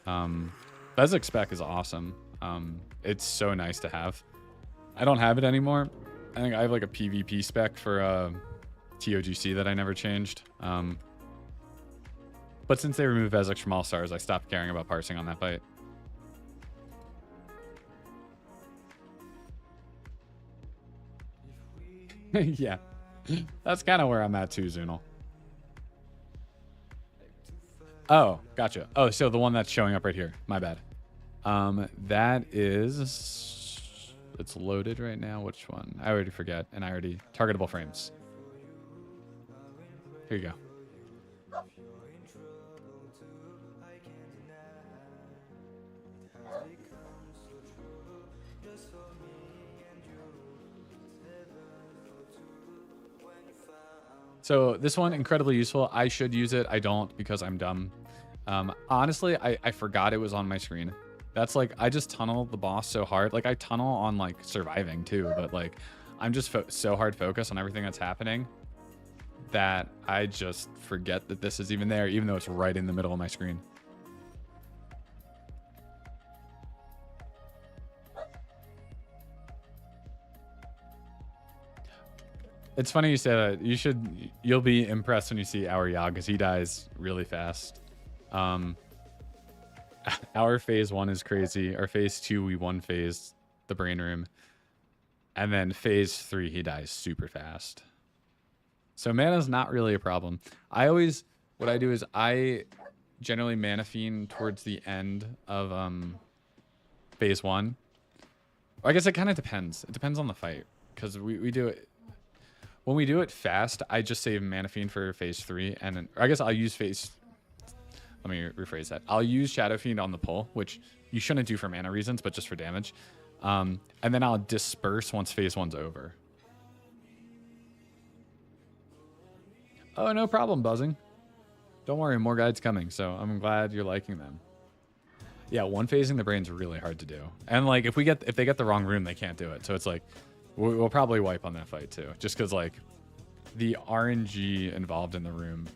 Vezek spec is awesome. It's so nice to have. I don't have it anymore. I think I have like a PvP spec for TOGC that I never changed. But since they removed Vezek from All Stars, I stopped caring about parsing on that fight. Yeah, that's kind of where I'm at too, Zunal. Oh, gotcha. Oh, so the one that's showing up right here. My bad. That is... It's loaded right now. Which one? I already forget. And I already... Targetable frames. Here you go. So this one, incredibly useful. I should use it. I don't because I'm dumb. Honestly, I forgot it was on my screen. That's like, I just tunnel the boss so hard. Like I tunnel on like surviving too, but like I'm just so hard focused on everything that's happening that I just forget that this is even there, even though it's right in the middle of my screen. It's funny you say that. You'll be impressed when you see our Yag because he dies really fast. Our phase 1 is crazy. Our phase 2, we won phase, the brain room. And then phase 3, he dies super fast. So mana's not really a problem. What I do is I generally mana fiend towards the end of phase 1. Or I guess it kind of depends. It depends on the fight. Because we do it. When we do it fast, I just save Mana Fiend for phase 3, and then, or I guess I'll use let me rephrase that. I'll use Shadow Fiend on the pull, which you shouldn't do for mana reasons, but just for damage. And then I'll disperse once phase 1's over. Oh, no problem, Buzzing. Don't worry, more guides coming, so I'm glad you're liking them. Yeah, one phasing the brain's really hard to do. And like if they get the wrong rune, they can't do it. So it's like we'll probably wipe on that fight too, just because like the RNG involved in the room.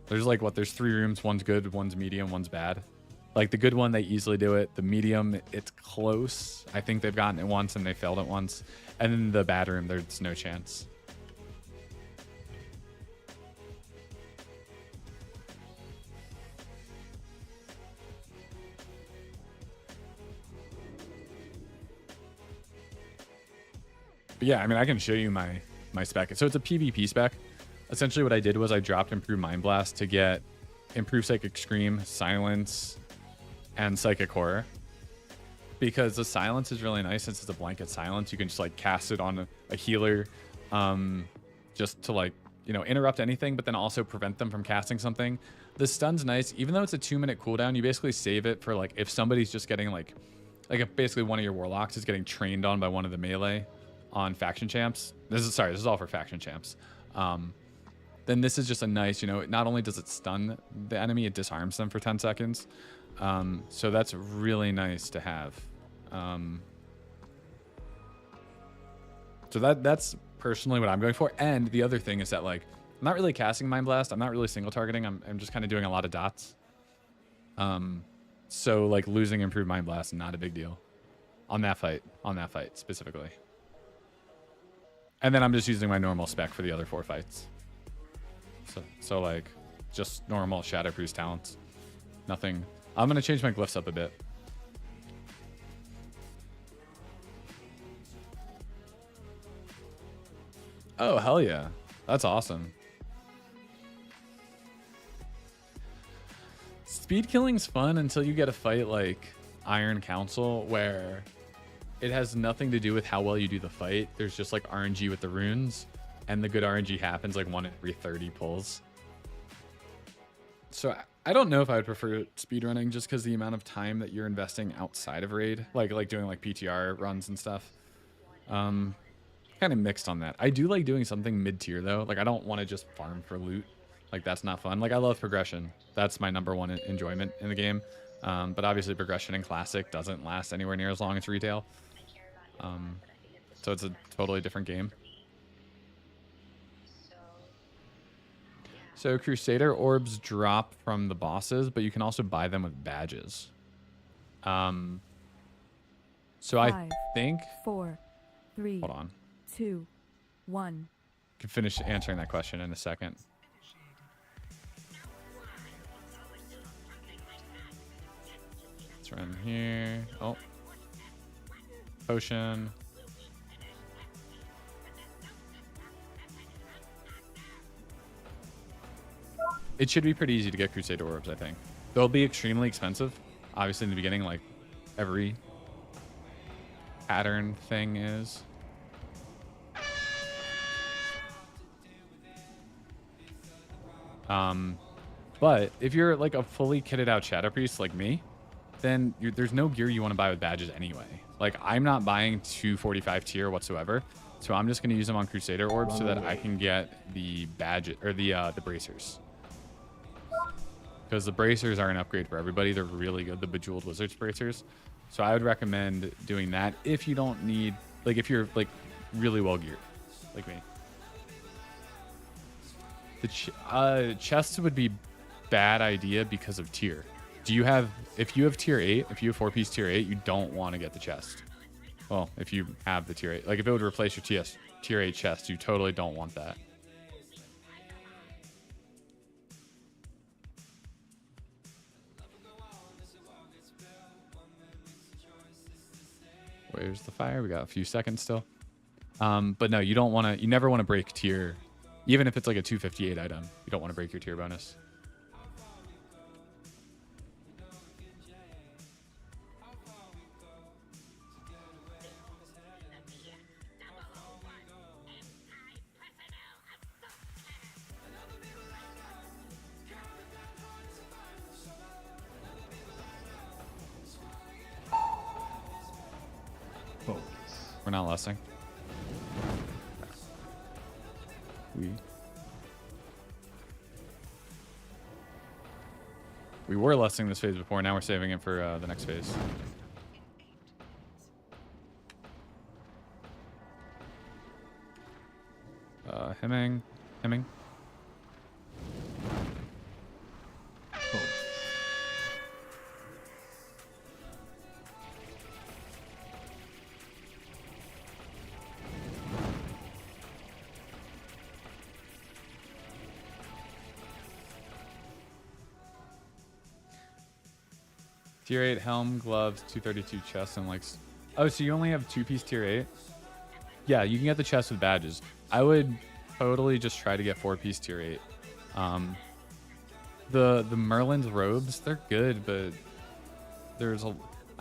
There's like there's 3 rooms. One's good, one's medium, one's bad. Like the good one, they easily do it. The medium, it's close. I think they've gotten it once and they failed it once. And then the bad room, there's no chance. But yeah, I mean, I can show you my spec. So it's a PvP spec. Essentially what I did was I dropped Improved Mind Blast to get Improved Psychic Scream, Silence, and Psychic Horror. Because the Silence is really nice since it's a blanket silence. You can just like cast it on a healer just to like, you know, interrupt anything, but then also prevent them from casting something. The stun's nice. Even though it's a 2-minute cooldown, you basically save it for like if somebody's just getting like if basically one of your warlocks is getting trained on by one of the melee on faction champs. This is all for faction champs. Then this is just a nice, you know, not only does it stun the enemy, it disarms them for 10 seconds. So that's really nice to have. So that's personally what I'm going for. And the other thing is that like, I'm not really casting Mind Blast. I'm not really single targeting. I'm just kind of doing a lot of dots. So like losing Improved Mind Blast, not a big deal on that fight specifically. And then I'm just using my normal spec for the other 4 fights. So like, just normal Shadow Priest talents. Nothing. I'm going to change my glyphs up a bit. Oh, hell yeah. That's awesome. Speed killing's fun until you get a fight like Iron Council where it has nothing to do with how well you do the fight. There's just like RNG with the runes, and the good RNG happens like 1 in every 30 pulls. So I don't know if I would prefer speedrunning just because the amount of time that you're investing outside of raid, like doing like PTR runs and stuff. Kind of mixed on that. I do like doing something mid-tier though. Like I don't want to just farm for loot. Like that's not fun. Like I love progression. That's my #1 enjoyment in the game. But obviously progression in classic doesn't last anywhere near as long as retail. So it's a totally different game. So Crusader orbs drop from the bosses, but you can also buy them with badges. So I Five, think, 4, 3, hold on, 2, 1. can finish answering that question in a second. Let's run here. Oh, potion. It should be pretty easy to get Crusader orbs, I think. They'll be extremely expensive, obviously in the beginning, like every pattern thing is. But if you're like a fully kitted out Shadow Priest like me, then there's no gear you want to buy with badges anyway. Like I'm not buying 245 tier whatsoever, so I'm just going to use them on Crusader orbs so that I can get the badge or the bracers. Because the bracers are an upgrade for everybody. They're really good, the Bejeweled Wizards bracers. So I would recommend doing that if you don't need, like if you're like really well geared, like me. The chests would be bad idea because of tier. If you have tier 8, if you have 4-piece tier 8, you don't want to get the chest. Well, if you have the tier 8, like if it would replace your tier 8 chest, you totally don't want that. Where's the fire? We got a few seconds still. But no, you never want to break tier. Even if it's like a 258 item, you don't want to break your tier bonus. Focus. We're not lusting. We were lusting this phase before. Now we're saving it for the next phase. Hemming. Focus. Tier 8 helm, gloves, 232 chests, and like... Oh, so you only have 2-piece tier 8? Yeah, you can get the chest with badges. I would totally just try to get 4-piece tier 8. The Merlin's robes, they're good, but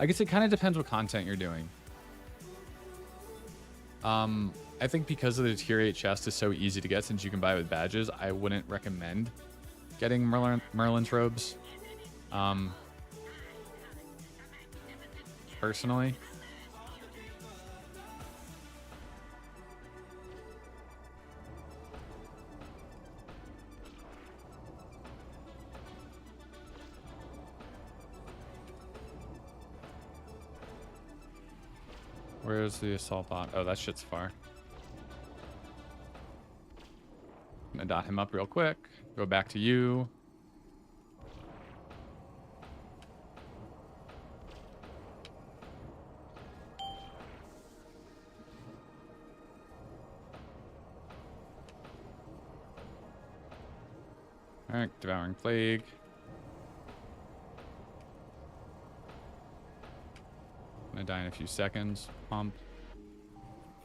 I guess it kind of depends what content you're doing. I think because of the tier 8 chest is so easy to get since you can buy it with badges, I wouldn't recommend getting Merlin's robes. Personally. Where's the assault bot? Oh, that shit's far. I'm gonna dot him up real quick. Go back to you. Alright, Devouring Plague. Gonna die in a few seconds. Pump.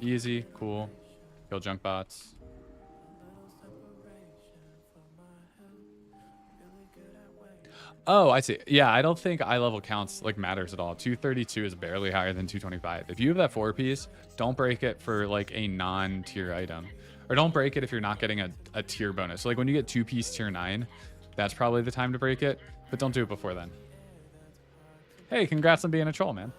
Easy, cool. Kill junk bots. Oh, I see. Yeah, I don't think eye level counts like matters at all. 232 is barely higher than 225. If you have that 4-piece, don't break it for like a non-tier item. Or don't break it if you're not getting a tier bonus. So like when you get 2-piece tier 9, that's probably the time to break it. But don't do it before then. Hey, congrats on being a troll, man.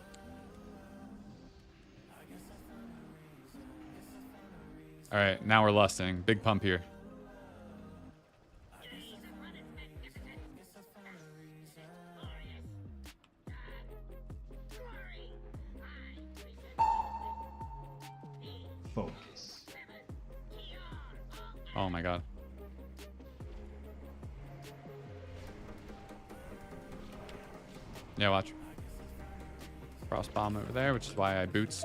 All right, now we're lusting. Big pump here. Focus. Oh my god. Yeah, watch. Frost bomb over there, which is why I bootsed.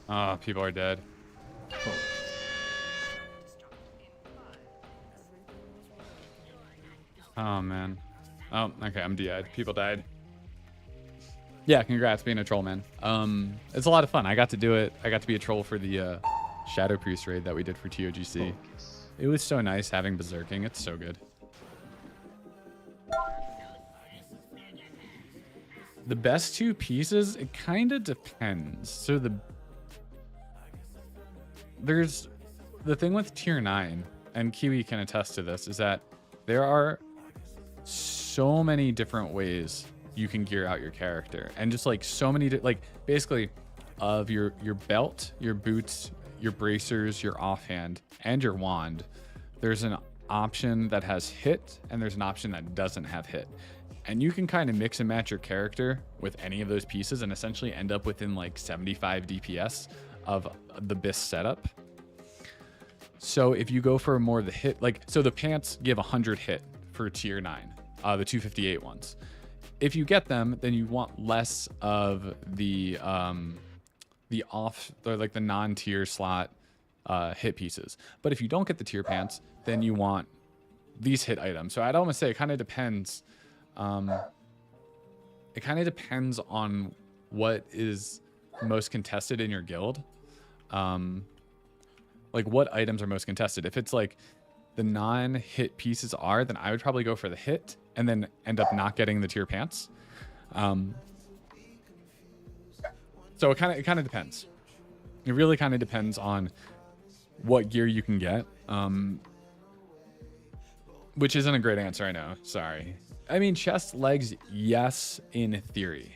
Oh, people are dead. Focus. Oh, man. Oh, okay, I'm DI'd. People died. Yeah, congrats being a troll, man. It's a lot of fun. I got to do it. I got to be a troll for the Shadow Priest raid that we did for TOGC. Focus. It was so nice having Berserking. It's so good. The best two pieces, it kind of depends. So there's the thing with tier 9, and Kiwi can attest to this, is that there are so many different ways you can gear out your character, and just like so many like basically of your belt, your boots, your bracers, your offhand, and your wand. There's an option that has hit, and there's an option that doesn't have hit. And you can kind of mix and match your character with any of those pieces and essentially end up within like 75 DPS of the BIS setup. So if you go for more of the hit, like, so the pants give 100 hit for tier 9, the 258 ones. If you get them, then you want less of the off, or like the non-tier slot hit pieces. But if you don't get the tier pants, then you want these hit items. So I'd almost say it kind of depends. It kind of depends on what is most contested in your guild. Like what items are most contested. If it's like the non-hit pieces are, then I would probably go for the hit and then end up not getting the tier pants. So it kind of depends. It really kind of depends on what gear you can get. Which isn't a great answer, I know. Sorry. I mean, chest, legs, yes, in theory.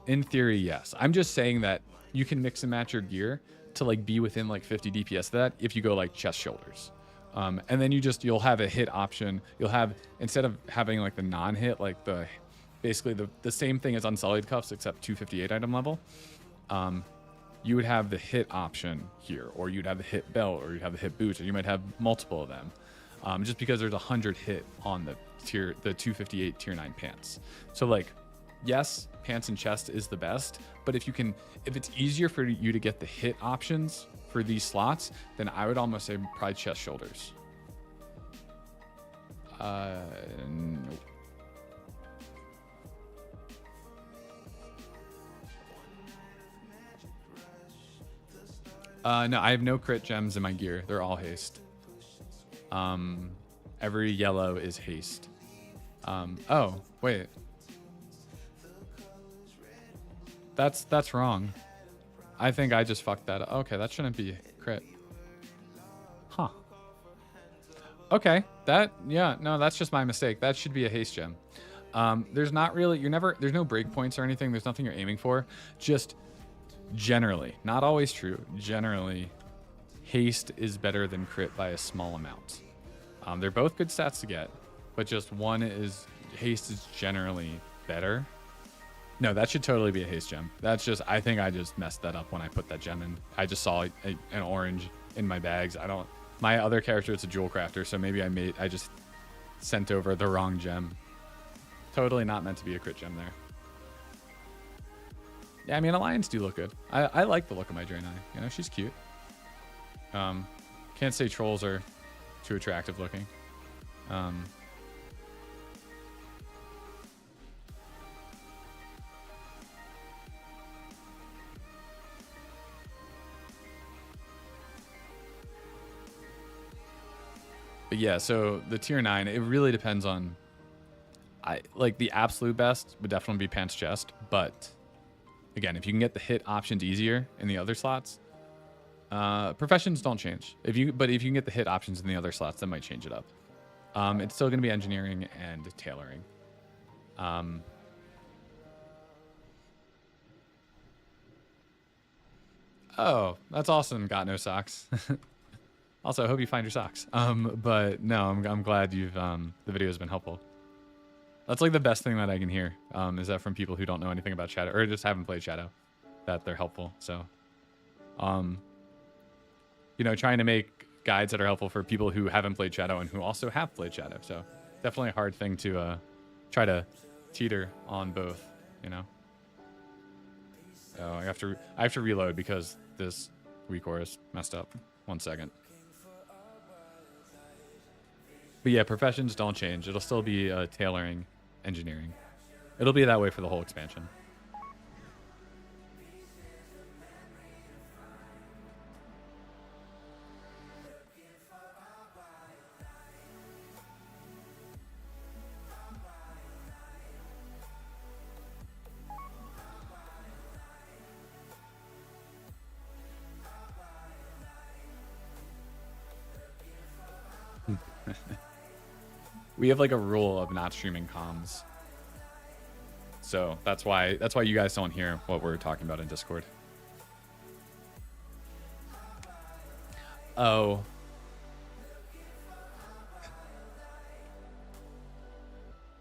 In theory, yes. I'm just saying that you can mix and match your gear to like be within like 50 DPS of that if you go like chest, shoulders. And then you'll have a hit option. You'll have, instead of having like the non-hit, like basically the same thing as Unsullied Cuffs except 258 item level. You would have the hit option here, or you'd have the hit belt, or you'd have the hit boots, or you might have multiple of them. Just because there's 100 hit on the 258 tier 9 pants. So like, yes, pants and chest is the best, but if it's easier for you to get the hit options for these slots, then I would almost say probably chest, shoulders. No. No, I have no crit gems in my gear. They're all haste. Every yellow is haste. Oh, wait. That's wrong. I think I just fucked that up. Okay, that shouldn't be crit. Huh. Okay, yeah, no, that's just my mistake. That should be a haste gem. There's not really, there's no breakpoints or anything. There's nothing you're aiming for. Just generally, not always true. Generally, haste is better than crit by a small amount. They're both good stats to get, but just haste is generally better. No, that should totally be a haste gem. I think I just messed that up when I put that gem in. I just saw an orange in my bags. My other character is a jewel crafter, so maybe I just sent over the wrong gem. Totally not meant to be a crit gem there. Yeah, I mean, Alliance do look good. I like the look of my Draenei. You know, she's cute. Can't say trolls are too attractive looking. But yeah, so the tier 9, it really depends on, like the absolute best would definitely be pants chest, but again, if you can get the hit options easier in the other slots, professions don't change. But if you can get the hit options in the other slots, that might change it up. It's still going to be engineering and tailoring. Oh, that's awesome. Got no socks. Also, I hope you find your socks. But no, I'm glad the video has been helpful. That's like the best thing that I can hear. Is that from people who don't know anything about Shadow or just haven't played Shadow. that they're helpful. So, you know, trying to make guides that are helpful for people who haven't played Shadow and who also have played Shadow. So definitely a hard thing to try to teeter on both, you know. Oh, I have to reload because this WeCore is messed up. 1 second. But yeah, professions don't change. It'll still be tailoring, engineering. It'll be that way for the whole expansion. We have like a rule of not streaming comms. So that's why you guys don't hear what we're talking about in Discord. Oh.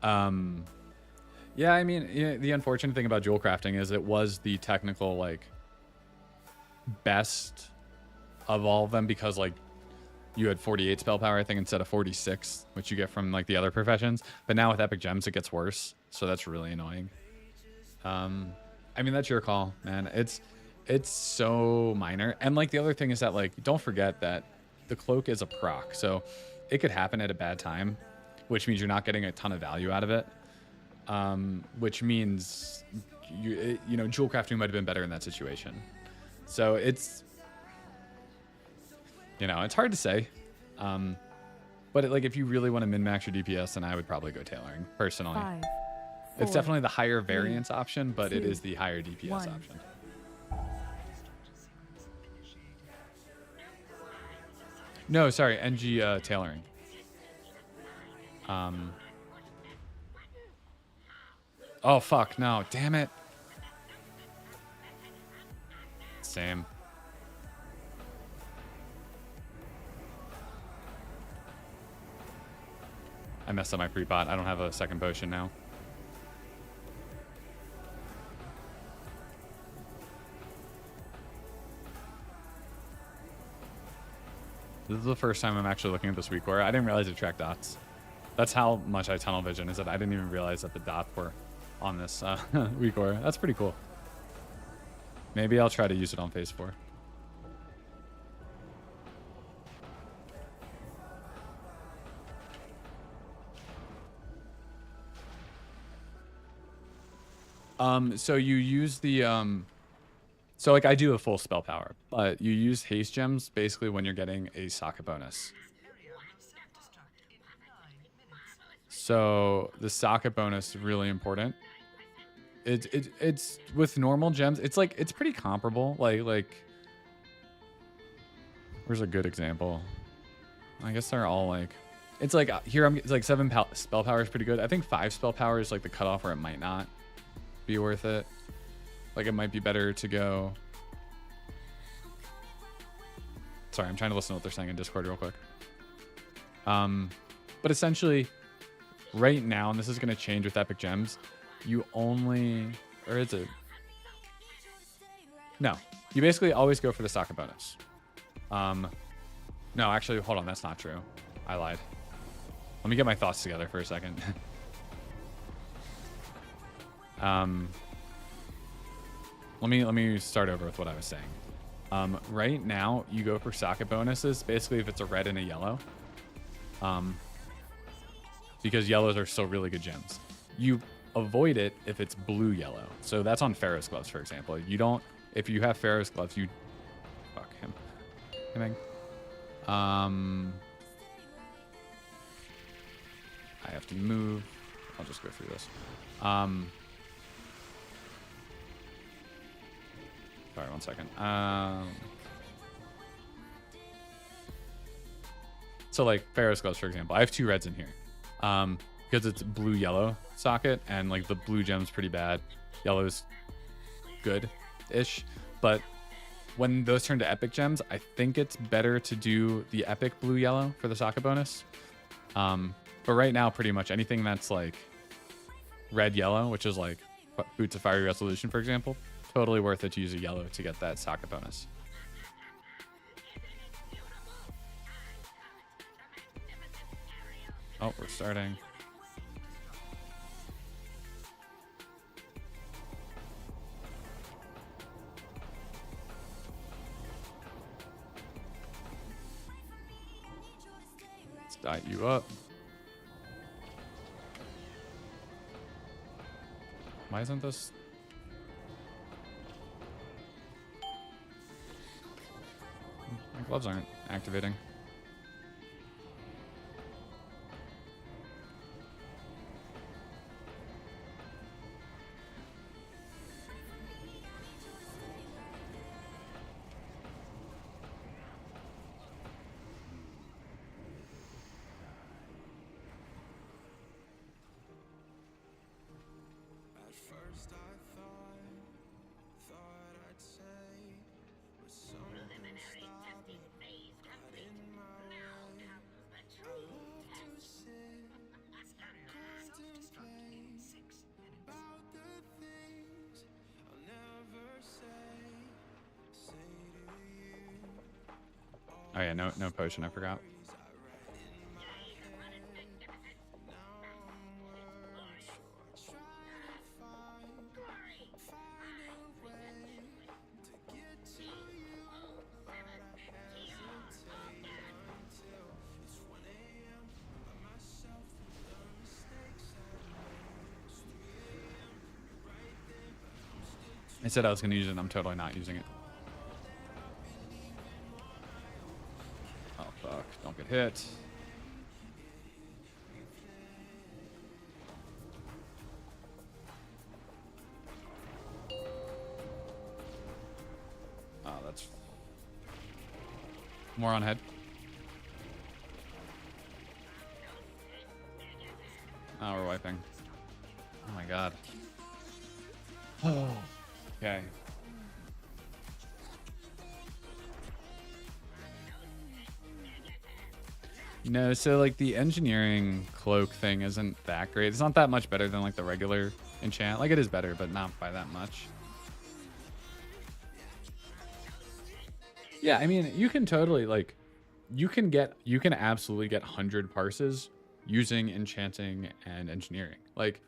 Yeah, I mean, the unfortunate thing about jewel crafting is it was the technical like best of all of them because like you had 48 spell power, I think, instead of 46, which you get from like the other professions. But now with epic gems, it gets worse. So that's really annoying. I mean, that's your call, man. It's so minor. And like the other thing is that like, don't forget that the cloak is a proc. So it could happen at a bad time, which means you're not getting a ton of value out of it. Which means you know, jewel crafting might have been better in that situation. So it's, you know, it's hard to say. But like if you really want to min-max your DPS, then I would probably go tailoring, personally. 5, It's 4, definitely the higher variance option, but it 2, is the higher DPS 1. option. No, sorry, NG tailoring. Oh, fuck, no, damn it. Same. I messed up my pre-pot. I don't have a second potion now. This is the first time I'm actually looking at this WeCore. I didn't realize it tracked dots. That's how much I tunnel vision, is that I didn't even realize that the dots were on this WeCore. That's pretty cool. Maybe I'll try to use it on phase 4. So you use the so like I do a full spell power, but you use haste gems basically when you're getting a socket bonus. So the socket bonus is really important. It's with normal gems, it's like it's pretty comparable. Like where's a good example? I guess they're all like, it's like here it's like 7 spell power is pretty good. I think 5 spell power is like the cutoff where it might not be worth it. Like it might be better to go. Sorry, I'm trying to listen to what they're saying in Discord real quick. But essentially, right now, and this is going to change with epic gems, you only, or is it? No, you basically always go for the socket bonus. No, actually, hold on, that's not true. I lied. Let me get my thoughts together for a second. Let me start over with what I was saying. Right now, you go for socket bonuses, basically if it's a red and a yellow. Because yellows are still really good gems. You avoid it if it's blue-yellow. So that's on Pharaoh's Gloves, for example. You don't, if you have Pharaoh's Gloves, you, fuck him. I have to move. I'll just go through this. Sorry, 1 second. So like Pharaoh's Gloves, for example, I have 2 reds in here. Because it's blue-yellow socket, and like the blue gem's pretty bad. Yellow is good-ish. But when those turn to epic gems, I think it's better to do the epic blue-yellow for the socket bonus. But right now, pretty much anything that's like red-yellow, which is like Boots of Fiery Resolution, for example, totally worth it to use a yellow to get that socket bonus. Oh, we're starting. Let's dot you up. Why isn't this? My gloves aren't activating. Oh yeah, no potion, I forgot. I said I was gonna use it and I'm totally not using it. Oh fuck, don't get hit. Oh, that's more on head. Oh, we're wiping. Oh my god. Oh. Okay. No, so like the engineering cloak thing isn't that great. It's not that much better than like the regular enchant. Like it is better, but not by that much. Yeah, I mean, you can totally like you can absolutely get 100 parses using enchanting and engineering. Like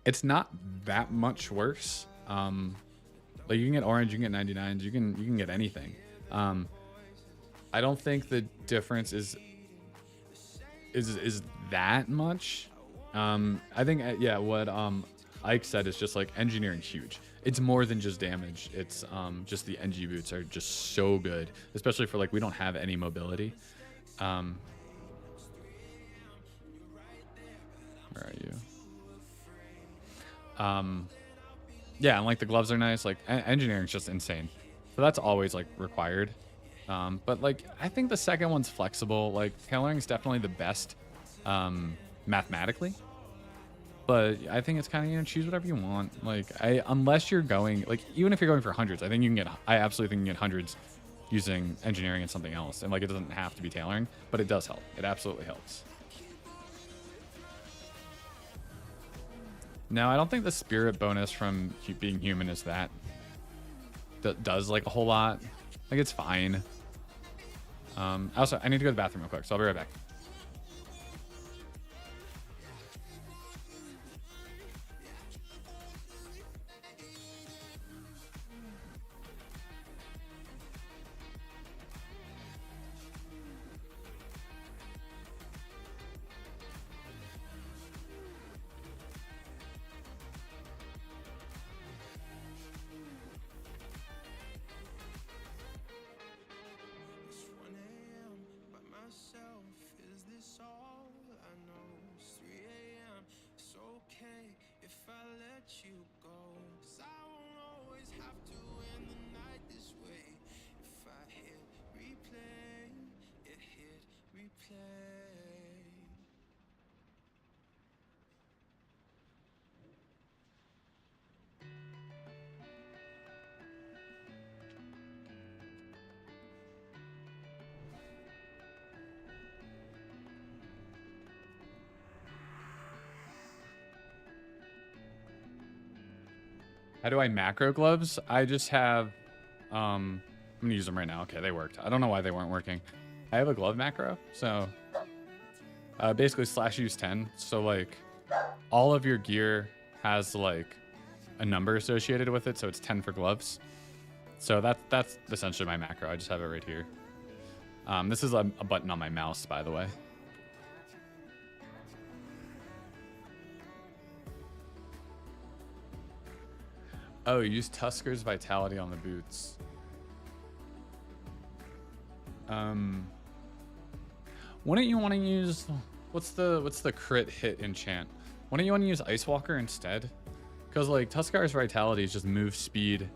it's not that much worse. Like you can get orange, you can get 99s, you can get anything. I don't think the difference is that much. I think yeah, what Ike said is just like engineering's huge. It's more than just damage. It's just the NG boots are just so good, especially for like we don't have any mobility. Where are you? Yeah, and like the gloves are nice. Like engineering's just insane. So that's always like required. But like I think the second one's flexible. Like tailoring's definitely the best mathematically. But I think it's kind of, choose whatever you want. Like unless you're going like even if you're going for hundreds, I think you can get I absolutely think you can get hundreds using engineering and something else. And like it doesn't have to be tailoring, but it does help. It absolutely helps. No, I don't think the spirit bonus from being human is that does like a whole lot. Like it's fine. Also, I need to go to the bathroom real quick, so I'll be right back. How do I macro gloves? I just have, I'm gonna use them right now. Okay, they worked. I don't know why they weren't working. I have a glove macro, so basically slash use 10. So like all of your gear has like a number associated with it, so it's 10 for gloves. So that's essentially my macro. I just have it right here. This is a button on my mouse, by the way. Oh, use Tusker's Vitality on the boots. Wouldn't you want to use what's the crit hit enchant? Wouldn't you want to use Ice Walker instead? Because like Tuskar's Vitality is just move speed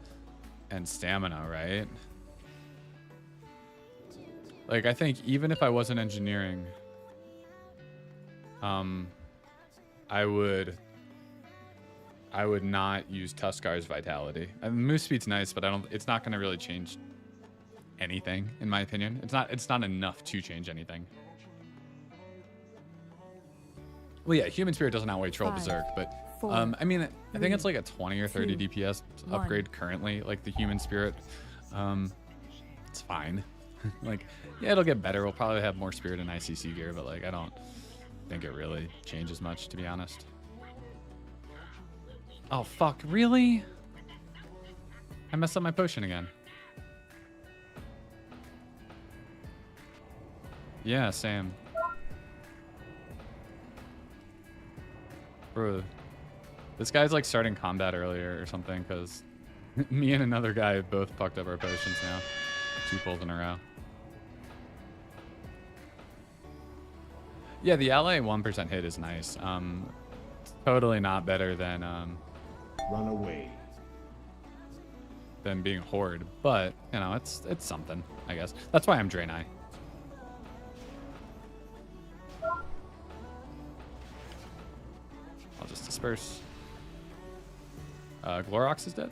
and stamina, right? Like I think even if I wasn't engineering, I would not use Tuskar's Vitality. And move speed's nice, but it's not going to really change anything in my opinion. It's not enough to change anything. Well, yeah, Human Spirit doesn't outweigh Troll 5, Berserk, but 4, I mean, I think it's 3, like a 20 or 30 2, DPS 1. upgrade currently, like the Human Spirit. It's fine. Like, yeah, it'll get better. We'll probably have more Spirit and ICC gear, but like, I don't think it really changes much, to be honest. Oh, fuck, really? I messed up my potion again. Yeah, Sam. Bro, this guy's like starting combat earlier or something because me and another guy both fucked up our potions now. 2 pulls in a row. Yeah, the ally 1% hit is nice. Totally not better than Run away. being Horde, but you know, it's something, I guess. That's why I'm Draenei. I'll just disperse. Glorox is dead.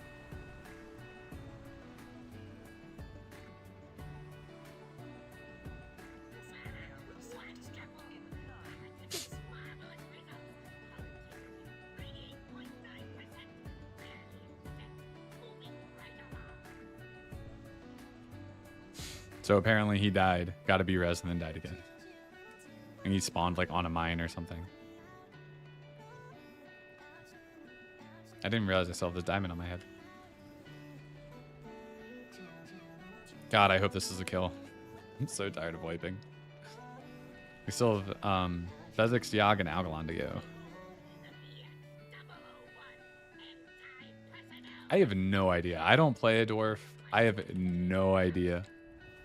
So apparently he died, got to be res, and then died again. And he spawned like on a mine or something. I didn't realize I still have this diamond on my head. God, I hope this is a kill. I'm so tired of wiping. We still have Bezix, Yogg, and Algalon to go. I have no idea. I don't play a dwarf. I have no idea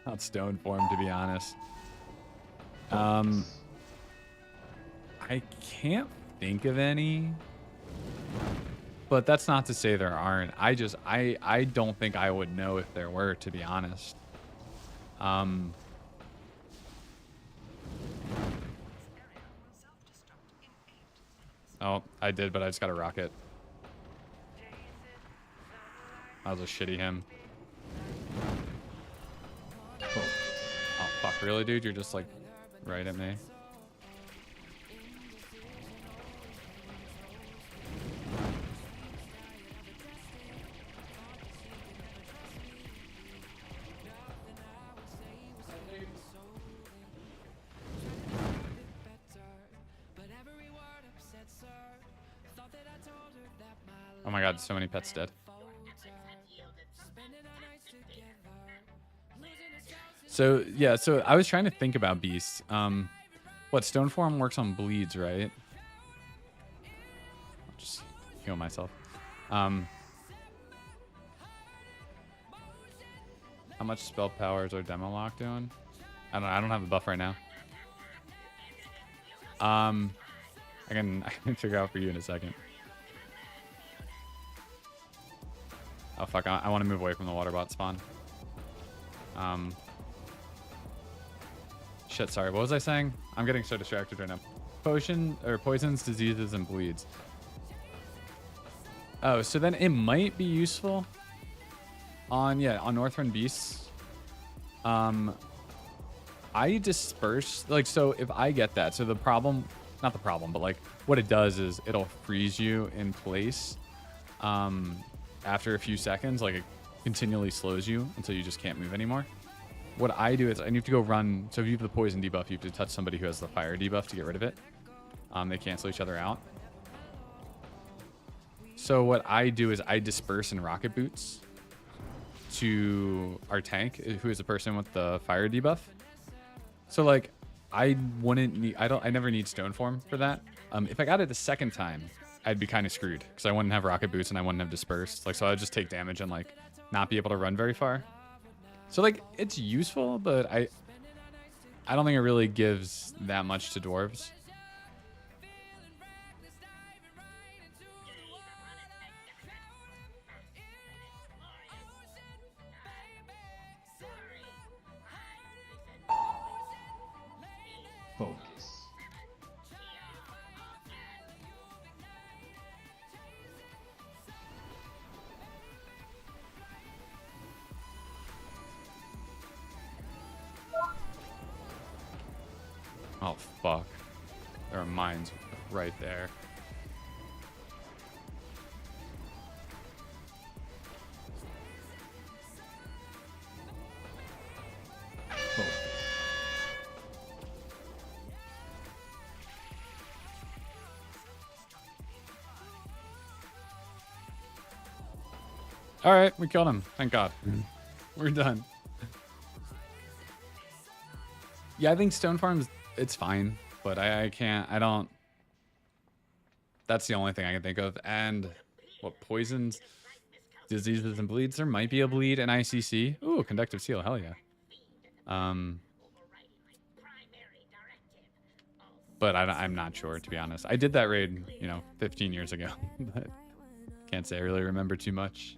about stone form, to be honest. Focus. I can't think of any. But that's not to say there aren't. I don't think I would know if there were, to be honest. Oh, I did, but I just got a rocket. That was a shitty him. Focus. Oh, fuck, really, dude? You're just, like, right at me. Oh my god, so many pets dead. So, yeah, so I was trying to think about beasts. What, stone form works on bleeds, right? I'll just heal myself. How much spell powers are demo lock doing? I don't have a buff right now. I can figure out for you in a second. Oh fuck, I want to move away from the water bot spawn. Shit, sorry, what was I saying? I'm getting so distracted right now. Potion, or poisons, diseases, and bleeds. Oh, so then it might be useful on, yeah, on Northrend Beasts. I disperse, like, so if I get that, so the problem, not the problem, but like what it does is it'll freeze you in place. after a few seconds, like it continually slows you until you just can't move anymore. What I do is I need to go run. So if you have the poison debuff, you have to touch somebody who has the fire debuff to get rid of it. They cancel each other out. So what I do is I disperse in rocket boots to our tank, who is the person with the fire debuff. So like I wouldn't need, I never need stone form for that. If I got it the second time, I'd be kind of screwed because I wouldn't have rocket boots and I wouldn't have dispersed. Like, so I'd just take damage and like not be able to run very far. So like it's useful, but I don't think it really gives that much to dwarves. Focus. Oh fuck. There are mines right there. Focus. All right, we killed him. Thank God. We're done. Yeah, I think stone farms, it's fine, but I can't, I don't. That's the only thing I can think of. And what poisons, diseases, and bleeds? There might be a bleed in ICC. Ooh, conductive seal. Hell yeah. But I'm not sure, to be honest. I did that raid, 15 years ago, but can't say I really remember too much.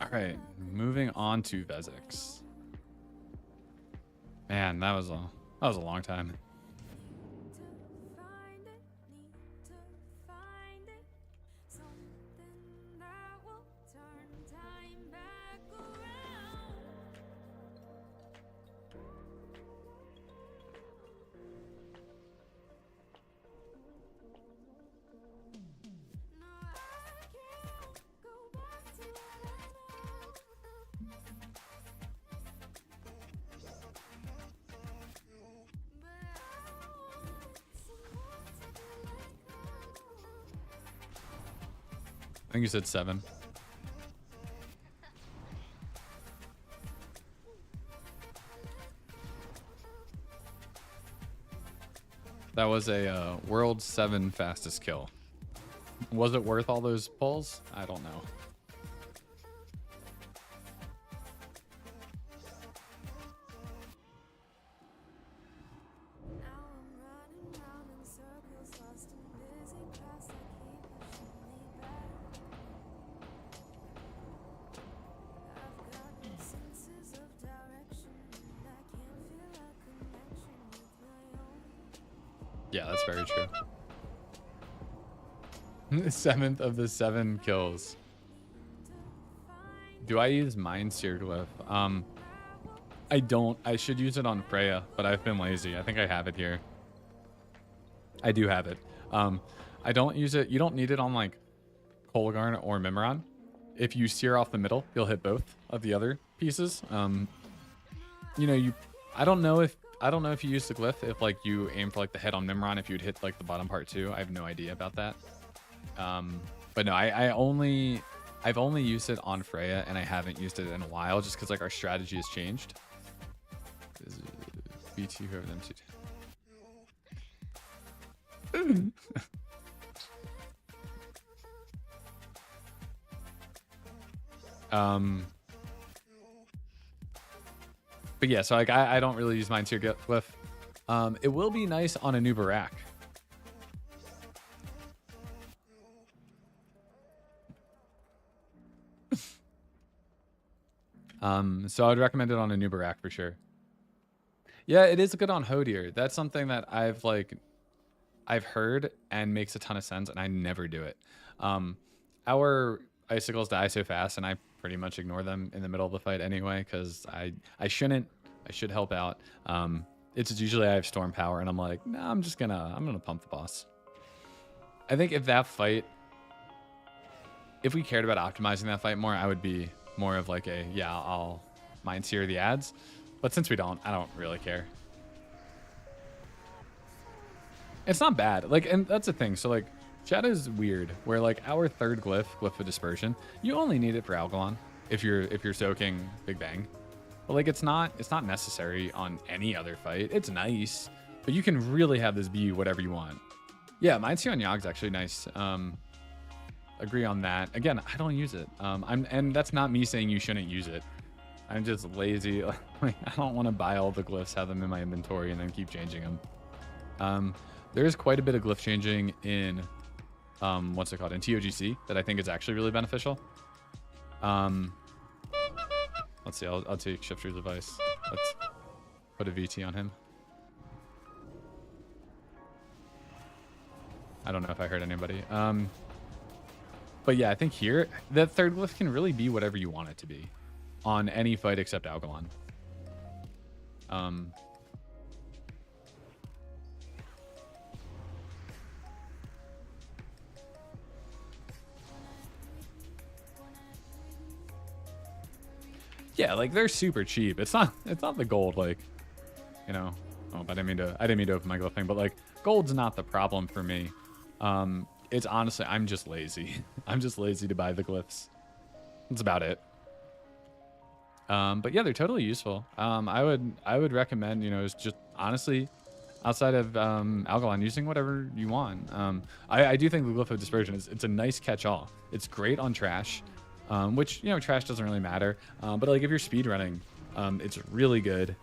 All right, moving on to Vezix. Man, that was a long time. I think you said 7. That was a world 7 fastest kill. Was it worth all those pulls? I don't know. Yeah, that's very true. 7th of the 7 kills. Do I use Mind Seer Glyph? I don't. I should use it on Freya, but I've been lazy. I think I have it here. I do have it. I don't use it. You don't need it on like Kolgarn or Mimiron. If you sear off the middle, you'll hit both of the other pieces. I don't know if you use the glyph, if like you aim for like the head on Mimiron, if you'd hit like the bottom part too. I have no idea about that. But no, I've only used it on Freya, and I haven't used it in a while just because like our strategy has changed. BT whoever them two. But yeah, so like I don't really use Mind Seer Glyph. It will be nice on a new Barak. So I'd recommend it on a new Barak for sure. Yeah, it is good on Hodier. That's something that I've heard and makes a ton of sense, and I never do it. Our icicles die so fast, and I pretty much ignore them in the middle of the fight anyway, because I shouldn't. I should help out. it's usually I have storm power and I'm like, nah, I'm gonna pump the boss. I think if that fight, if we cared about optimizing that fight more, I would be more of like a, yeah, I'll mind sear the ads. But since we don't, I don't really care. It's not bad. Like, and that's the thing. So like, Shadow is weird. Where like our third glyph of dispersion, you only need it for Algalon if you're soaking Big Bang. But like, it's not necessary on any other fight. It's nice, but you can really have this be whatever you want. Yeah, Mind Sear on Yogg's actually nice. Agree on that. Again, I don't use it. And that's not me saying you shouldn't use it. I'm just lazy. Like, I don't want to buy all the glyphs, have them in my inventory, and then keep changing them. There is quite a bit of glyph changing in, what's it called, in TOGC that I think is actually really beneficial. Let's see, I'll take Shifter's advice. Let's put a VT on him. I don't know if I heard anybody. But yeah, I think here, the third glyph can really be whatever you want it to be on any fight except Algalon. Yeah, like they're super cheap. It's not the gold, like, you know. Oh, but I didn't mean to open my glove thing, but like gold's not the problem for me. It's honestly, I'm just lazy. I'm just lazy to buy the glyphs. That's about it. But yeah, they're totally useful. I would recommend, you know, it's just honestly, outside of Algalon, using whatever you want. I do think the Glyph of Dispersion it's a nice catch-all. It's great on trash, which, you know, trash doesn't really matter. But like if you're speedrunning, it's really good.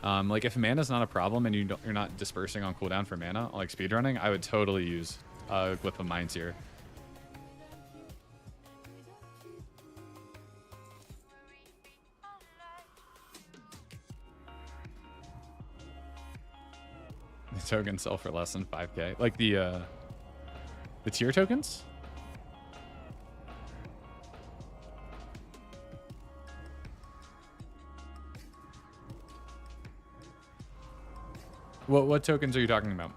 Like if mana's not a problem and you're not dispersing on cooldown for mana, like speedrunning, I would totally use Glyph of Mind Sear. The tokens sell for less than 5k. Like the tier tokens? What tokens are you talking about?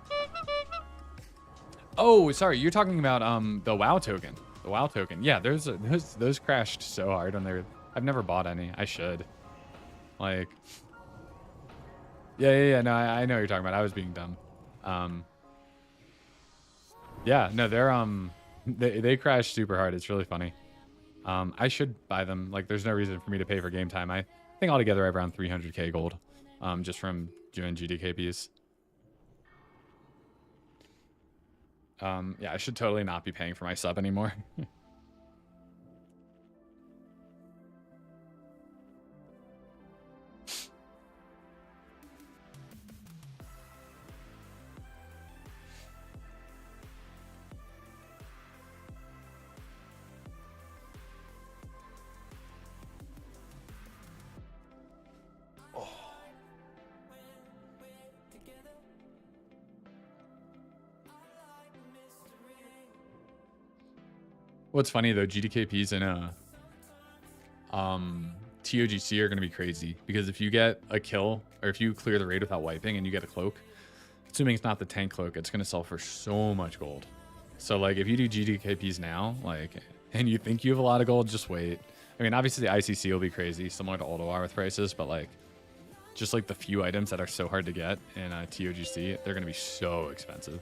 Oh, sorry, you're talking about the WoW token. The WoW token. Yeah, those crashed so hard when they're. I've never bought any. I should. Like. Yeah. No, I know what you're talking about. I was being dumb. Yeah, no, they crashed super hard. It's really funny. I should buy them. Like, there's no reason for me to pay for game time. I think altogether I have around 300k gold, just from doing GDKPs. Yeah, I should totally not be paying for my sub anymore. What's funny though, GDKPs and TOGC are gonna be crazy because if you get a kill or if you clear the raid without wiping and you get a cloak, assuming it's not the tank cloak, it's gonna sell for so much gold. So like if you do GDKPs now, like, and you think you have a lot of gold, just wait. I mean, obviously the ICC will be crazy, similar to Ulduar with prices, but like, just like the few items that are so hard to get in TOGC, they're gonna be so expensive.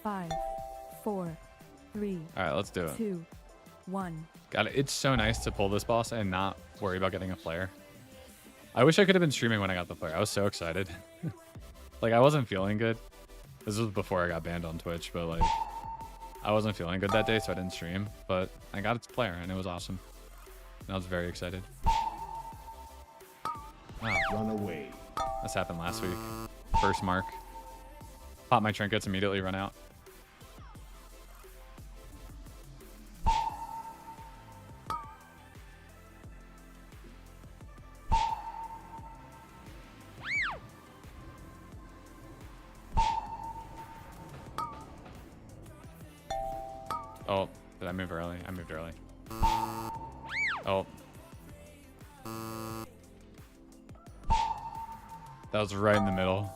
Five, four, three. All right, let's do it. 2, 1. God, it's so nice to pull this boss and not worry about getting a flare. I wish I could have been streaming when I got the flare. I was so excited. Like, I wasn't feeling good. This was before I got banned on Twitch, but like, I wasn't feeling good that day, so I didn't stream. But I got its flare, and it was awesome. And I was very excited. Wow. Run away. This happened last week. First mark. Pop my trinkets, immediately run out. Oh, did I move early? I moved early. Oh. That was right in the middle.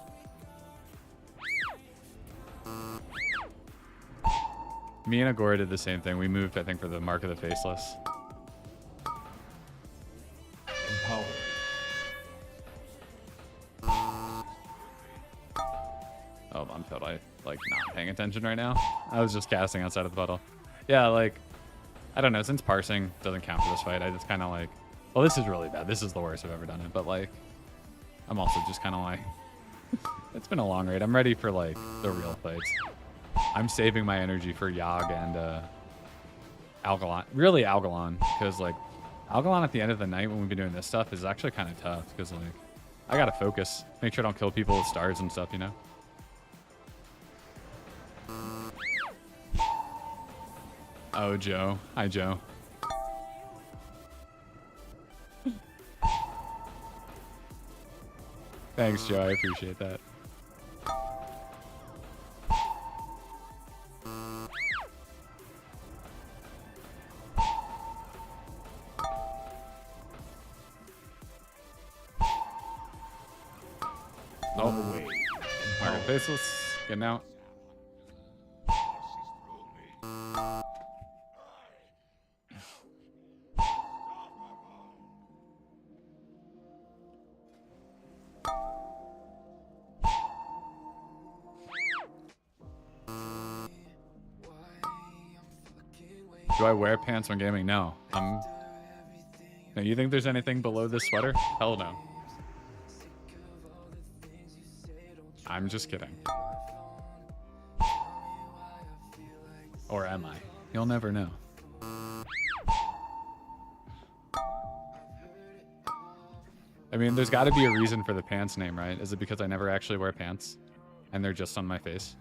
Me and Agora did the same thing. We moved, I think, for the Mark of the Faceless. Empowered. Oh, I'm totally, like, not paying attention right now. I was just casting outside of the puddle. Yeah, like, I don't know. Since parsing doesn't count for this fight, I just kind of like, well, this is really bad. This is the worst I've ever done it. But, like, I'm also just kind of like, it's been a long raid. I'm ready for, like, the real fights. I'm saving my energy for Yogg and Algalon. Really Algalon, because, like, Algalon at the end of the night when we've been doing this stuff is actually kind of tough, because, like, I gotta focus. Make sure I don't kill people with stars and stuff, you know? Oh, Joe. Hi, Joe. Thanks, Joe. I appreciate that. Run away. Margaret Faceless. Getting out. Do I wear pants when gaming? No. No, you think there's anything below this sweater? Hell no. I'm just kidding. Or am I? You'll never know. I mean, there's got to be a reason for the pants name, right? Is it because I never actually wear pants and they're just on my face?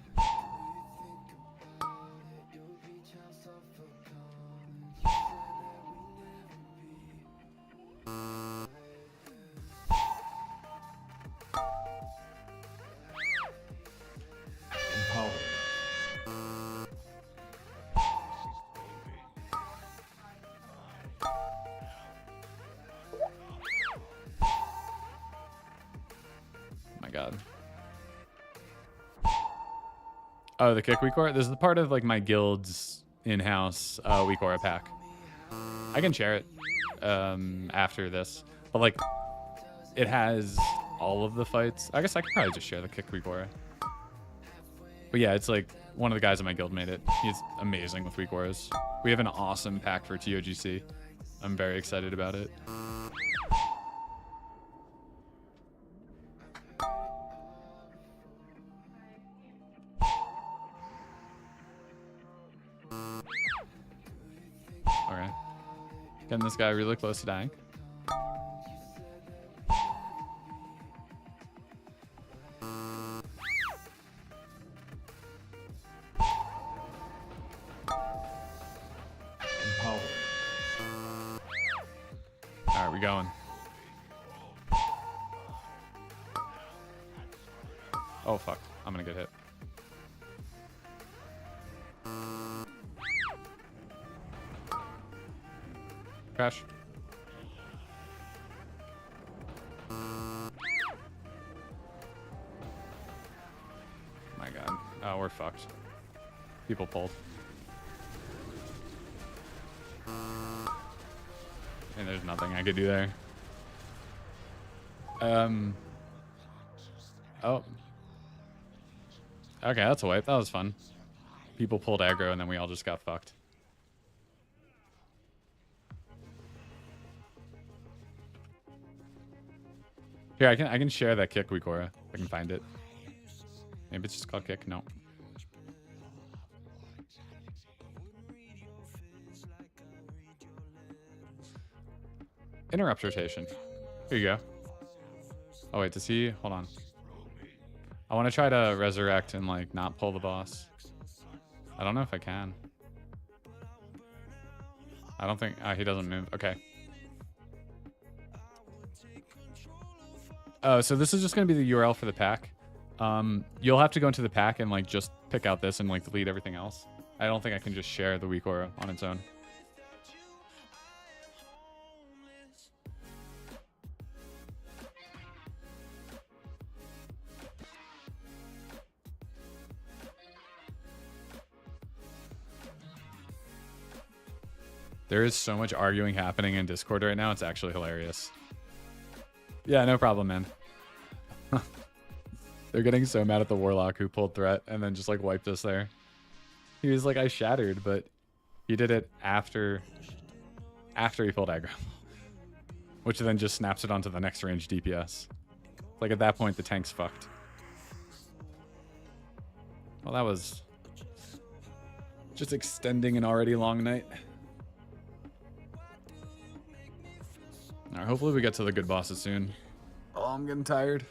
Oh, the kick weak aura? This is the part of like my guild's in-house weak aura pack. I can share it after this, but like it has all of the fights. I guess I could probably just share the kick weak aura. But yeah, it's like one of the guys in my guild made it. He's amazing with weak auras. We have an awesome pack for TOGC. I'm very excited about it. Okay. Getting this guy really close to dying. Alright, we going. Oh fuck. I'm gonna get hit. Crash. My god. Oh, we're fucked. People pulled. And there's nothing I could do there. Oh. Okay, that's a wipe. That was fun. People pulled aggro and then we all just got fucked. Here, I can share that kick, Wikora. If I can find it. Maybe it's just called kick. No. Interrupt rotation. Here you go. Oh wait, does he? Hold on. I want to try to resurrect and like not pull the boss. I don't know if I can. I don't think he doesn't move. Okay. Oh, so this is just going to be the URL for the pack. You'll have to go into the pack and like just pick out this and like delete everything else. I don't think I can just share the weak aura on its own. There is so much arguing happening in Discord right now. It's actually hilarious. Yeah, no problem, man. They're getting so mad at the Warlock who pulled threat and then just like wiped us there. He was like, I shattered, but he did it after he pulled aggro. Which then just snaps it onto the next range DPS. Like at that point, the tank's fucked. Well, that was just extending an already long night. All right, hopefully we get to the good bosses soon. Oh, I'm getting tired.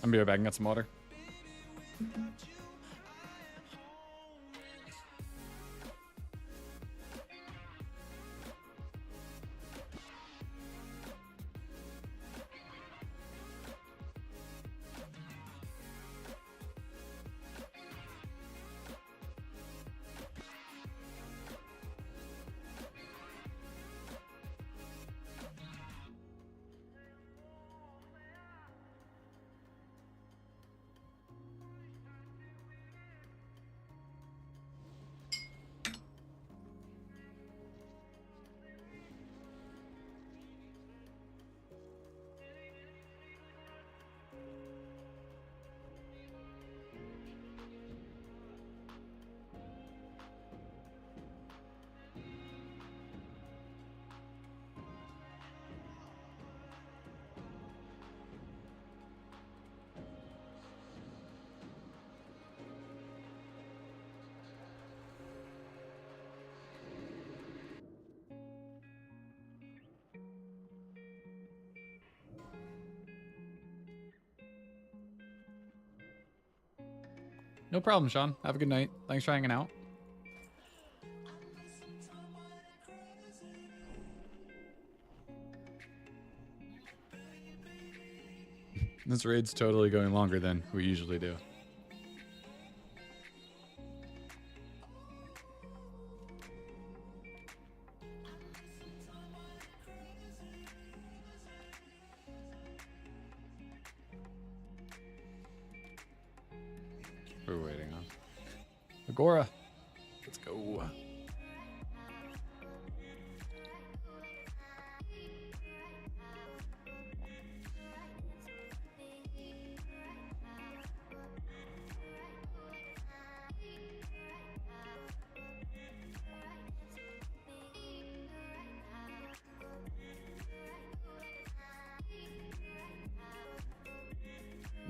I'm gonna be right back and get some water. No problem, Sean. Have a good night. Thanks for hanging out. This raid's totally going longer than we usually do. We're waiting on Agora. Let's go.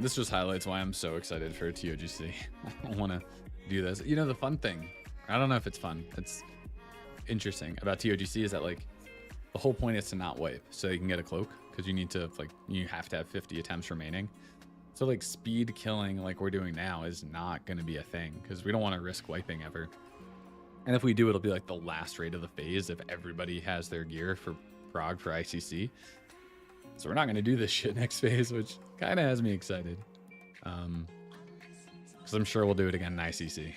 This just highlights why I'm so excited for TOGC. I want to do this. You know, the fun thing, I don't know if it's fun, it's interesting about TOGC is that like the whole point is to not wipe so you can get a cloak, because you need to like, you have to have 50 attempts remaining. So like speed killing like we're doing now is not going to be a thing, because we don't want to risk wiping ever. And if we do, it'll be like the last raid of the phase if everybody has their gear for Prague for ICC. So we're not going to do this shit next phase, which kind of has me excited. Because I'm sure we'll do it again in ICC.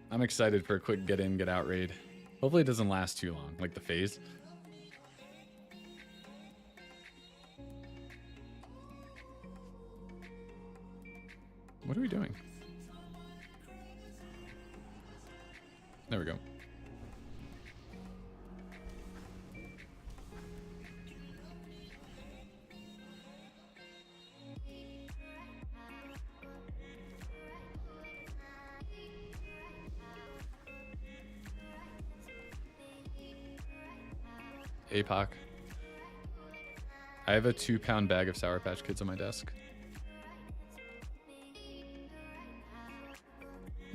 I'm excited for a quick get in, get out raid. Hopefully it doesn't last too long, like the phase. What are we doing? There we go. APOC. I have a 2-pound bag of Sour Patch Kids on my desk.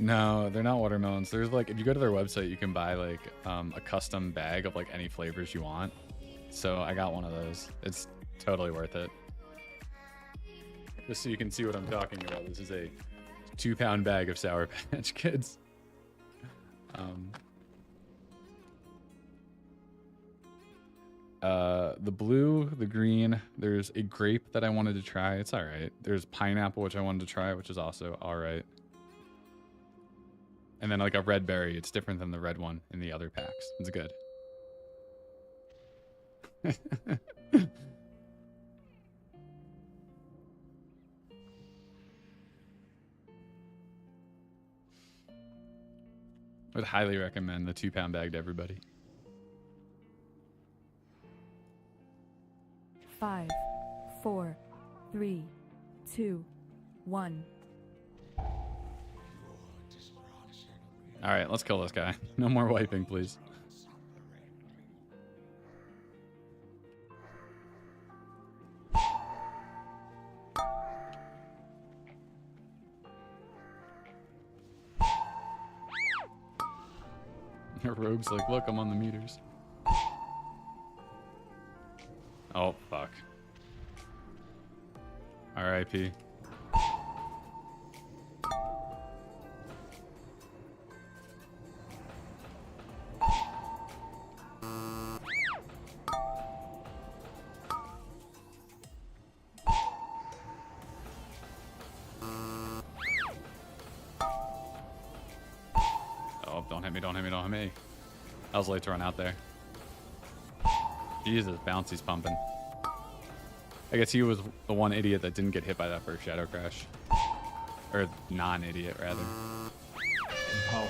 No, they're not watermelons. There's like, if you go to their website, you can buy like a custom bag of like any flavors you want. So I got one of those. It's totally worth it. Just so you can see what I'm talking about. This is a 2-pound bag of Sour Patch Kids. Um, the blue, the green, there's a grape that I wanted to try. It's all right. There's pineapple, which I wanted to try, which is also all right. And then like a red berry. It's different than the red one in the other packs. It's good. Would highly recommend the 2-pound bag to everybody. 5, 4, 3, 2, 1. All right, let's kill this guy. No more wiping, please. Rogue's like, look, I'm on the meters. Oh, fuck. R.I.P. Oh, don't hit me, don't hit me, don't hit me. I was late to run out there. Jesus, Bouncy's pumping. I guess he was the one idiot that didn't get hit by that first Shadow Crash. Or non-idiot, rather. Empowered.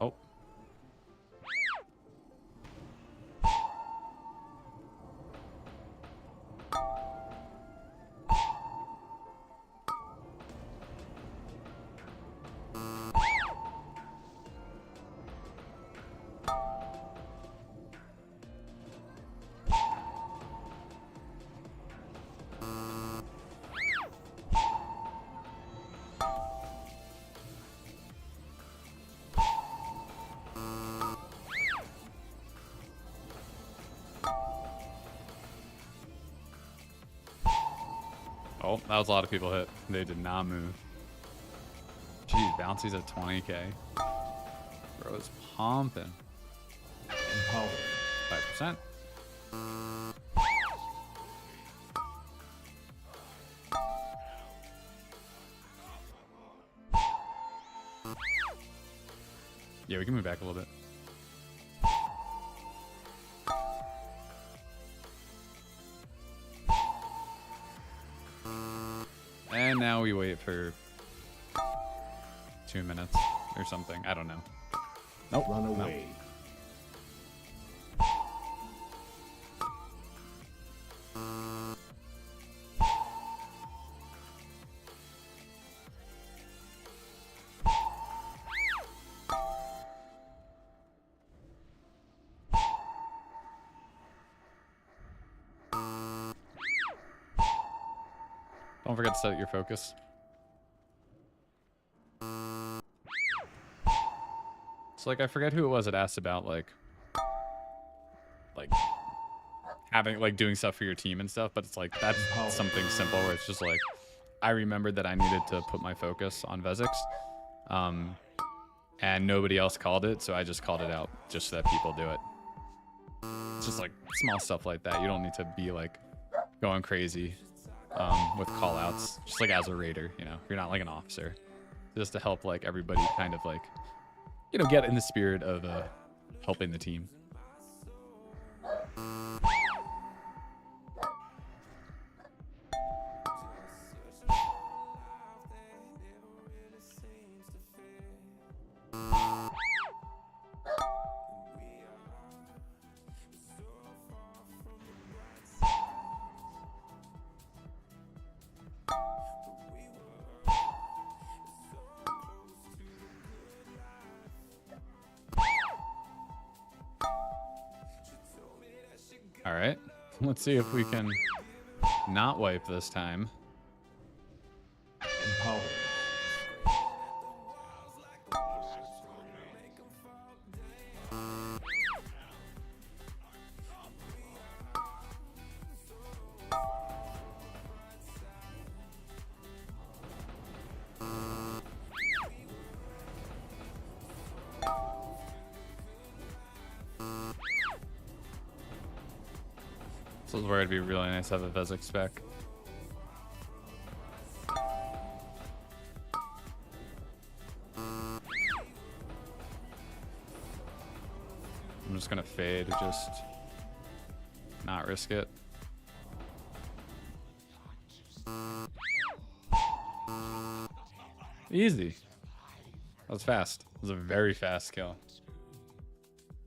Oh. Oh, that was a lot of people hit. They did not move. Jeez, Bouncy's at 20k. Bro's pumping. Empowered. 5%. Yeah, we can move back a little bit. And now we wait for 2 minutes or something. I don't know. Nope. Run nope. away. Don't forget to set your focus. So like I forget who it was that asked about like having like doing stuff for your team and stuff, but it's like that's something simple where it's just like I remembered that I needed to put my focus on Vezix. And nobody else called it, so I just called it out just so that people do it. It's just like small stuff like that. You don't need to be like going crazy with call outs, just like as a raider, you know, you're not like an officer, just to help like everybody kind of like, you know, get in the spirit of helping the team. All right, let's see if we can not wipe this time. Empowered. This is where it'd be really nice to have a Vezek spec. I'm just gonna fade, just not risk it. Easy. That was fast. It was a very fast kill.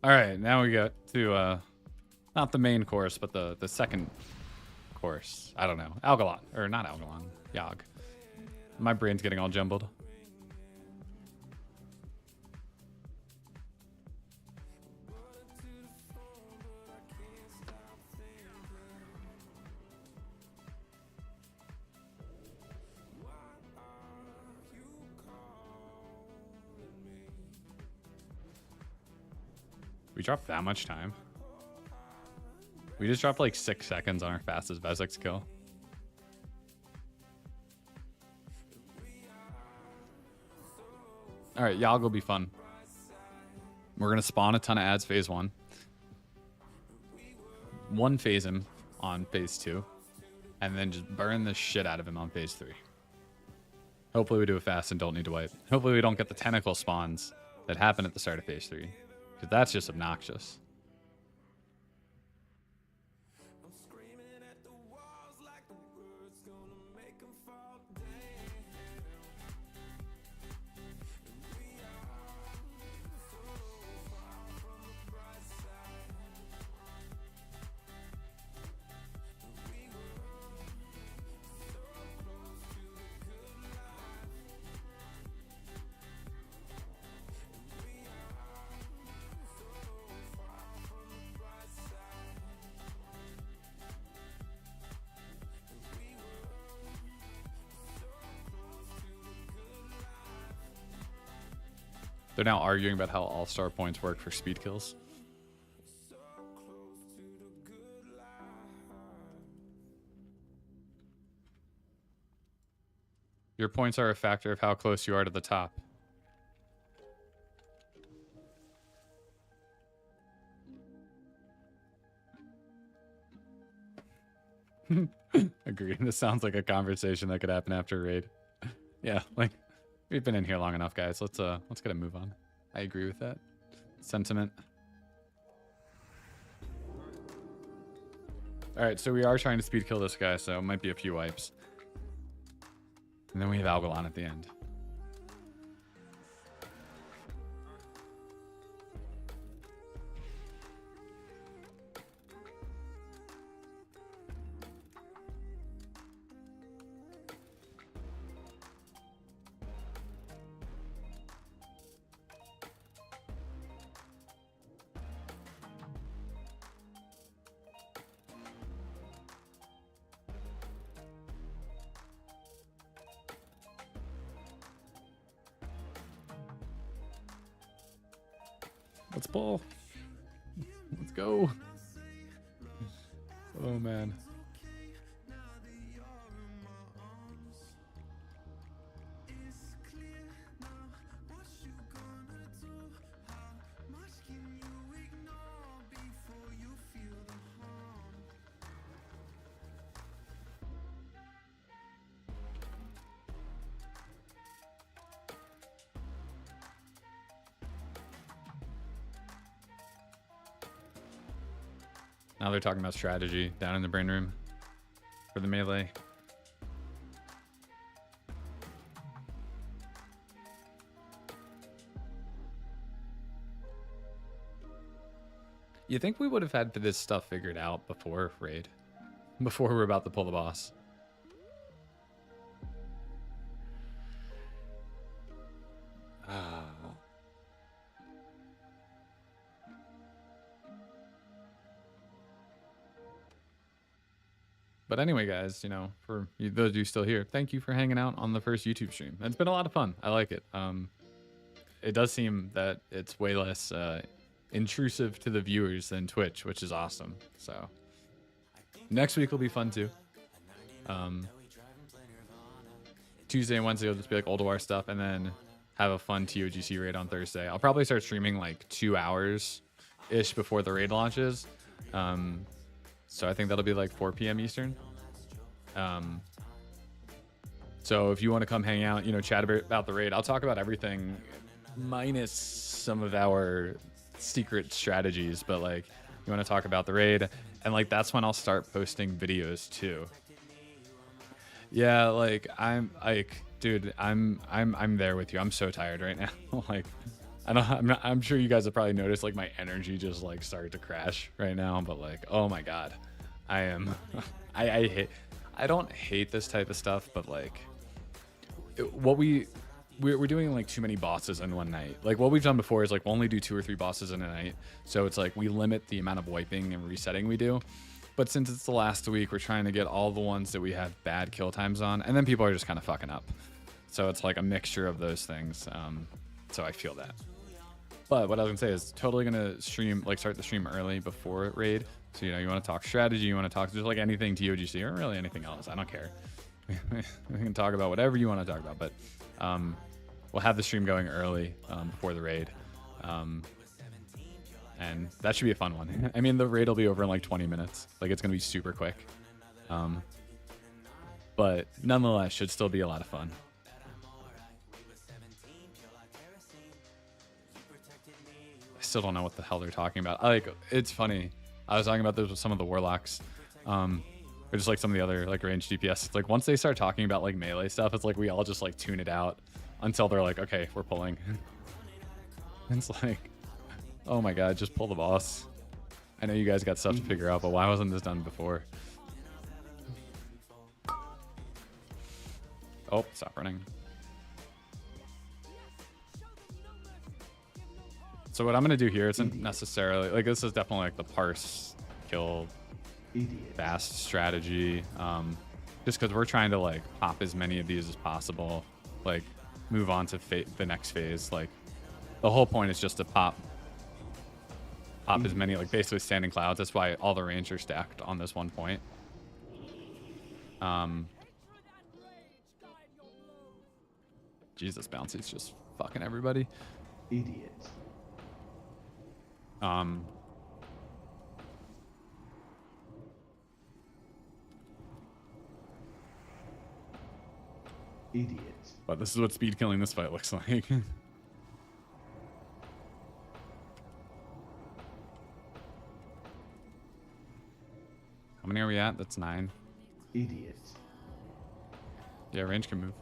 All right, now we got to not the main course, but the second course. I don't know, Algalon, or not Algalon, Yogg. My brain's getting all jumbled. We dropped that much time. We just dropped like 6 seconds on our fastest Vezek's kill. All right, Yogg will be fun. We're gonna spawn a ton of ads phase 1. One phase him on phase 2, and then just burn the shit out of him on phase 3. Hopefully we do it fast and don't need to wipe. Hopefully we don't get the tentacle spawns that happen at the start of phase 3. Because that's just obnoxious. They're now arguing about how all-star points work for speed kills. Your points are a factor of how close you are to the top. Agreed. This sounds like a conversation that could happen after a raid. Yeah, like we've been in here long enough, guys. Let's get a move on. I agree with that sentiment. All right, so we are trying to speed kill this guy, so it might be a few wipes. And then we have Algalon at the end. Let's pull. Let's go. Oh, man. Now they're talking about strategy down in the brain room for the melee. You think we would have had this stuff figured out before raid? Before we're about to pull the boss? But anyway, guys, you know, for those of you still here, thank you for hanging out on the first YouTube stream. It's been a lot of fun. I like it. It does seem that it's way less intrusive to the viewers than Twitch, which is awesome. So next week will be fun too. Tuesday and Wednesday will just be like Ulduar stuff, and then have a fun TOGC raid on Thursday. I'll probably start streaming like 2 hours ish before the raid launches. So I think that'll be like 4 p.m. Eastern. So if you want to come hang out, you know, chat about the raid, I'll talk about everything minus some of our secret strategies. But like, you want to talk about the raid, and like that's when I'll start posting videos too. Yeah, like I'm like, dude, I'm there with you. I'm so tired right now. Like, I'm sure you guys have probably noticed like my energy just like started to crash right now. But like, oh my god, I am. I don't hate this type of stuff, but like, we're doing like too many bosses in one night. Like what we've done before is like we'll only do 2 or 3 bosses in a night. So it's like we limit the amount of wiping and resetting we do. But since it's the last week, we're trying to get all the ones that we have bad kill times on, and then people are just kind of fucking up. So it's like a mixture of those things. So I feel that. But what I was gonna say is totally gonna stream, like start the stream early before raid. So you know, you want to talk strategy, you want to talk just like anything TOGC or really anything else. I don't care. We can talk about whatever you want to talk about, but we'll have the stream going early before the raid, and that should be a fun one. I mean, the raid will be over in like 20 minutes. Like it's gonna be super quick, but nonetheless, should still be a lot of fun. I still don't know what the hell they're talking about. Like, it's funny. I was talking about this with some of the warlocks. Or just like some of the other like ranged DPS. It's like once they start talking about like melee stuff, it's like we all just like tune it out until they're like, okay, we're pulling. It's like, oh my god, just pull the boss. I know you guys got stuff to figure out, but why wasn't this done before? Oh, stop running. So what I'm gonna do here isn't necessarily like, this is definitely like the parse kill fast strategy, just because we're trying to like pop as many of these as possible, like move on to the next phase. Like the whole point is just to pop as many, like basically standing clouds. That's why all the range are stacked on this one point. Jesus, Bouncy's just fucking everybody. Idiot. Idiot. But this is what speed killing this fight looks like. How many are we at? That's 9. Idiot. Yeah, range can move.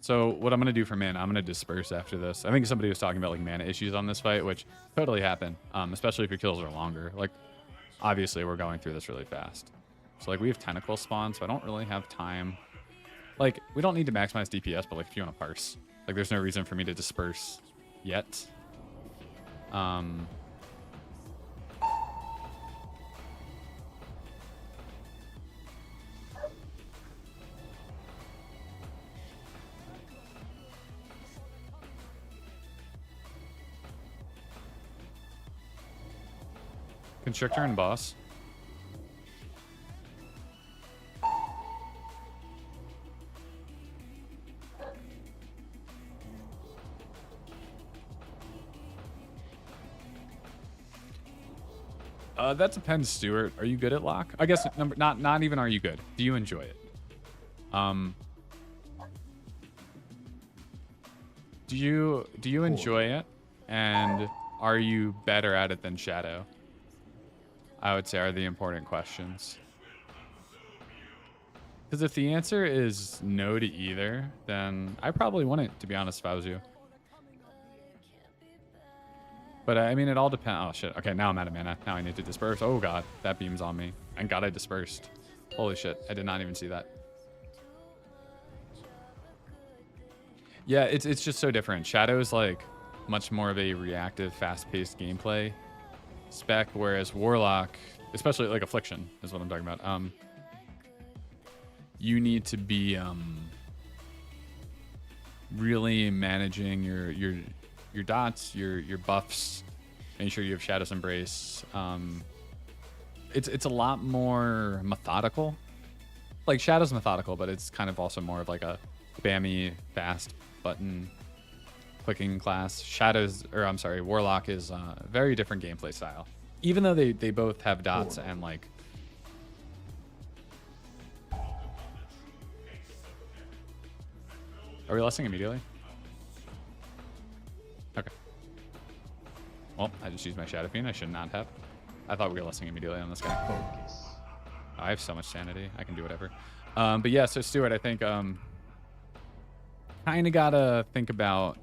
So what I'm going to do for mana, I'm going to disperse after this. I think somebody was talking about like mana issues on this fight, which totally happen, especially if your kills are longer. Like, obviously, we're going through this really fast. So like we have tentacle spawn, so I don't really have time. Like, we don't need to maximize DPS, but like if you want to parse, like there's no reason for me to disperse yet. Constrictor and boss. That depends, Stuart. Are you good at lock? I guess not even are you good. Do you enjoy it? Do you enjoy it? And are you better at it than Shadow? I would say are the important questions. Because if the answer is no to either, then I probably wouldn't, to be honest, if I was you. But I mean, it all depends. Oh shit. Okay, now I'm out of mana. Now I need to disperse. Oh god, that beam's on me. And god, I dispersed. Holy shit, I did not even see that. Yeah, it's just so different. Shadow is like much more of a reactive, fast-paced gameplay spec, whereas Warlock, especially like Affliction is what I'm talking about. You need to be really managing your dots, your buffs, making sure you have Shadow's Embrace, it's a lot more methodical. Like Shadow's methodical, but it's kind of also more of like a spammy, fast button clicking class. I'm sorry, Warlock is a very different gameplay style. Even though they both have dots and like. Are we listening immediately? Okay. Well, I just used my Shadow Fiend. I should not have. I thought we were listening immediately on this guy. Focus. I have so much sanity. I can do whatever. But yeah, so Stuart, I think kind of gotta think about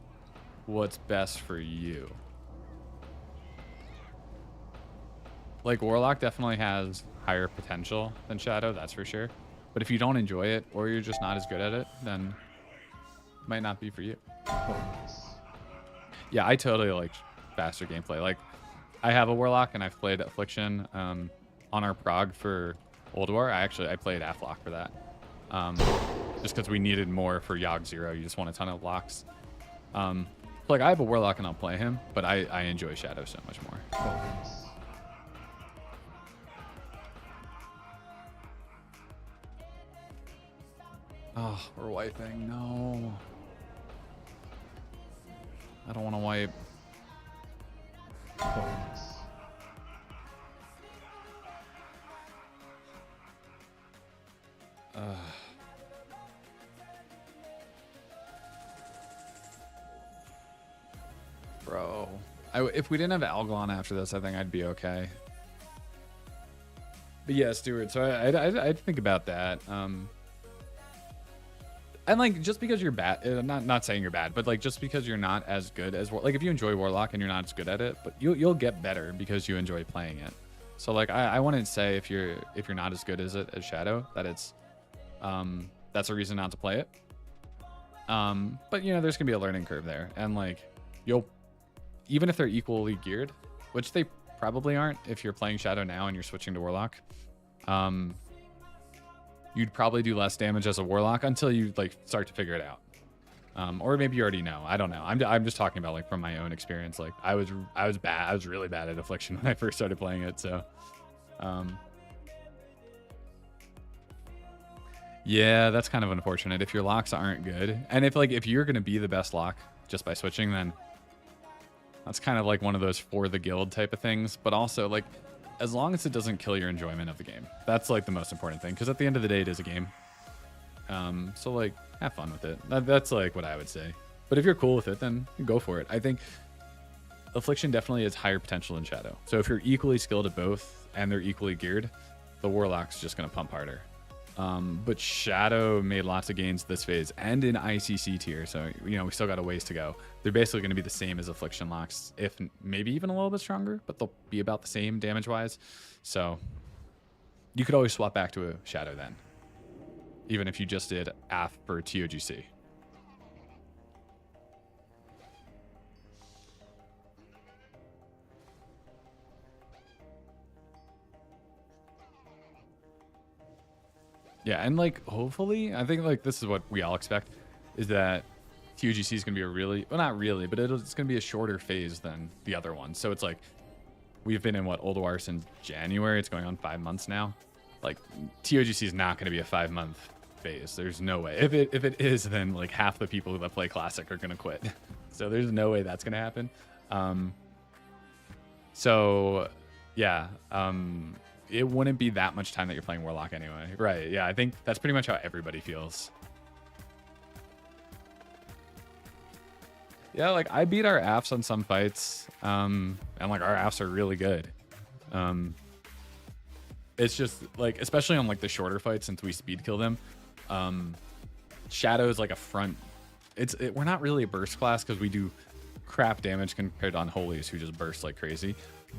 what's best for you. Like Warlock definitely has higher potential than Shadow, that's for sure. But if you don't enjoy it or you're just not as good at it, then it might not be for you. Focus. Yeah, I totally like faster gameplay. Like I have a Warlock and I've played Affliction on our prog for Ulduar. I played Aflock for that. Just because we needed more for Yogg 0. You just want a ton of locks. Like I have a Warlock and I'll play him, but I enjoy Shadow so much more. Focus. Oh, we're wiping. No. I don't want to wipe. Focus. Bro. If we didn't have Algalon after this, I think I'd be okay. But yeah, Stuart, so I'd think about that. And like, just because you're bad, not saying you're bad, but like, just because you're not as good as, like, if you enjoy Warlock and you're not as good at it, but you'll get better because you enjoy playing it. So like, I wouldn't say if you're not as good as it as Shadow, that it's, that's a reason not to play it. But you know, there's gonna be a learning curve there, and like, even if they're equally geared, which they probably aren't if you're playing Shadow now and you're switching to Warlock, you'd probably do less damage as a Warlock until you like start to figure it out. Or maybe you already know. I don't know. I'm just talking about like from my own experience. Like I was bad. I was really bad at Affliction when I first started playing it. So, yeah, that's kind of unfortunate if your locks aren't good. And if you're gonna be the best lock just by switching, then that's kind of like one of those for the guild type of things. But also like, as long as it doesn't kill your enjoyment of the game, that's like the most important thing. Because at the end of the day, it is a game. So like, have fun with it. That's like what I would say. But if you're cool with it, then go for it. I think Affliction definitely has higher potential than Shadow. So if you're equally skilled at both and they're equally geared, the Warlock's just gonna pump harder. But Shadow made lots of gains this phase and in ICC tier, so you know we still got a ways to go. They're basically going to be the same as Affliction locks, if maybe even a little bit stronger, but they'll be about the same damage wise. So you could always swap back to a Shadow then, even if you just did AF for TOGC. Yeah, and like hopefully, I think like this is what we all expect, is that TOGC is going to be a really, well not really, but it's going to be a shorter phase than the other one. So it's like, we've been in what, Ulduar since January, it's going on 5 months now. Like TOGC is not going to be a 5-month phase. There's no way. If it is, then like half the people that play Classic are going to quit. So there's no way that's going to happen. So yeah, it wouldn't be that much time that you're playing Warlock anyway. Right, yeah, I think that's pretty much how everybody feels. Yeah, like I beat our AFs on some fights, and like our AFs are really good. It's just like, especially on like the shorter fights, since we speed kill them, Shadow is like a front. We're not really a burst class because we do crap damage compared to Unholies who just burst like crazy.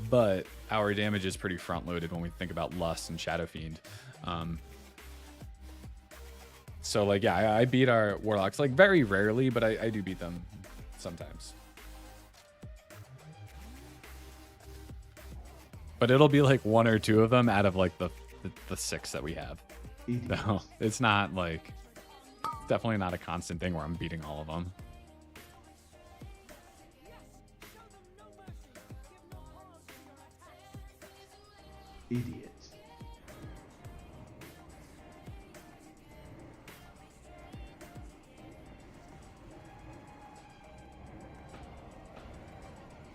But our damage is pretty front loaded when we think about Lust and Shadow Fiend. So like, yeah, I beat our Warlocks like very rarely, but I do beat them sometimes. But it'll be like 1 or 2 of them out of like the 6 that we have. No, it's not like, definitely not a constant thing where I'm beating all of them. Idiot.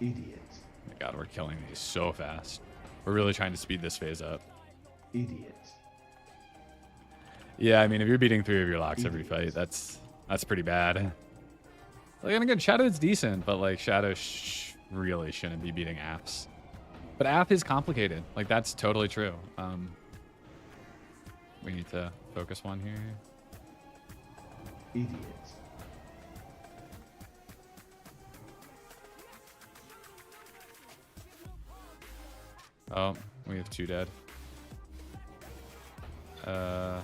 Idiot. Oh my god, we're killing these so fast. We're really trying to speed this phase up. Idiot. Yeah, I mean, if you're beating 3 of your locks every fight, that's pretty bad. Like, and again, Shadow is decent, but like Shadow really shouldn't be beating apps. But app is complicated. Like, that's totally true. We need to focus one here. Idiot. Oh, we have 2 dead. Oh,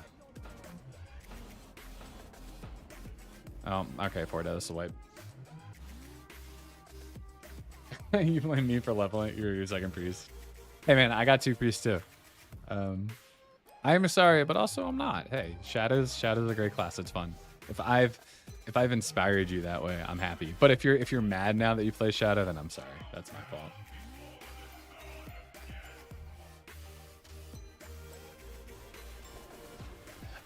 okay, 4 dead. This is a wipe. You blame me for leveling your second priest. Hey man, I got 2 priests too. I'm sorry, but also I'm not. Hey, Shadow's a great class. It's fun. If I've inspired you that way, I'm happy. But if you're mad now that you play Shadow, then I'm sorry. That's my fault.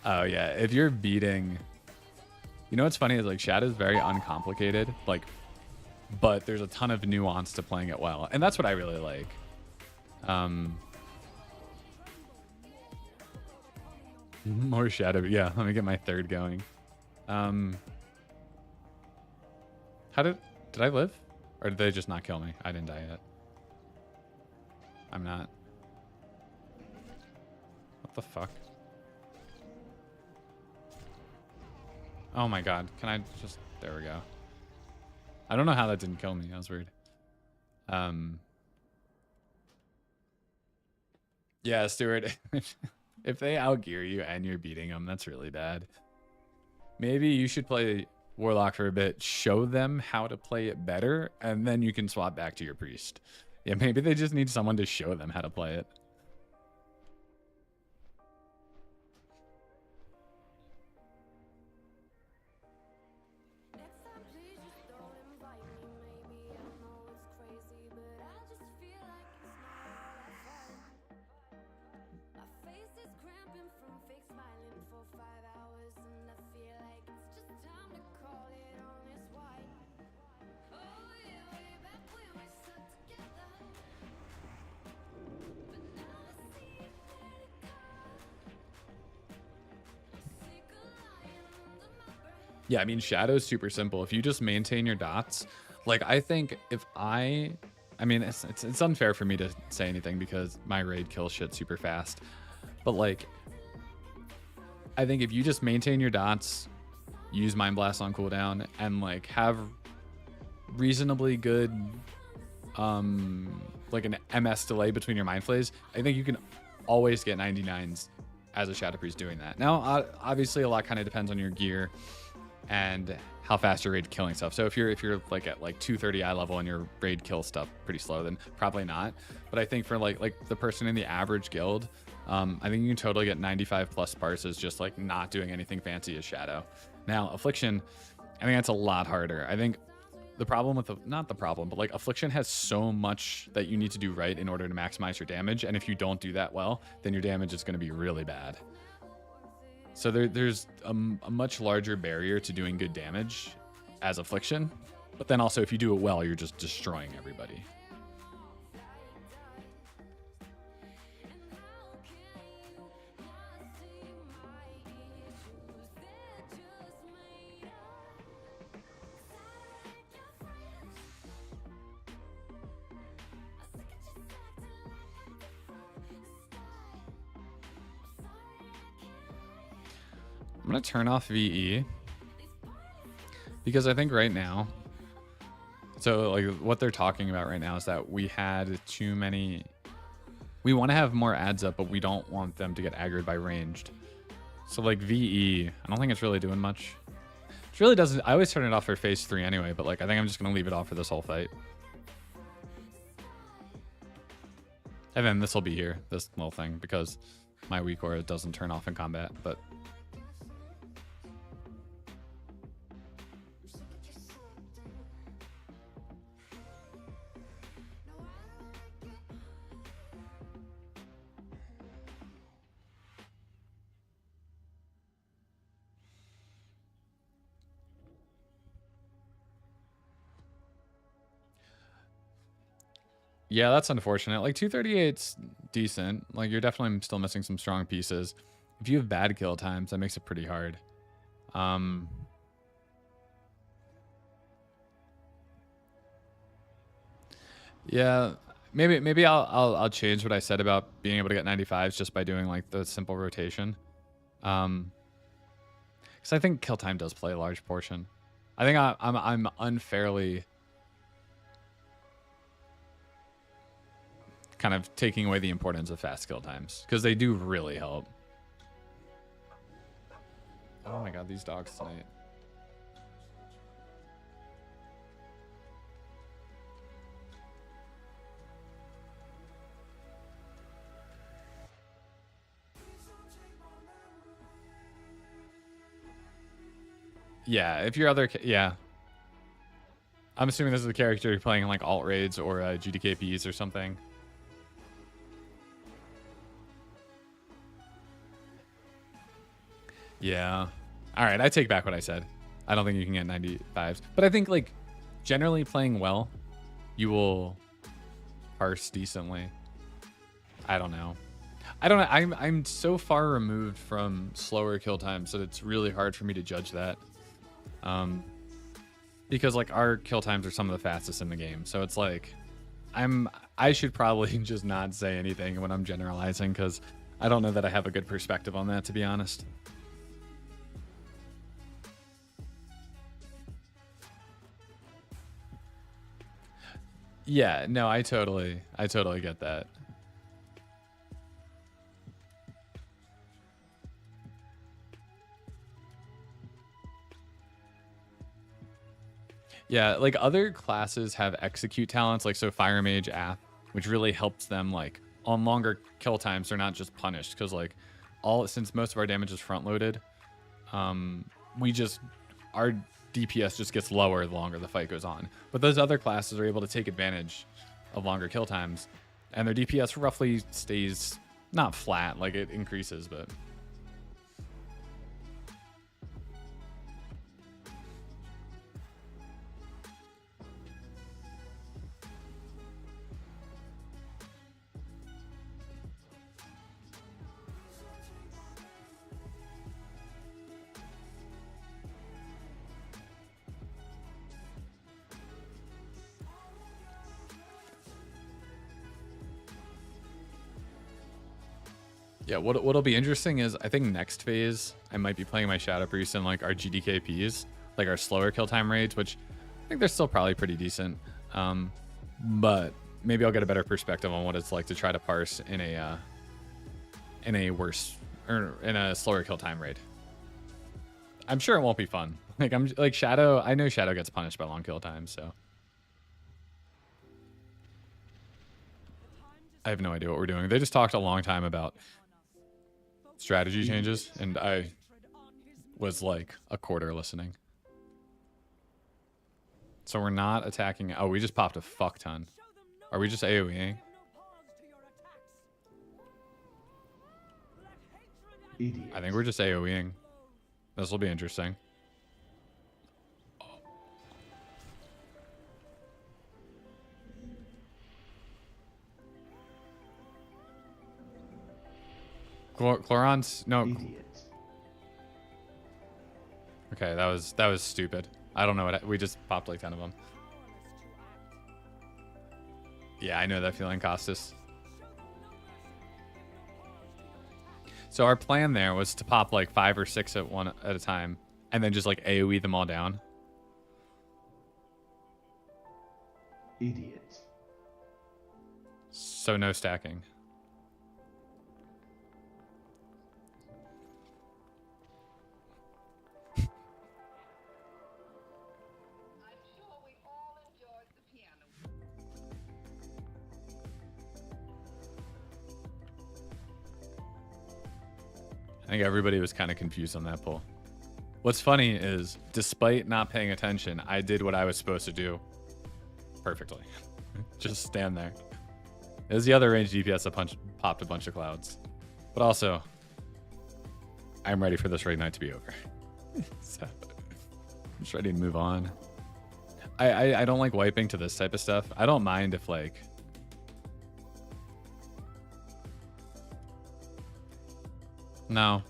Oh yeah, if you're beating, you know what's funny is like Shadow's very uncomplicated, like, but there's a ton of nuance to playing it well, and that's what I really like. More Shadow, yeah. Let me get my 3rd going. How did I live, or did they just not kill me? I didn't die yet. I'm not. What the fuck? Oh my god, can I just... There we go. I don't know how that didn't kill me. That was weird. Yeah, Stuart. If they outgear you and you're beating them, that's really bad. Maybe you should play Warlock for a bit, show them how to play it better, and then you can swap back to your Priest. Yeah, maybe they just need someone to show them how to play it. Yeah, I mean, Shadow's super simple. If you just maintain your dots, like, I think if I mean, it's unfair for me to say anything because my raid kills shit super fast. But, like, I think if you just maintain your dots, use Mind Blast on cooldown, and, like, have reasonably good, like, an MS delay between your Mind Flays, I think you can always get 99s as a Shadow Priest doing that. Now, obviously, a lot kind of depends on your gear and how fast your raid killing stuff. So if you're like at like 230 eye level and your raid kill stuff pretty slow, then probably not. But I think for like the person in the average guild, I think you can totally get 95 plus parses just like not doing anything fancy as Shadow. Now Affliction, I think that's a lot harder. I think the problem with not the problem, but like Affliction has so much that you need to do right in order to maximize your damage, and if you don't do that well, then your damage is going to be really bad. So there's a much larger barrier to doing good damage as Affliction, but then also if you do it well, you're just destroying everybody. I'm going to turn off VE because I think right now, so like what they're talking about right now is that we had too many, we want to have more ads up, but we don't want them to get aggroed by ranged. So like VE, I don't think it's really doing much. It really doesn't, I always turn it off for phase 3 anyway, but like I think I'm just going to leave it off for this whole fight. And then this will be here, this little thing, because my weak aura doesn't turn off in combat, but Yeah, that's unfortunate. Like 238's decent. Like you're definitely still missing some strong pieces. If you have bad kill times, that makes it pretty hard. Yeah, maybe I'll change what I said about being able to get 95s just by doing like the simple rotation. Because I think kill time does play a large portion. I think I'm unfairly kind of taking away the importance of fast kill times because they do really help. Oh my god, these dogs tonight. Yeah, if your other... Yeah. I'm assuming this is the character you're playing like alt raids or GDKPs or something. Yeah. All right, I take back what I said. I don't think you can get 95s. But I think like generally playing well, you will parse decently. I don't know. I'm so far removed from slower kill times that it's really hard for me to judge that. Because like our kill times are some of the fastest in the game. So it's like I should probably just not say anything when I'm generalizing because I don't know that I have a good perspective on that, to be honest. Yeah, no, I totally get that. Yeah, like other classes have execute talents, like so Fire Mage, Ath, which really helps them like on longer kill times. They're not just punished because like since most of our damage is front loaded, our DPS just gets lower the longer the fight goes on. But those other classes are able to take advantage of longer kill times, and their DPS roughly stays not flat, like it increases, but. Yeah, what'll be interesting is I think next phase I might be playing my Shadow Priest in like our GDKPs, like our slower kill time raids, which I think they're still probably pretty decent. But maybe I'll get a better perspective on what it's like to try to parse in a worse or in a slower kill time raid. I'm sure it won't be fun. Like I'm like Shadow. I know Shadow gets punished by long kill times, so I have no idea what we're doing. They just talked a long time about strategy changes, and I was like a quarter listening. So we're not attacking. Oh, we just popped a fuck ton. Are we just AoEing? Idiot. I think we're just AoEing. This will be interesting. Chloron's no. Idiots. Okay, that was stupid. I don't know what we just popped like 10 of them. Yeah, I know that feeling, Costas. So our plan there was to pop like 5 or 6 at a time, and then just like AoE them all down. Idiots. So no stacking. I think everybody was kind of confused on that pull. What's funny is, despite not paying attention, I did what I was supposed to do perfectly. Just stand there. It was the other range DPS that popped a bunch of clouds. But also, I'm ready for this raid night to be over. So, I'm just ready to move on. I don't like wiping to this type of stuff. I don't mind if like No,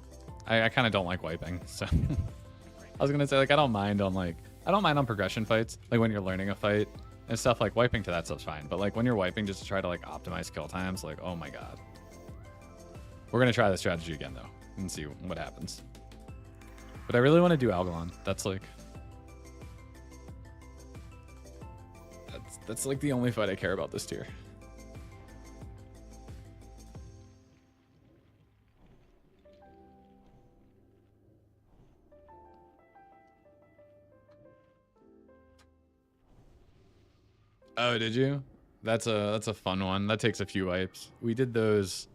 I kind of don't like wiping. So I was gonna say like I don't mind on progression fights, like when you're learning a fight and stuff. Like wiping to that stuff's fine, but like when you're wiping just to try to like optimize kill times, like oh my god. We're gonna try the strategy again though and see what happens. But I really want to do Algalon. That's like that's like the only fight I care about this tier. Oh, did you? That's a fun one. That takes a few wipes. We did those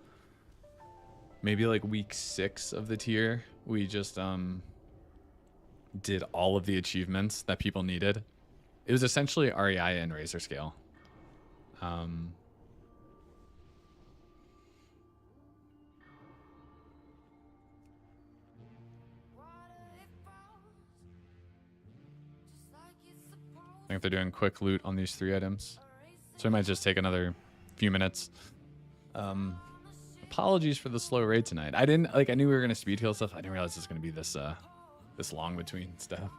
maybe like week 6 of the tier. We just did all of the achievements that people needed. It was essentially REI and Razor Scale. I think they're doing quick loot on these 3 items. So it might just take another few minutes. Apologies for the slow raid tonight. I didn't like. I knew we were gonna speed heal stuff. I didn't realize it's gonna be this this long between stuff.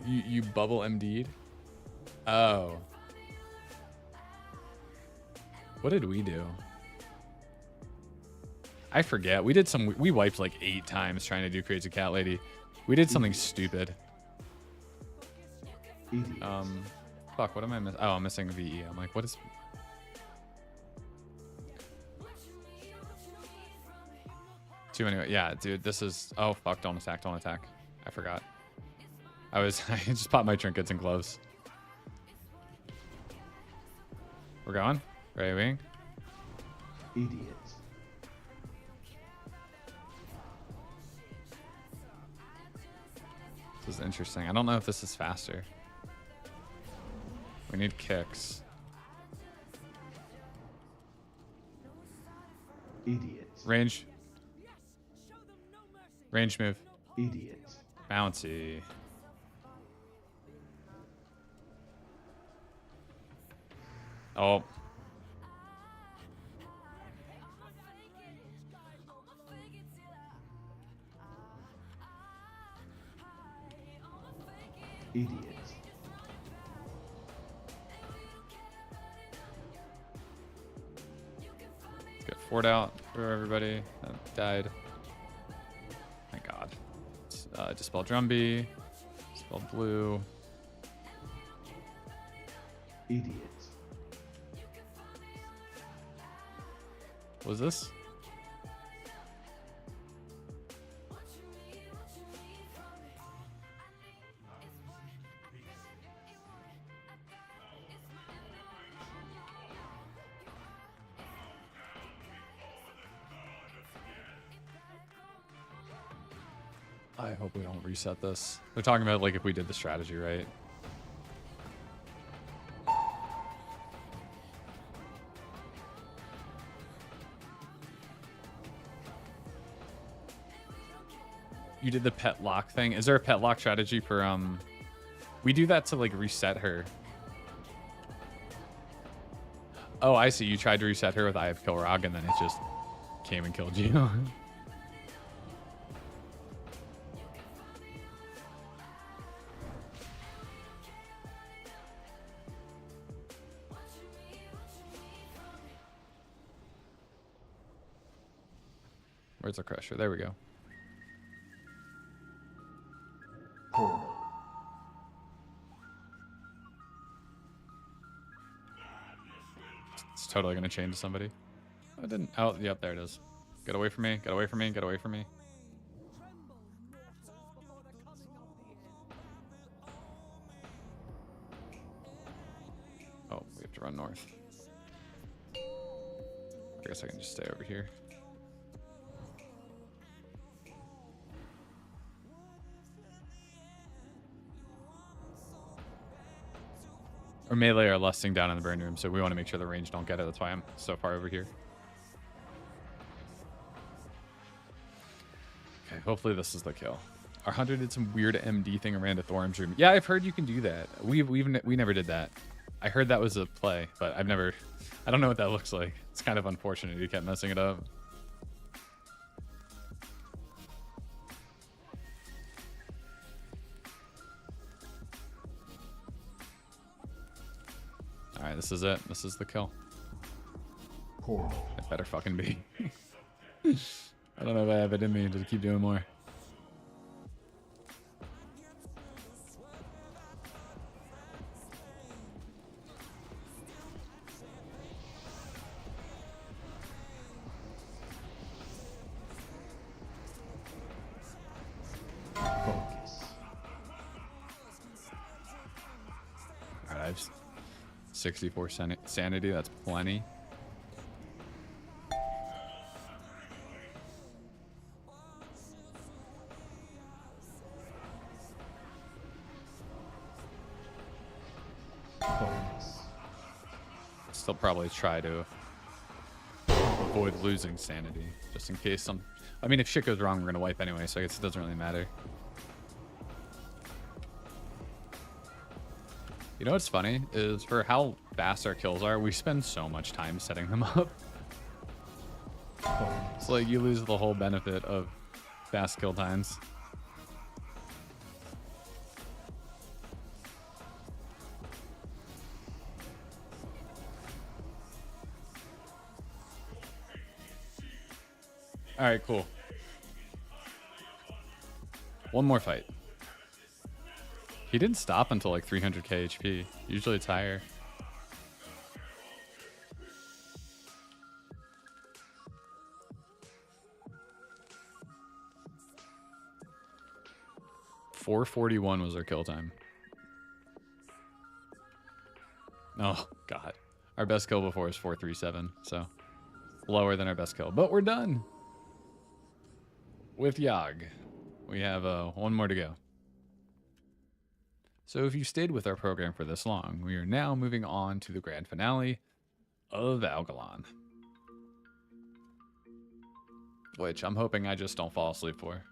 You bubble MD'd? Oh. What did we do? I forget. We did some. We wiped like 8 times trying to do Crazy Cat Lady. We did something stupid. Fuck. What am I missing? Oh, I'm missing VE. I'm like, what is? Too many. Yeah, dude. This is. Oh fuck! Don't attack! Don't attack! I forgot. I just popped my trinkets and gloves. We're going. Right wing. Idiots. This is interesting. I don't know if this is faster. We need kicks. Idiots. Range. Range move. Idiots. Bouncy. Oh. Idiots. Let's get Ford out for everybody that died. Thank God. Dispel Drumby. Dispel Blue. Idiots. What was this? I hope we don't reset this. They're talking about like if we did the strategy right. You did the pet lock thing. Is there a pet lock strategy for we do that to like reset her. Oh, I see. You tried to reset her with Eye of Kilrog and then it just came and killed you. Where's the crusher? There we go. It's totally gonna chain to somebody. I didn't. Oh, yep, there it is. Get away from me! Get away from me! Get away from me! Oh, we have to run north. I guess I can just stay over here. Or melee are lusting down in the burn room, so we want to make sure the range don't get it. That's why I'm so far over here. Okay, hopefully this is the kill. Our hunter did some weird MD thing around a Thorum's room. Yeah, I've heard you can do that. We never did that. I heard that was a play, but I've never I don't know what that looks like. It's kind of unfortunate he kept messing it up. Alright, this is it. This is the kill. Portal. It better fucking be. I don't know if I have it in me to keep doing more. Focus. Alright, I have 64 sanity. That's plenty. Focus. Still probably try to avoid losing sanity, just in case some... I mean, if shit goes wrong, we're gonna wipe anyway, so I guess it doesn't really matter. You know what's funny? Is for how fast our kills are, we spend so much time setting them up. Focus. It's like you lose the whole benefit of fast kill times. All right, cool. One more fight. He didn't stop until like 300k HP. Usually it's higher. .441 was our kill time. Oh, God. Our best kill before is 437, so lower than our best kill. But we're done with Yogg. We have one more to go. So if you stayed with our program for this long, we are now moving on to the grand finale of Algalon, which I'm hoping I just don't fall asleep for.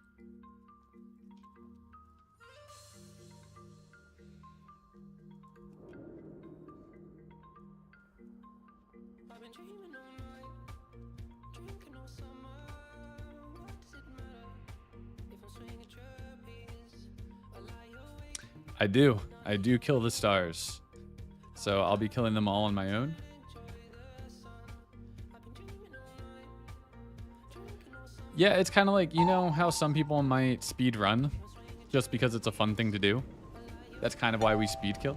I do. I do kill the stars. So I'll be killing them all on my own. Yeah, it's kind of like, you know how some people might speed run just because it's a fun thing to do? That's kind of why we speed kill.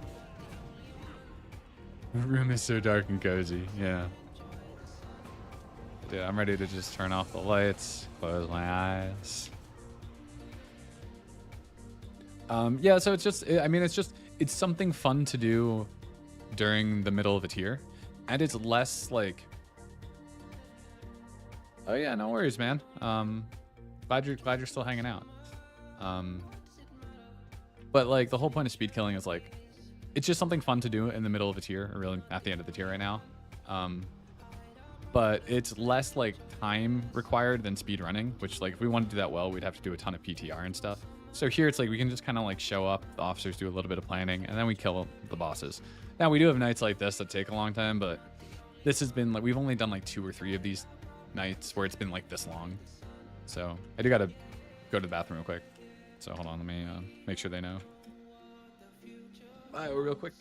The room is so dark and cozy. Yeah. Dude, I'm ready to just turn off the lights, close my eyes. Yeah, so it's just, I mean, it's something fun to do during the middle of a tier. And it's less like, oh yeah, no worries, man. Glad you're still hanging out. But like the whole point of speed killing is like, it's just something fun to do in the middle of a tier, or really at the end of the tier right now. But it's less like time required than speed running, which like if we want to do that well, we'd have to do a ton of PTR and stuff. So here it's like we can just kind of like show up, the officers do a little bit of planning, and then we kill the bosses. Now we do have nights like this that take a long time, but this has been like, we've only done like 2 or 3 of these nights where it's been like this long. So I do gotta go to the bathroom real quick. So hold on, let me make sure they know. Bye, real quick.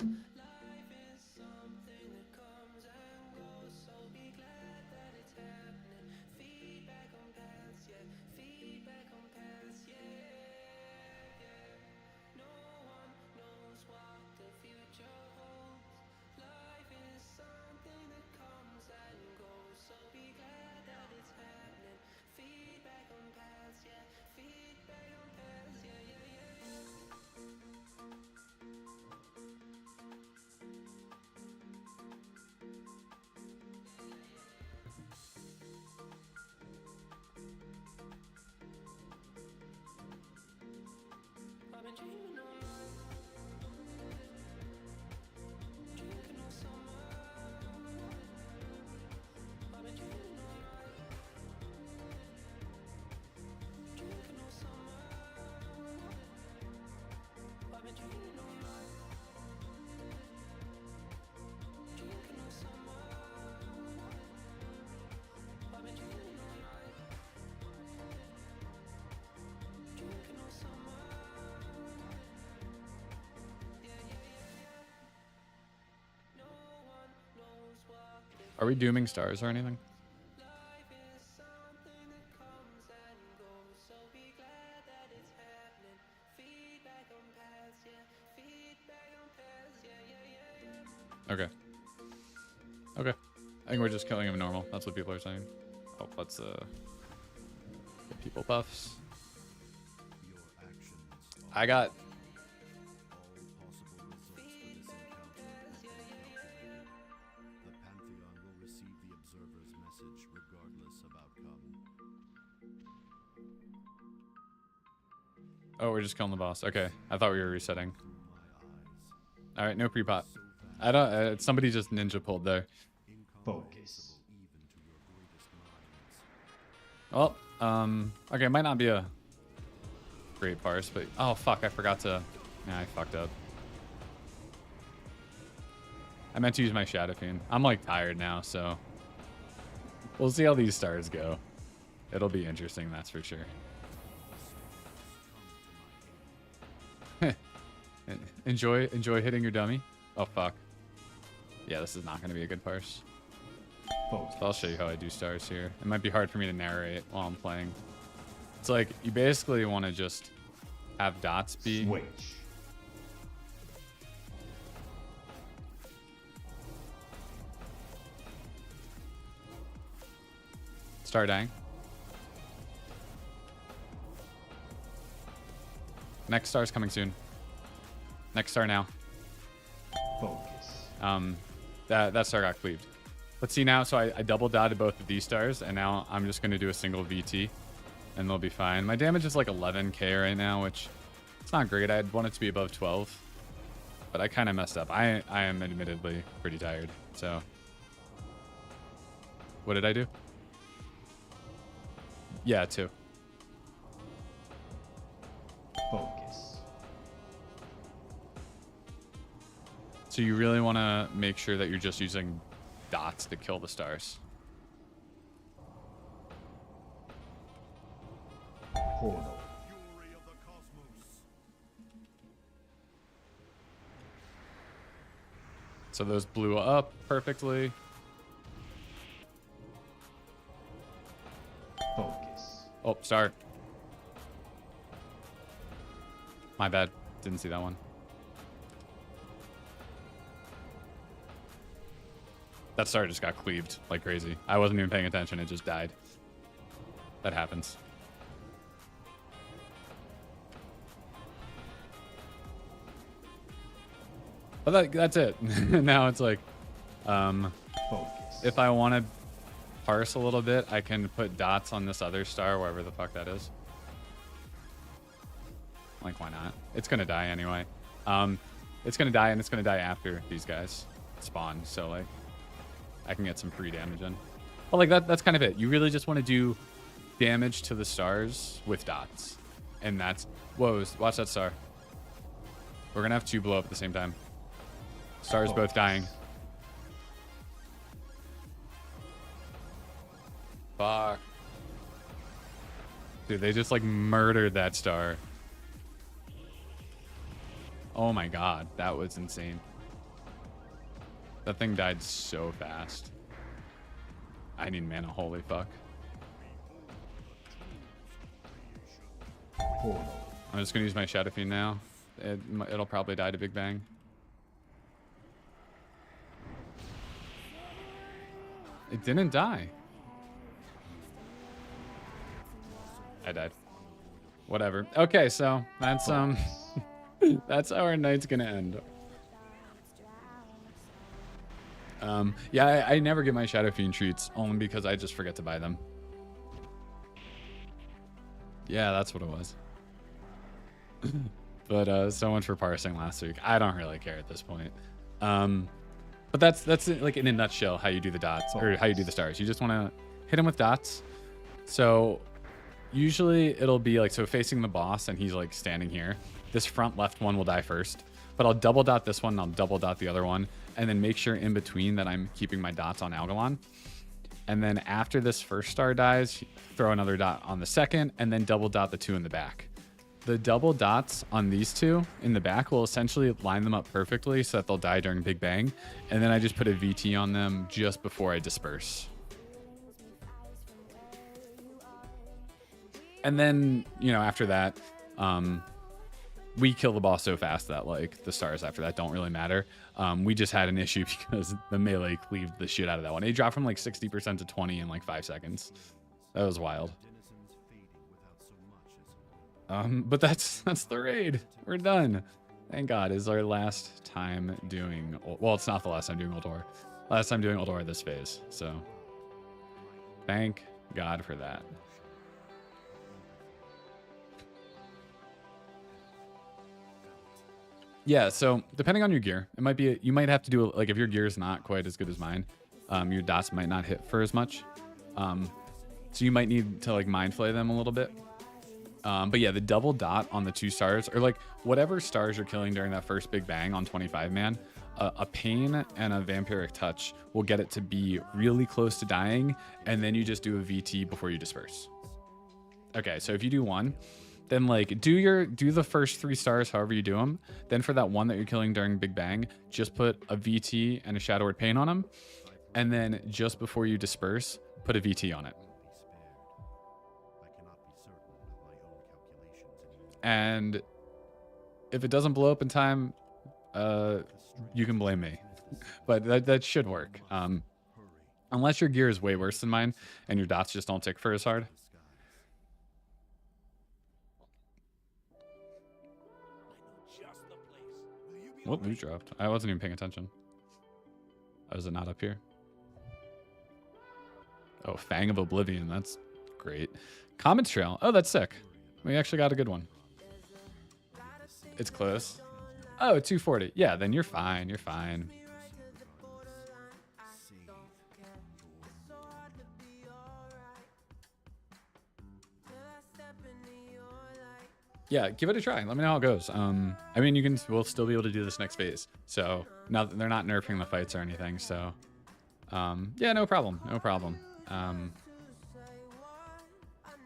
Are we dooming stars or anything? Okay. Okay. I think we're just killing him normal. That's what people are saying. Oh, let's get people buffs. I got Oh, we're just killing the boss. Okay. I thought we were resetting. All right, no pre-pot. I don't somebody just ninja pulled there. Focus. Well, okay, it might not be a great parse, but oh fuck, I forgot to. Yeah, I fucked up. I meant to use my Shadow Fiend. I'm like tired now, so we'll see how these stars go. It'll be interesting, that's for sure. enjoy hitting your dummy. Oh fuck. Yeah, this is not going to be a good parse. So I'll show you how I do stars here. It might be hard for me to narrate while I'm playing. It's like you basically want to just have dots be Switch. Star dying. Next star's coming soon. Next star now. Focus. That star got cleaved. Let's see now. So I double dotted both of these stars, and now I'm just going to do a single VT, and they'll be fine. My damage is like 11k right now, which it's not great. I'd want it to be above 12, but I kind of messed up. I am admittedly pretty tired. So what did I do? Yeah, 2. Focus. So you really want to make sure that you're just using dots to kill the stars. Portal. So those blew up perfectly. Focus. Oh, star. My bad. Didn't see that one. That star just got cleaved like crazy. I wasn't even paying attention. It just died. That happens. But that's it. Now it's like, Focus. if I want to parse a little bit, I can put dots on this other star, wherever the fuck that is. Like, why not? It's gonna die anyway. It's gonna die, and it's gonna die after these guys spawn. So like, I can get some free damage in. But like that's kind of it. You really just want to do damage to the stars with dots, and that's whoa. Watch that star. We're gonna have 2 blow up at the same time. Stars both dying. Fuck. Dude, they just like murdered that star. Oh my god, that was insane. That thing died so fast. I need mana, holy fuck. Portal. I'm just gonna use my Shadow Fiend now. It'll probably die to Big Bang. It didn't die. I died. Whatever. Okay, so that's that's how our night's gonna end. Yeah, I never get my Shadow Fiend treats only because I just forget to buy them. Yeah, that's what it was. But so much for parsing last week. I don't really care at this point. But that's like in a nutshell how you do the dots or how you do the stars. You just want to hit him with dots. So usually it'll be like, so facing the boss and he's like standing here. This front left one will die first, but I'll double dot this one and I'll double dot the other one, and then make sure in between that I'm keeping my dots on Algalon. And then after this first star dies, throw another dot on the second, and then double dot the 2 in the back. the double dots on these two in the back will essentially line them up perfectly so that they'll die during Big Bang. And then I just put a VT on them just before I disperse. And then, you know, after that, we kill the boss so fast that like the stars after that don't really matter. We just had an issue because the melee cleaved the shit out of that one. It dropped from like 60% to 20 in like 5 seconds. That was wild. But that's the raid. We're done. Thank God. Is our last time doing, well, it's not the last time doing Ulduar. Last time doing Ulduar this phase. So thank God for that. Yeah, so depending on your gear, it might be, you might have to do, like if your gear is not quite as good as mine, your dots might not hit for as much. So you might need to like mind flay them a little bit. But yeah, the double dot on the 2 stars, or like whatever stars you're killing during that first Big Bang on 25 man, a pain and a vampiric touch will get it to be really close to dying, and then you just do a VT before you disperse. Okay, so if you do 1, then like do the first 3 stars however you do them. Then for that one that you're killing during Big Bang, just put a VT and a Shadow Word Pain on them, and then just before you disperse, put a VT on it. And if it doesn't blow up in time, you can blame me. But that should work. Unless your gear is way worse than mine and your dots just don't tick for as hard. What loot dropped? I wasn't even paying attention. Oh, is it not up here? Oh, Fang of Oblivion. That's great. Comet Trail. Oh, that's sick. We actually got a good one. It's close. Oh, 240. Yeah, then you're fine. You're fine. Yeah, give it a try. Let me know how it goes. I mean, we'll still be able to do this next phase. So now they're not nerfing the fights or anything. So, yeah, no problem. No problem.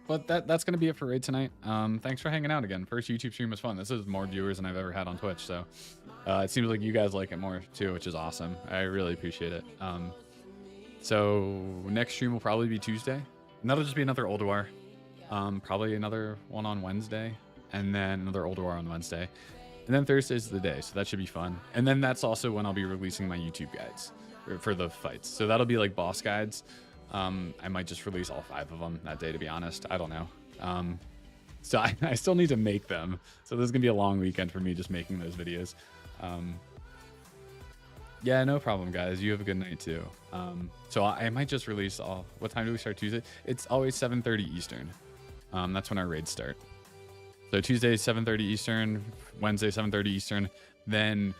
But that's going to be it for Raid tonight. Thanks for hanging out again. First YouTube stream was fun. This is more viewers than I've ever had on Twitch. So it seems like you guys like it more too, which is awesome. I really appreciate it. So next stream will probably be Tuesday. And that'll just be another Ulduar. Probably another one on Wednesday. And then another Ulduar on Wednesday. And then Thursday's the day. So that should be fun. And then that's also when I'll be releasing my YouTube guides for the fights. So that'll be like boss guides. I might just release all 5 of them that day, to be honest. I don't know. So I still need to make them. So this is going to be a long weekend for me just making those videos. Yeah, no problem, guys. You have a good night, too. So I might just release all... What time do we start Tuesday? It's always 7:30 Eastern. That's when our raids start. So Tuesday, 7:30 Eastern. Wednesday, 7:30 Eastern. Then...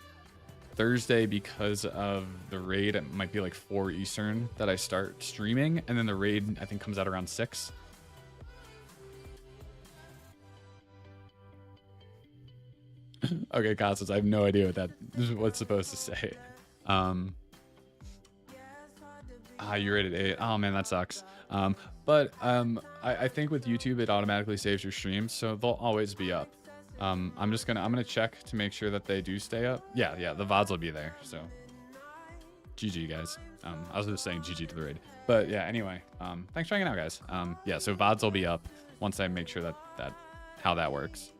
Thursday, because of the raid, it might be like 4 Eastern that I start streaming, and then the raid I think comes out around 6. Okay, Costas, I have no idea what's supposed to say. You're rated 8. Oh man, that sucks. But I think with YouTube it automatically saves your streams, so they'll always be up. I'm gonna check to make sure that they do stay up. Yeah, the VODs will be there. So GG, guys. I was just saying GG to the raid, but yeah. Anyway, thanks for hanging out, guys. Yeah, so VODs will be up once I make sure that how that works.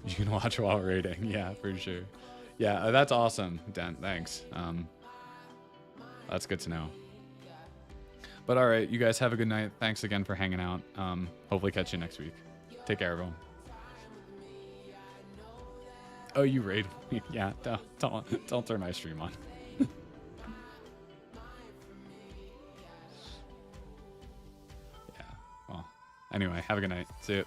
You can watch while raiding. Yeah, for sure. Yeah, that's awesome, Dent. Thanks. That's good to know. But all right, you guys have a good night. Thanks again for hanging out. Hopefully catch you next week. Take care, everyone. Oh, you raid me. Yeah, don't turn my stream on. Yeah, well, anyway, have a good night. See you.